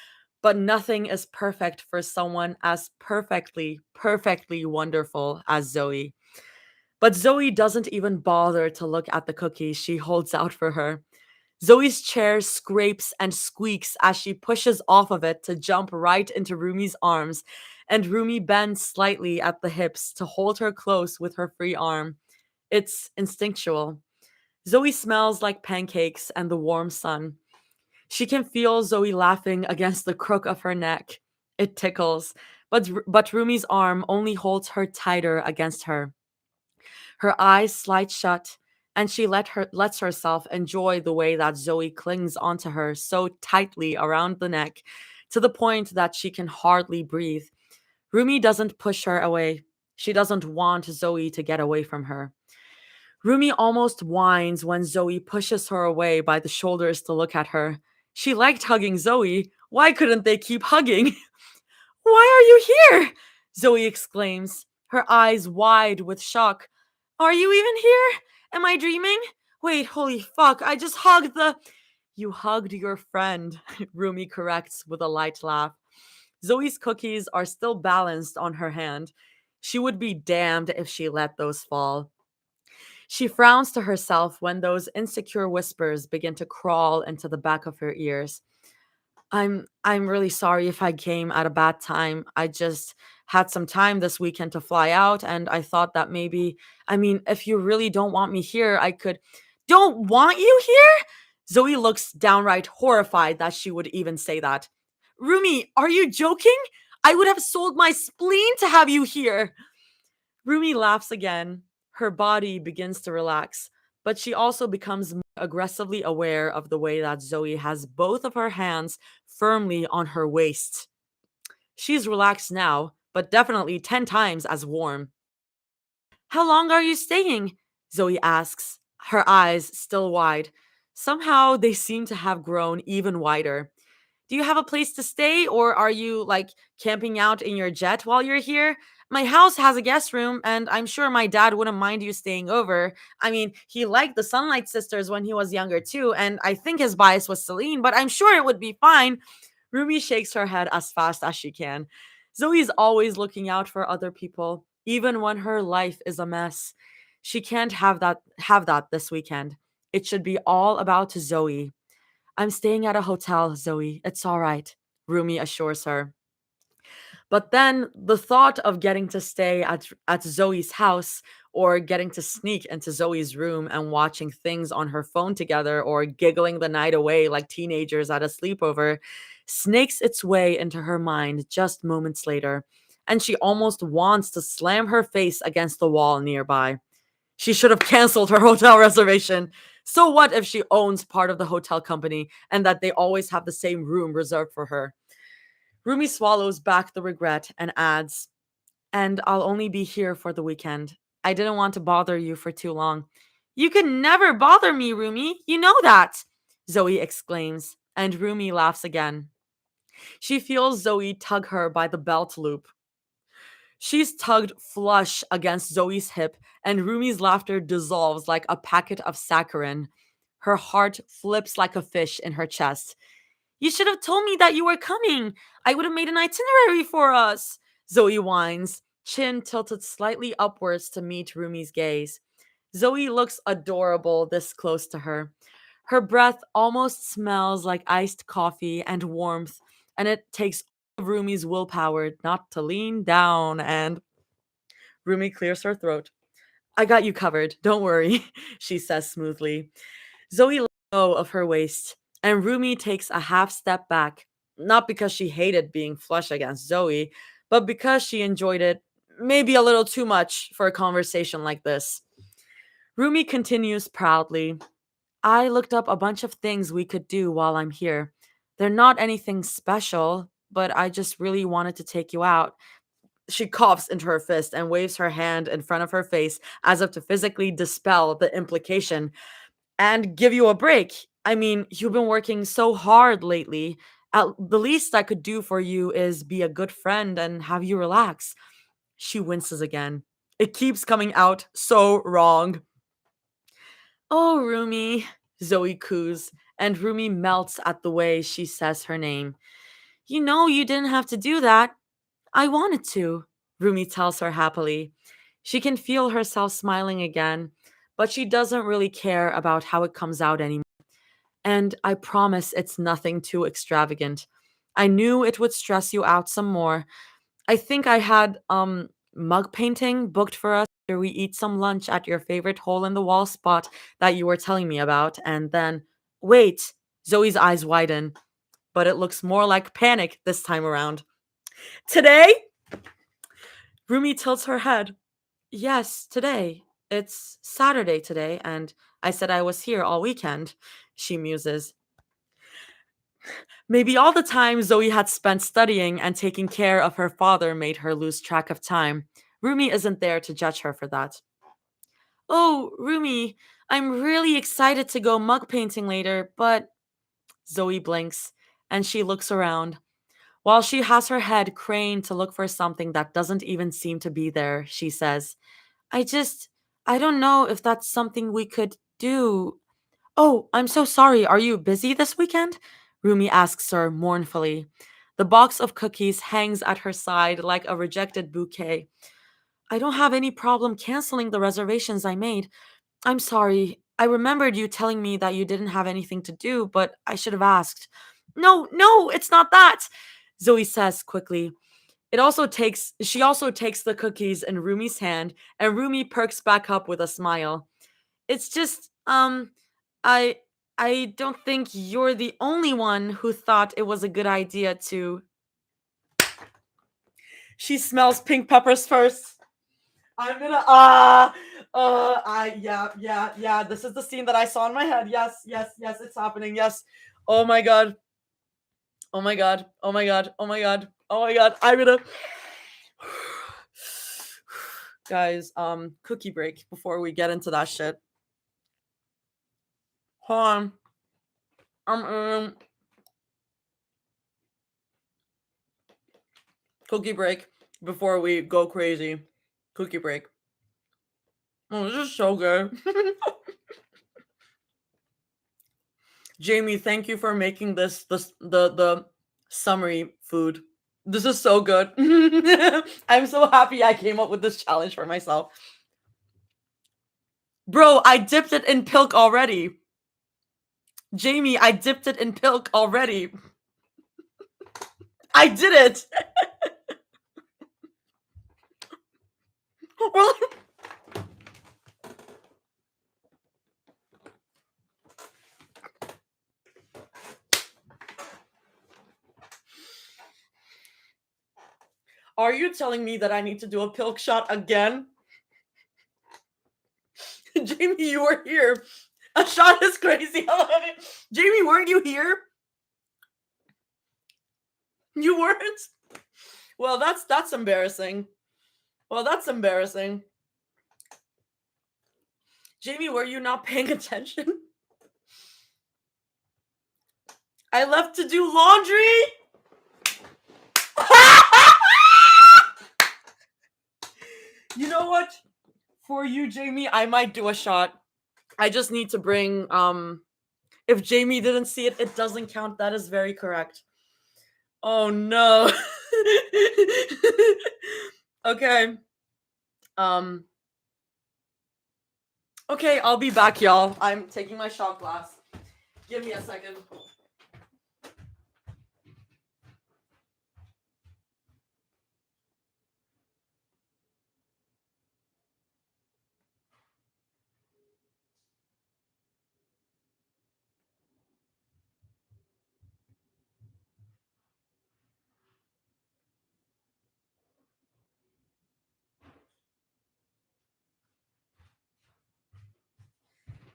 But nothing is perfect for someone as perfectly wonderful as Zoe. But Zoe doesn't even bother to look at the cookies she holds out for her. Zoe's chair scrapes and squeaks as she pushes off of it to jump right into Rumi's arms, and Rumi bends slightly at the hips to hold her close with her free arm. It's instinctual. Zoe smells like pancakes and the warm sun. She can feel Zoe laughing against the crook of her neck. It tickles, but Rumi's arm only holds her tighter against her. Her eyes slide shut, and she lets herself enjoy the way that Zoe clings onto her so tightly around the neck, to the point that she can hardly breathe. Rumi doesn't push her away. She doesn't want Zoe to get away from her. Rumi almost whines when Zoe pushes her away by the shoulders to look at her. She liked hugging Zoe. Why couldn't they keep hugging? Why are you here? Zoe exclaims, her eyes wide with shock. Are you even here? Am I dreaming? Wait, holy fuck, I just hugged the. You hugged your friend, Rumi corrects with a light laugh. Zoe's cookies are still balanced on her hand. She would be damned if she let those fall. She frowns to herself when those insecure whispers begin to crawl into the back of her ears. I'm really sorry if I came at a bad time. I just had some time this weekend to fly out, and I thought that maybe, I mean, if you really don't want me here, I could. Don't want you here? Zoe looks downright horrified that she would even say that. Rumi, are you joking? I would have sold my spleen to have you here. Rumi laughs again. Her body begins to relax, but she also becomes more aggressively aware of the way that Zoe has both of her hands firmly on her waist. She's relaxed now, but definitely 10 times as warm. How long are you staying? Zoe asks, her eyes still wide. Somehow they seem to have grown even wider. Do you have a place to stay, or are you like camping out in your jet while you're here? My house has a guest room, and I'm sure my dad wouldn't mind you staying over. I mean, he liked the Sunlight Sisters when he was younger too, and I think his bias was Celine, but I'm sure it would be fine. Rumi shakes her head as fast as she can. Zoe's always looking out for other people, even when her life is a mess. She can't have that this weekend. It should be all about Zoe. I'm staying at a hotel, Zoe. It's all right, Rumi assures her. But then the thought of getting to stay at Zoe's house, or getting to sneak into Zoe's room and watching things on her phone together, or giggling the night away like teenagers at a sleepover, snakes its way into her mind just moments later, and she almost wants to slam her face against the wall nearby. She should have canceled her hotel reservation. So what if she owns part of the hotel company and that they always have the same room reserved for her? Rumi swallows back the regret and adds, and I'll only be here for the weekend. I didn't want to bother you for too long. You can never bother me, Rumi. You know that, Zoe exclaims, and Rumi laughs again. She feels Zoe tug her by the belt loop. She's tugged flush against Zoe's hip, and Rumi's laughter dissolves like a packet of saccharin. Her heart flips like a fish in her chest. You should have told me that you were coming. I would have made an itinerary for us. Zoe whines, chin tilted slightly upwards to meet Rumi's gaze. Zoe looks adorable this close to her. Her breath almost smells like iced coffee and warmth, and it takes all of Rumi's willpower not to lean down. And Rumi clears her throat. I got you covered. Don't worry, she says smoothly. Zoe lets go of her waist, and Rumi takes a half step back, not because she hated being flush against Zoe, but because she enjoyed it maybe a little too much for a conversation like this. Rumi continues proudly. I looked up a bunch of things we could do while I'm here. They're not anything special, but I just really wanted to take you out. She coughs into her fist and waves her hand in front of her face as if to physically dispel the implication and give you a break. I mean, you've been working so hard lately. The least I could do for you is be a good friend and have you relax. She winces again. It keeps coming out so wrong. Oh, Rumi, Zoe coos, and Rumi melts at the way she says her name. You know you didn't have to do that. I wanted to, Rumi tells her happily. She can feel herself smiling again, but she doesn't really care about how it comes out anymore. And I promise it's nothing too extravagant. I knew it would stress you out some more. I think I had mug painting booked for us after we eat some lunch at your favorite hole in the wall spot that you were telling me about, and then wait, Zoe's eyes widen, but it looks more like panic this time around. Today? Rumi tilts her head. Yes, today. It's Saturday today, and I said I was here all weekend, she muses. Maybe all the time Zoe had spent studying and taking care of her father made her lose track of time. Rumi isn't there to judge her for that. Oh, Rumi, I'm really excited to go mug painting later, but Zoe blinks and she looks around. While she has her head craned to look for something that doesn't even seem to be there, she says, I just, I don't know if that's something we could do. Oh, I'm so sorry. Are you busy this weekend? Rumi asks her mournfully. The box of cookies hangs at her side like a rejected bouquet. I don't have any problem canceling the reservations I made. I'm sorry. I remembered you telling me that you didn't have anything to do, but I should have asked. No, no, it's not that, Zoe says quickly. She also takes the cookies in Rumi's hand, and Rumi perks back up with a smile. It's just, I I don't think you're the only one who thought it was a good idea to. She smells pink peppers first. I'm gonna yeah. This is the scene that I saw in my head. Yes, yes, yes, it's happening. Yes. Oh my god. Oh my god. Oh my god. Oh my god. Oh my god. I'm gonna guys, cookie break before we get into that shit. Hold on. Um, cookie break before we go crazy. Cookie break. Oh, this is so good. Jamie, thank you for making this the summary food. This is so good. I'm so happy I came up with this challenge for myself. Bro, I dipped it in pilk already. Jamie, I dipped it in pilk already. I did it. Are you telling me that I need to do a pilk shot again? Jamie, you were here. A shot is crazy. Jamie, weren't you here? You weren't? Well, that's embarrassing. Well, that's embarrassing. Jamie, were you not paying attention? I left to do laundry. You know what? For you, Jamie, I might do a shot. I just need to bring if Jamie didn't see it, it doesn't count. That is very correct. Oh no. Okay. Um okay, I'll be back, y'all. I'm taking my shot glass. Give me a second.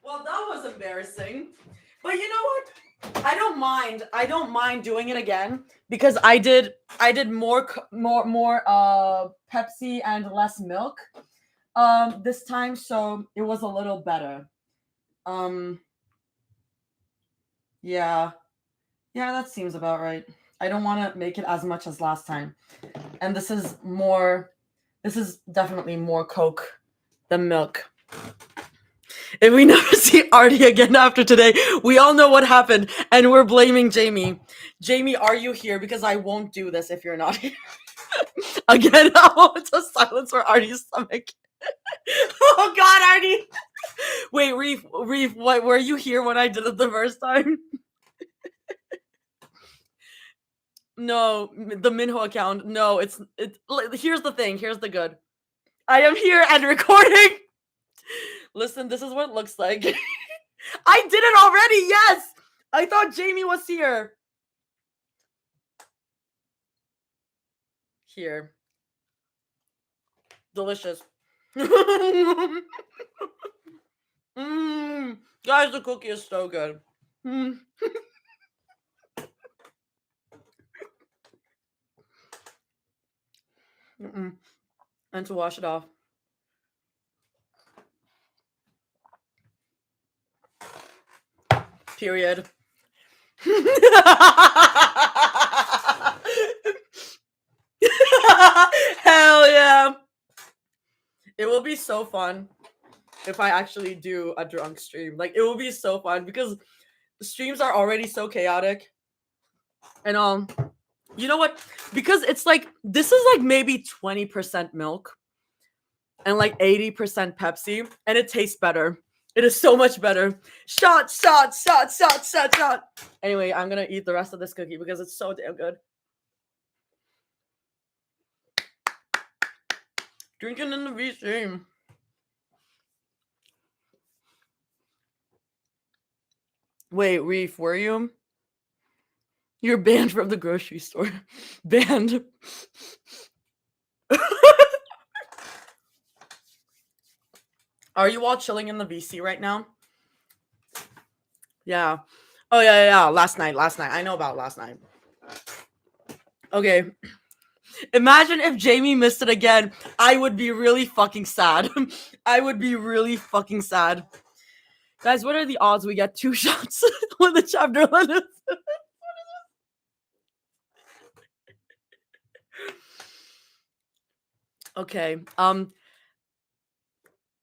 Well, that was embarrassing. But you know what? I don't mind. I don't mind doing it again because I did more Pepsi and less milk this time, so it was a little better. Um yeah. Yeah, that seems about right. I don't want to make it as much as last time. And this is definitely more Coke than milk. If we never see Artie again after today, we all know what happened, and we're blaming Jamie. Jamie, are you here? Because I won't do this if you're not here. Again, I want to silence for Artie's stomach. Oh God, Artie! Wait, Reef, what were you here when I did it the first time? No, the Minho account. No, here's the thing. Here's the good. I am here and recording. Listen, this is what it looks like. I did it already. Yes, I thought Jamie was here. Here, delicious. Guys, the cookie is so good. Mm. Mm-mm. And to wash it off. Period. Hell yeah. It will be so fun if I actually do a drunk stream. Like, it will be so fun because the streams are already so chaotic. And you know what? Because it's like this is like maybe 20% milk and like 80% Pepsi, and it tastes better. It is so much better. Shot, shot, shot, shot, shot, shot. Anyway, I'm gonna eat the rest of this cookie because it's so damn good. Drinking in the V stream. Wait, Reef, were you? You're banned from the grocery store. Banned. Are you all chilling in the VC right now? Yeah. Oh yeah. Last night. I know about last night. Okay. Imagine if Jamie missed it again. I would be really fucking sad. I would be really fucking sad. Guys, what are the odds we get 2 shots when the chapter ends? Okay.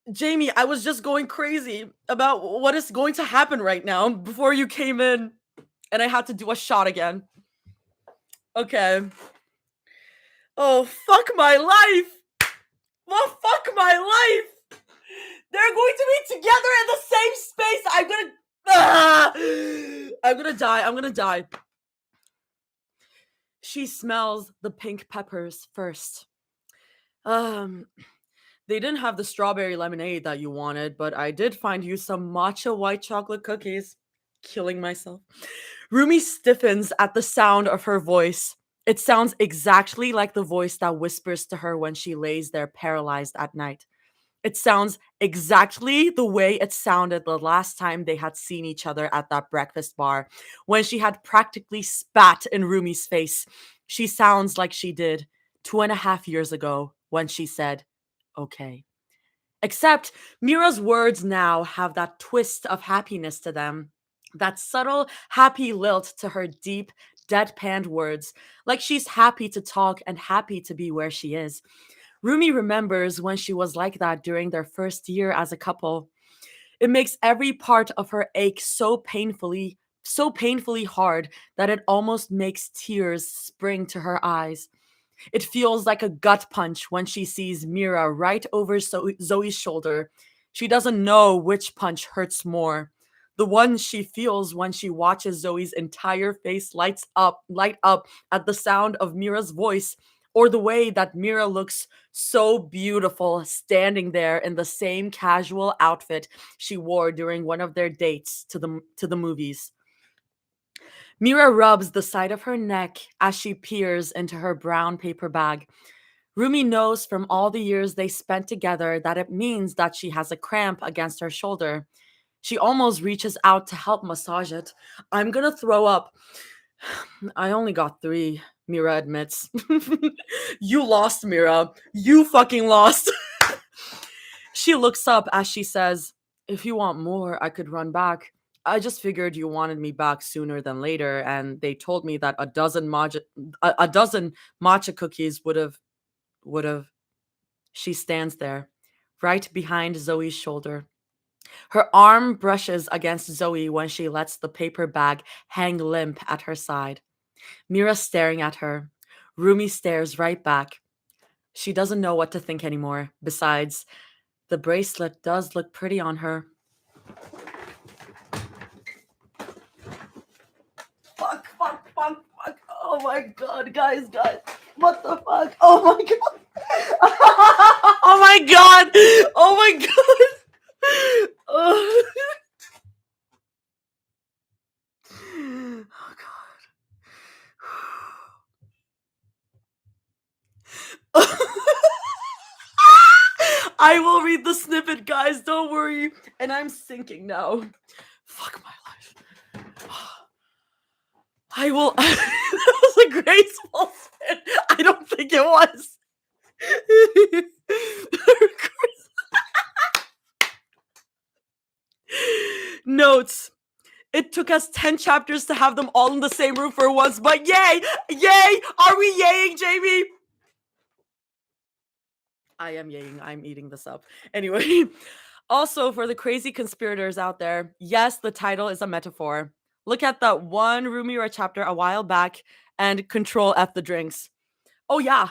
Jamie, I was just going crazy about what is going to happen right now before you came in, and I had to do a shot again. Okay. Oh, fuck my life! Well, fuck my life! They're going to be together in the same space! I'm gonna die. I'm gonna die. She smells the pink peppers first. They didn't have the strawberry lemonade that you wanted, but I did find you some matcha white chocolate cookies. Killing myself. Rumi stiffens at the sound of her voice. It sounds exactly like the voice that whispers to her when she lays there paralyzed at night. It sounds exactly the way it sounded the last time they had seen each other at that breakfast bar, when she had practically spat in Rumi's face. She sounds like she did 2.5 years ago when she said, okay. Except Mira's words now have that twist of happiness to them, that subtle, happy lilt to her deep, deadpanned words, like she's happy to talk and happy to be where she is. Rumi remembers when she was like that during their first year as a couple. It makes every part of her ache so painfully hard that it almost makes tears spring to her eyes. It feels like a gut punch when she sees Mira right over Zoe's shoulder. She doesn't know which punch hurts more. The one she feels when she watches Zoe's entire face light up at the sound of Mira's voice, or the way that Mira looks so beautiful standing there in the same casual outfit she wore during one of their dates to the movies. Mira rubs the side of her neck as she peers into her brown paper bag. Rumi knows from all the years they spent together that it means that she has a cramp against her shoulder. She almost reaches out to help massage it. I'm gonna throw up. I only got 3, Mira admits. You lost, Mira. You fucking lost. She looks up as she says, "If you want more, I could run back. I just figured you wanted me back sooner than later, and they told me that a dozen matcha cookies would have." She stands there, right behind Zoe's shoulder. Her arm brushes against Zoe when she lets the paper bag hang limp at her side. Mira staring at her. Rumi stares right back. She doesn't know what to think anymore. Besides, the bracelet does look pretty on her. Fuck. Oh my god, guys. What the fuck? Oh my god. Oh my god. Oh my god. Oh, oh god. I will read the snippet, guys. Don't worry. And I'm sinking now. Fuck my life. I will. That was a graceful spin. I don't think it was. Notes. It took us 10 chapters to have them all in the same room for once, but yay! Yay! Are we yaying, Jamie? I am yaying. I'm eating this up. Anyway, also for the crazy conspirators out there, yes, the title is a metaphor. Look at that one Rumira chapter a while back and control F the drinks. Oh, yeah.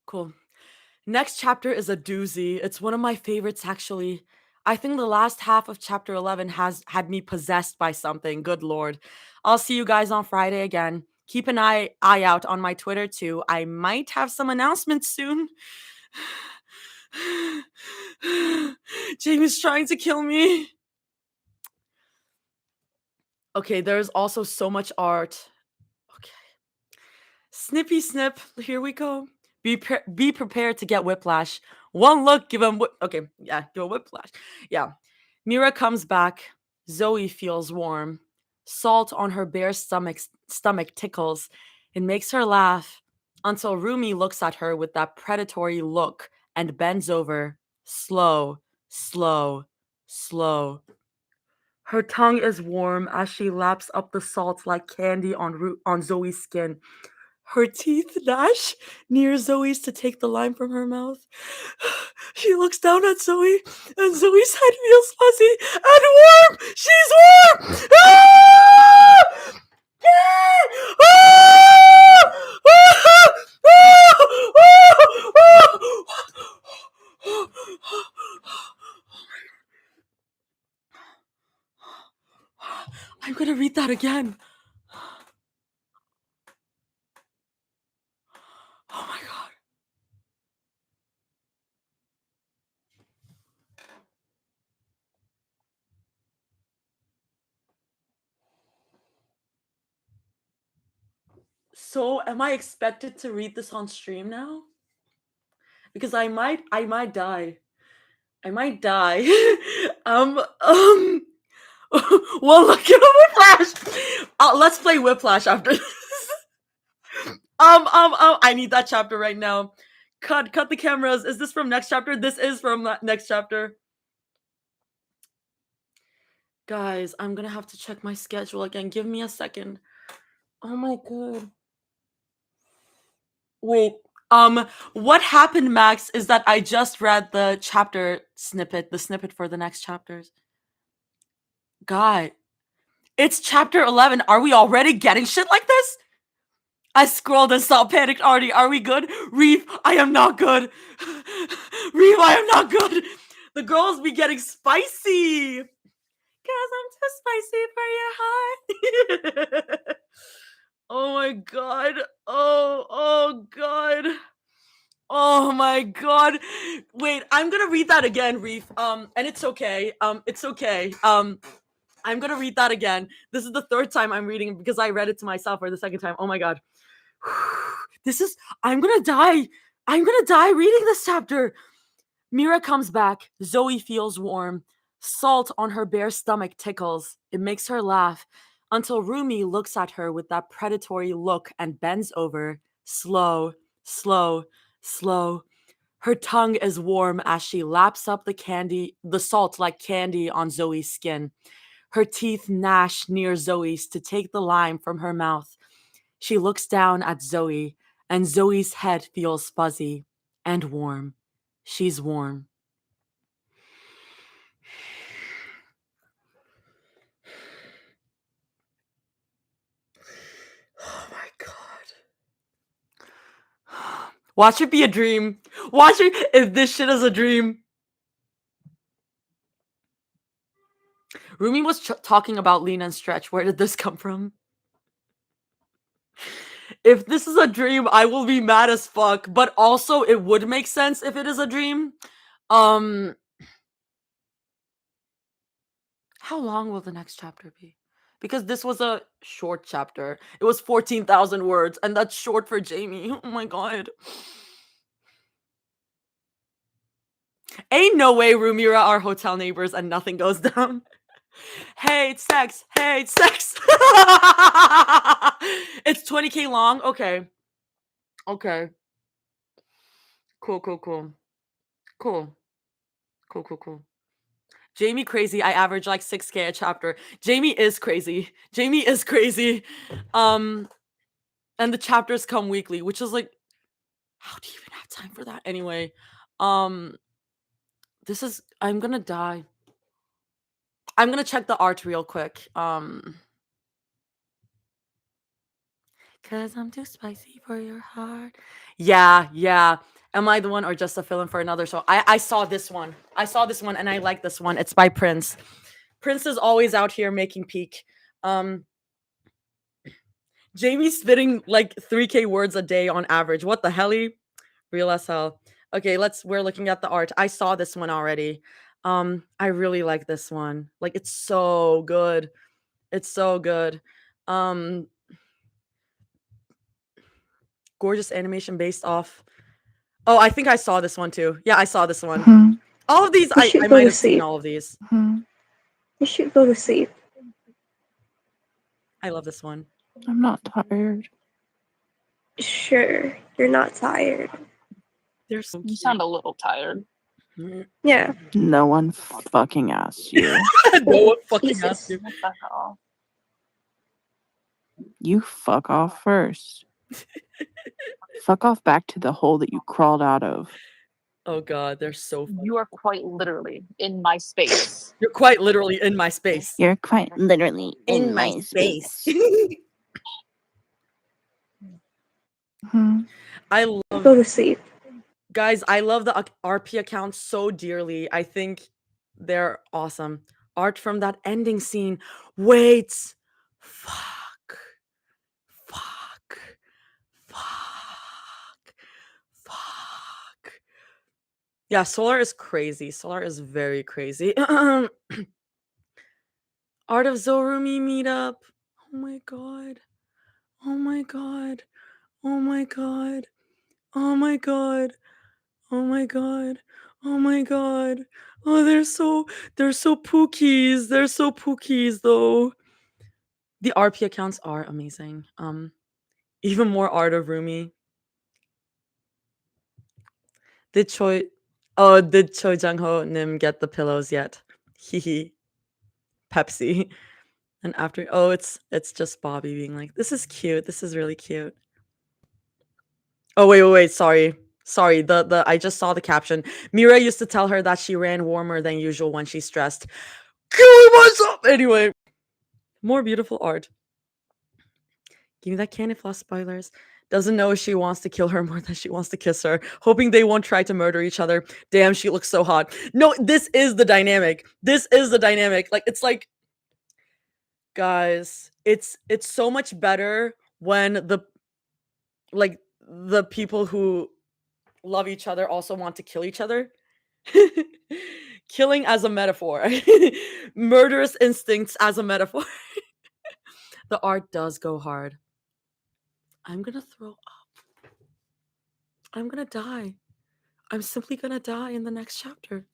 Cool. Next chapter is a doozy. It's one of my favorites, actually. I think the last half of chapter 11 has had me possessed by something. Good lord. I'll see you guys on Friday again. Keep an eye out on my Twitter too. I might have some announcements soon. Jamie's trying to kill me. Okay, there's also so much art. Okay. Snippy snip. Here we go. Be prepared to get whiplash. One look, give him okay, yeah, give a whiplash. Yeah. Mira comes back. Zoe feels warm. Salt on her bare stomach tickles. It makes her laugh until Rumi looks at her with that predatory look and bends over. Slow, slow, slow. Her tongue is warm as she laps up the salt like candy on Zoe's skin. Her teeth gnash near Zoe's to take the lime from her mouth. She looks down at Zoe, and Zoe's head feels fuzzy and warm. She's warm. Ah! Ah! Ah! I'm gonna read that again. Oh my god. So, am I expected to read this on stream now? Because I might die. I might die. Well, look at Whiplash. Let's play Whiplash after this. I need that chapter right now. Cut the cameras. Is this from next chapter? This is from that next chapter. Guys, I'm gonna have to check my schedule again. Give me a second. Oh my god. Wait. What happened, Max, is that I just read the snippet for the next chapters. God. It's chapter 11. Are we already getting shit like this? I scrolled and saw panicked Artie. Are we good? Reef, I am not good. Reef, I am not good. The girls be getting spicy. Cause I'm too spicy for your heart. Oh my god. Oh god. Oh my god. Wait, I'm gonna read that again, Reef. And it's okay. It's okay. I'm gonna read that again. This is the third time I'm reading it because I read it to myself for the second time. Oh my god. I'm gonna die. I'm gonna die reading this chapter. Mira comes back. Zoe feels warm. Salt on her bare stomach tickles. It makes her laugh until Rumi looks at her with that predatory look and bends over. Slow, slow, slow. Her tongue is warm as she laps up the salt like candy on Zoe's skin. Her teeth gnash near Zoe's to take the lime from her mouth. She looks down at Zoe, and Zoe's head feels fuzzy and warm. She's warm. Oh my god. Watch it be a dream. Watch it if this shit is a dream. Rumi was talking about lean and stretch. Where did this come from? If this is a dream, I will be mad as fuck. But also, it would make sense if it is a dream. How long will the next chapter be? Because this was a short chapter. It was 14,000 words, and that's short for Jamie. Oh my god. Ain't no way Rumira are hotel neighbors and nothing goes down. Hate sex. Hate sex. It's 20k long? Okay. Okay. Cool, cool, cool. Cool. Cool, cool, cool. Jamie crazy. I average like 6k a chapter. Jamie is crazy. Jamie is crazy. And the chapters come weekly, which is like, how do you even have time for that? Anyway, I'm gonna die. I'm gonna check the art real quick. Cause I'm too spicy for your heart. Yeah, yeah. Am I the one or just a fill-in for another? So I saw this one. I saw this one and I like this one. It's by Prince. Prince is always out here making peak. Jamie's spitting like 3k words a day on average. What the helly? Real as hell. Okay, we're looking at the art. I saw this one already. I really like this one. Like it's so good. It's so good. Gorgeous animation based off. Oh, I think I saw this one too. Yeah, I saw this one. All of these, I might have seen all of these. You should go to sleep. I love this one. I'm not tired. Sure, you're not tired. They're so You cute. sound a little tired. Yeah. No one fucking asked you. No one fucking Jesus. asked you. Fuck off. You fuck off first. Fuck off back to the hole that you crawled out of. Oh god, they're so funny. You are quite literally in my space. You're quite literally in my space. You're quite literally in my space. I love Go to sleep. Guys, I love the RP accounts so dearly. I think they're awesome. Art from that ending scene. Wait. Fuck. Fuck. Fuck. Fuck. Yeah, Solar is crazy. Solar is very crazy. Art of Zorumi meetup. Oh my god. Oh my god. Oh my god. Oh my god. Oh my god. Oh my god. Oh, they're so pookies. They're so pookies though. The RP accounts are amazing. Even more art of Rumi. Did Choi Jung Ho Nim get the pillows yet? Hehe. Pepsi. And after, oh, it's just Bobby being like, "This is cute. This is really cute." Oh wait, sorry. The I just saw the caption. Mira used to tell her that she ran warmer than usual when she's stressed. Killing myself anyway. More beautiful art. Give me that candy floss spoilers. Doesn't know if she wants to kill her more than she wants to kiss her. Hoping they won't try to murder each other. Damn, she looks so hot. No, this is the dynamic. This is the dynamic. Like it's like, guys, it's so much better when the people who love each other also want to kill each other. Killing as a metaphor. Murderous instincts as a metaphor. The art does go hard. I'm gonna throw up. I'm gonna die. I'm simply gonna die in the next chapter.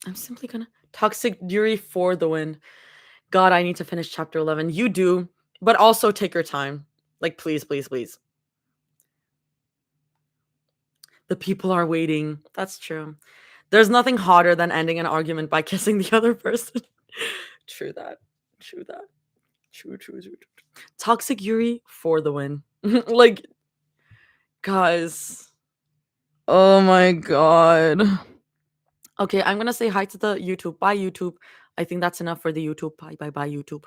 I'm simply gonna. Toxic Yuri for the win. God, I need to finish chapter 11. You do, but also take your time. Like, please, please, please. The people are waiting. That's true. There's nothing hotter than ending an argument by kissing the other person. True that. True that. True. Toxic Yuri for the win. Like, guys. Oh my god. Okay, I'm gonna say hi to the YouTube. Bye, YouTube. I think that's enough for the YouTube. Bye, YouTube.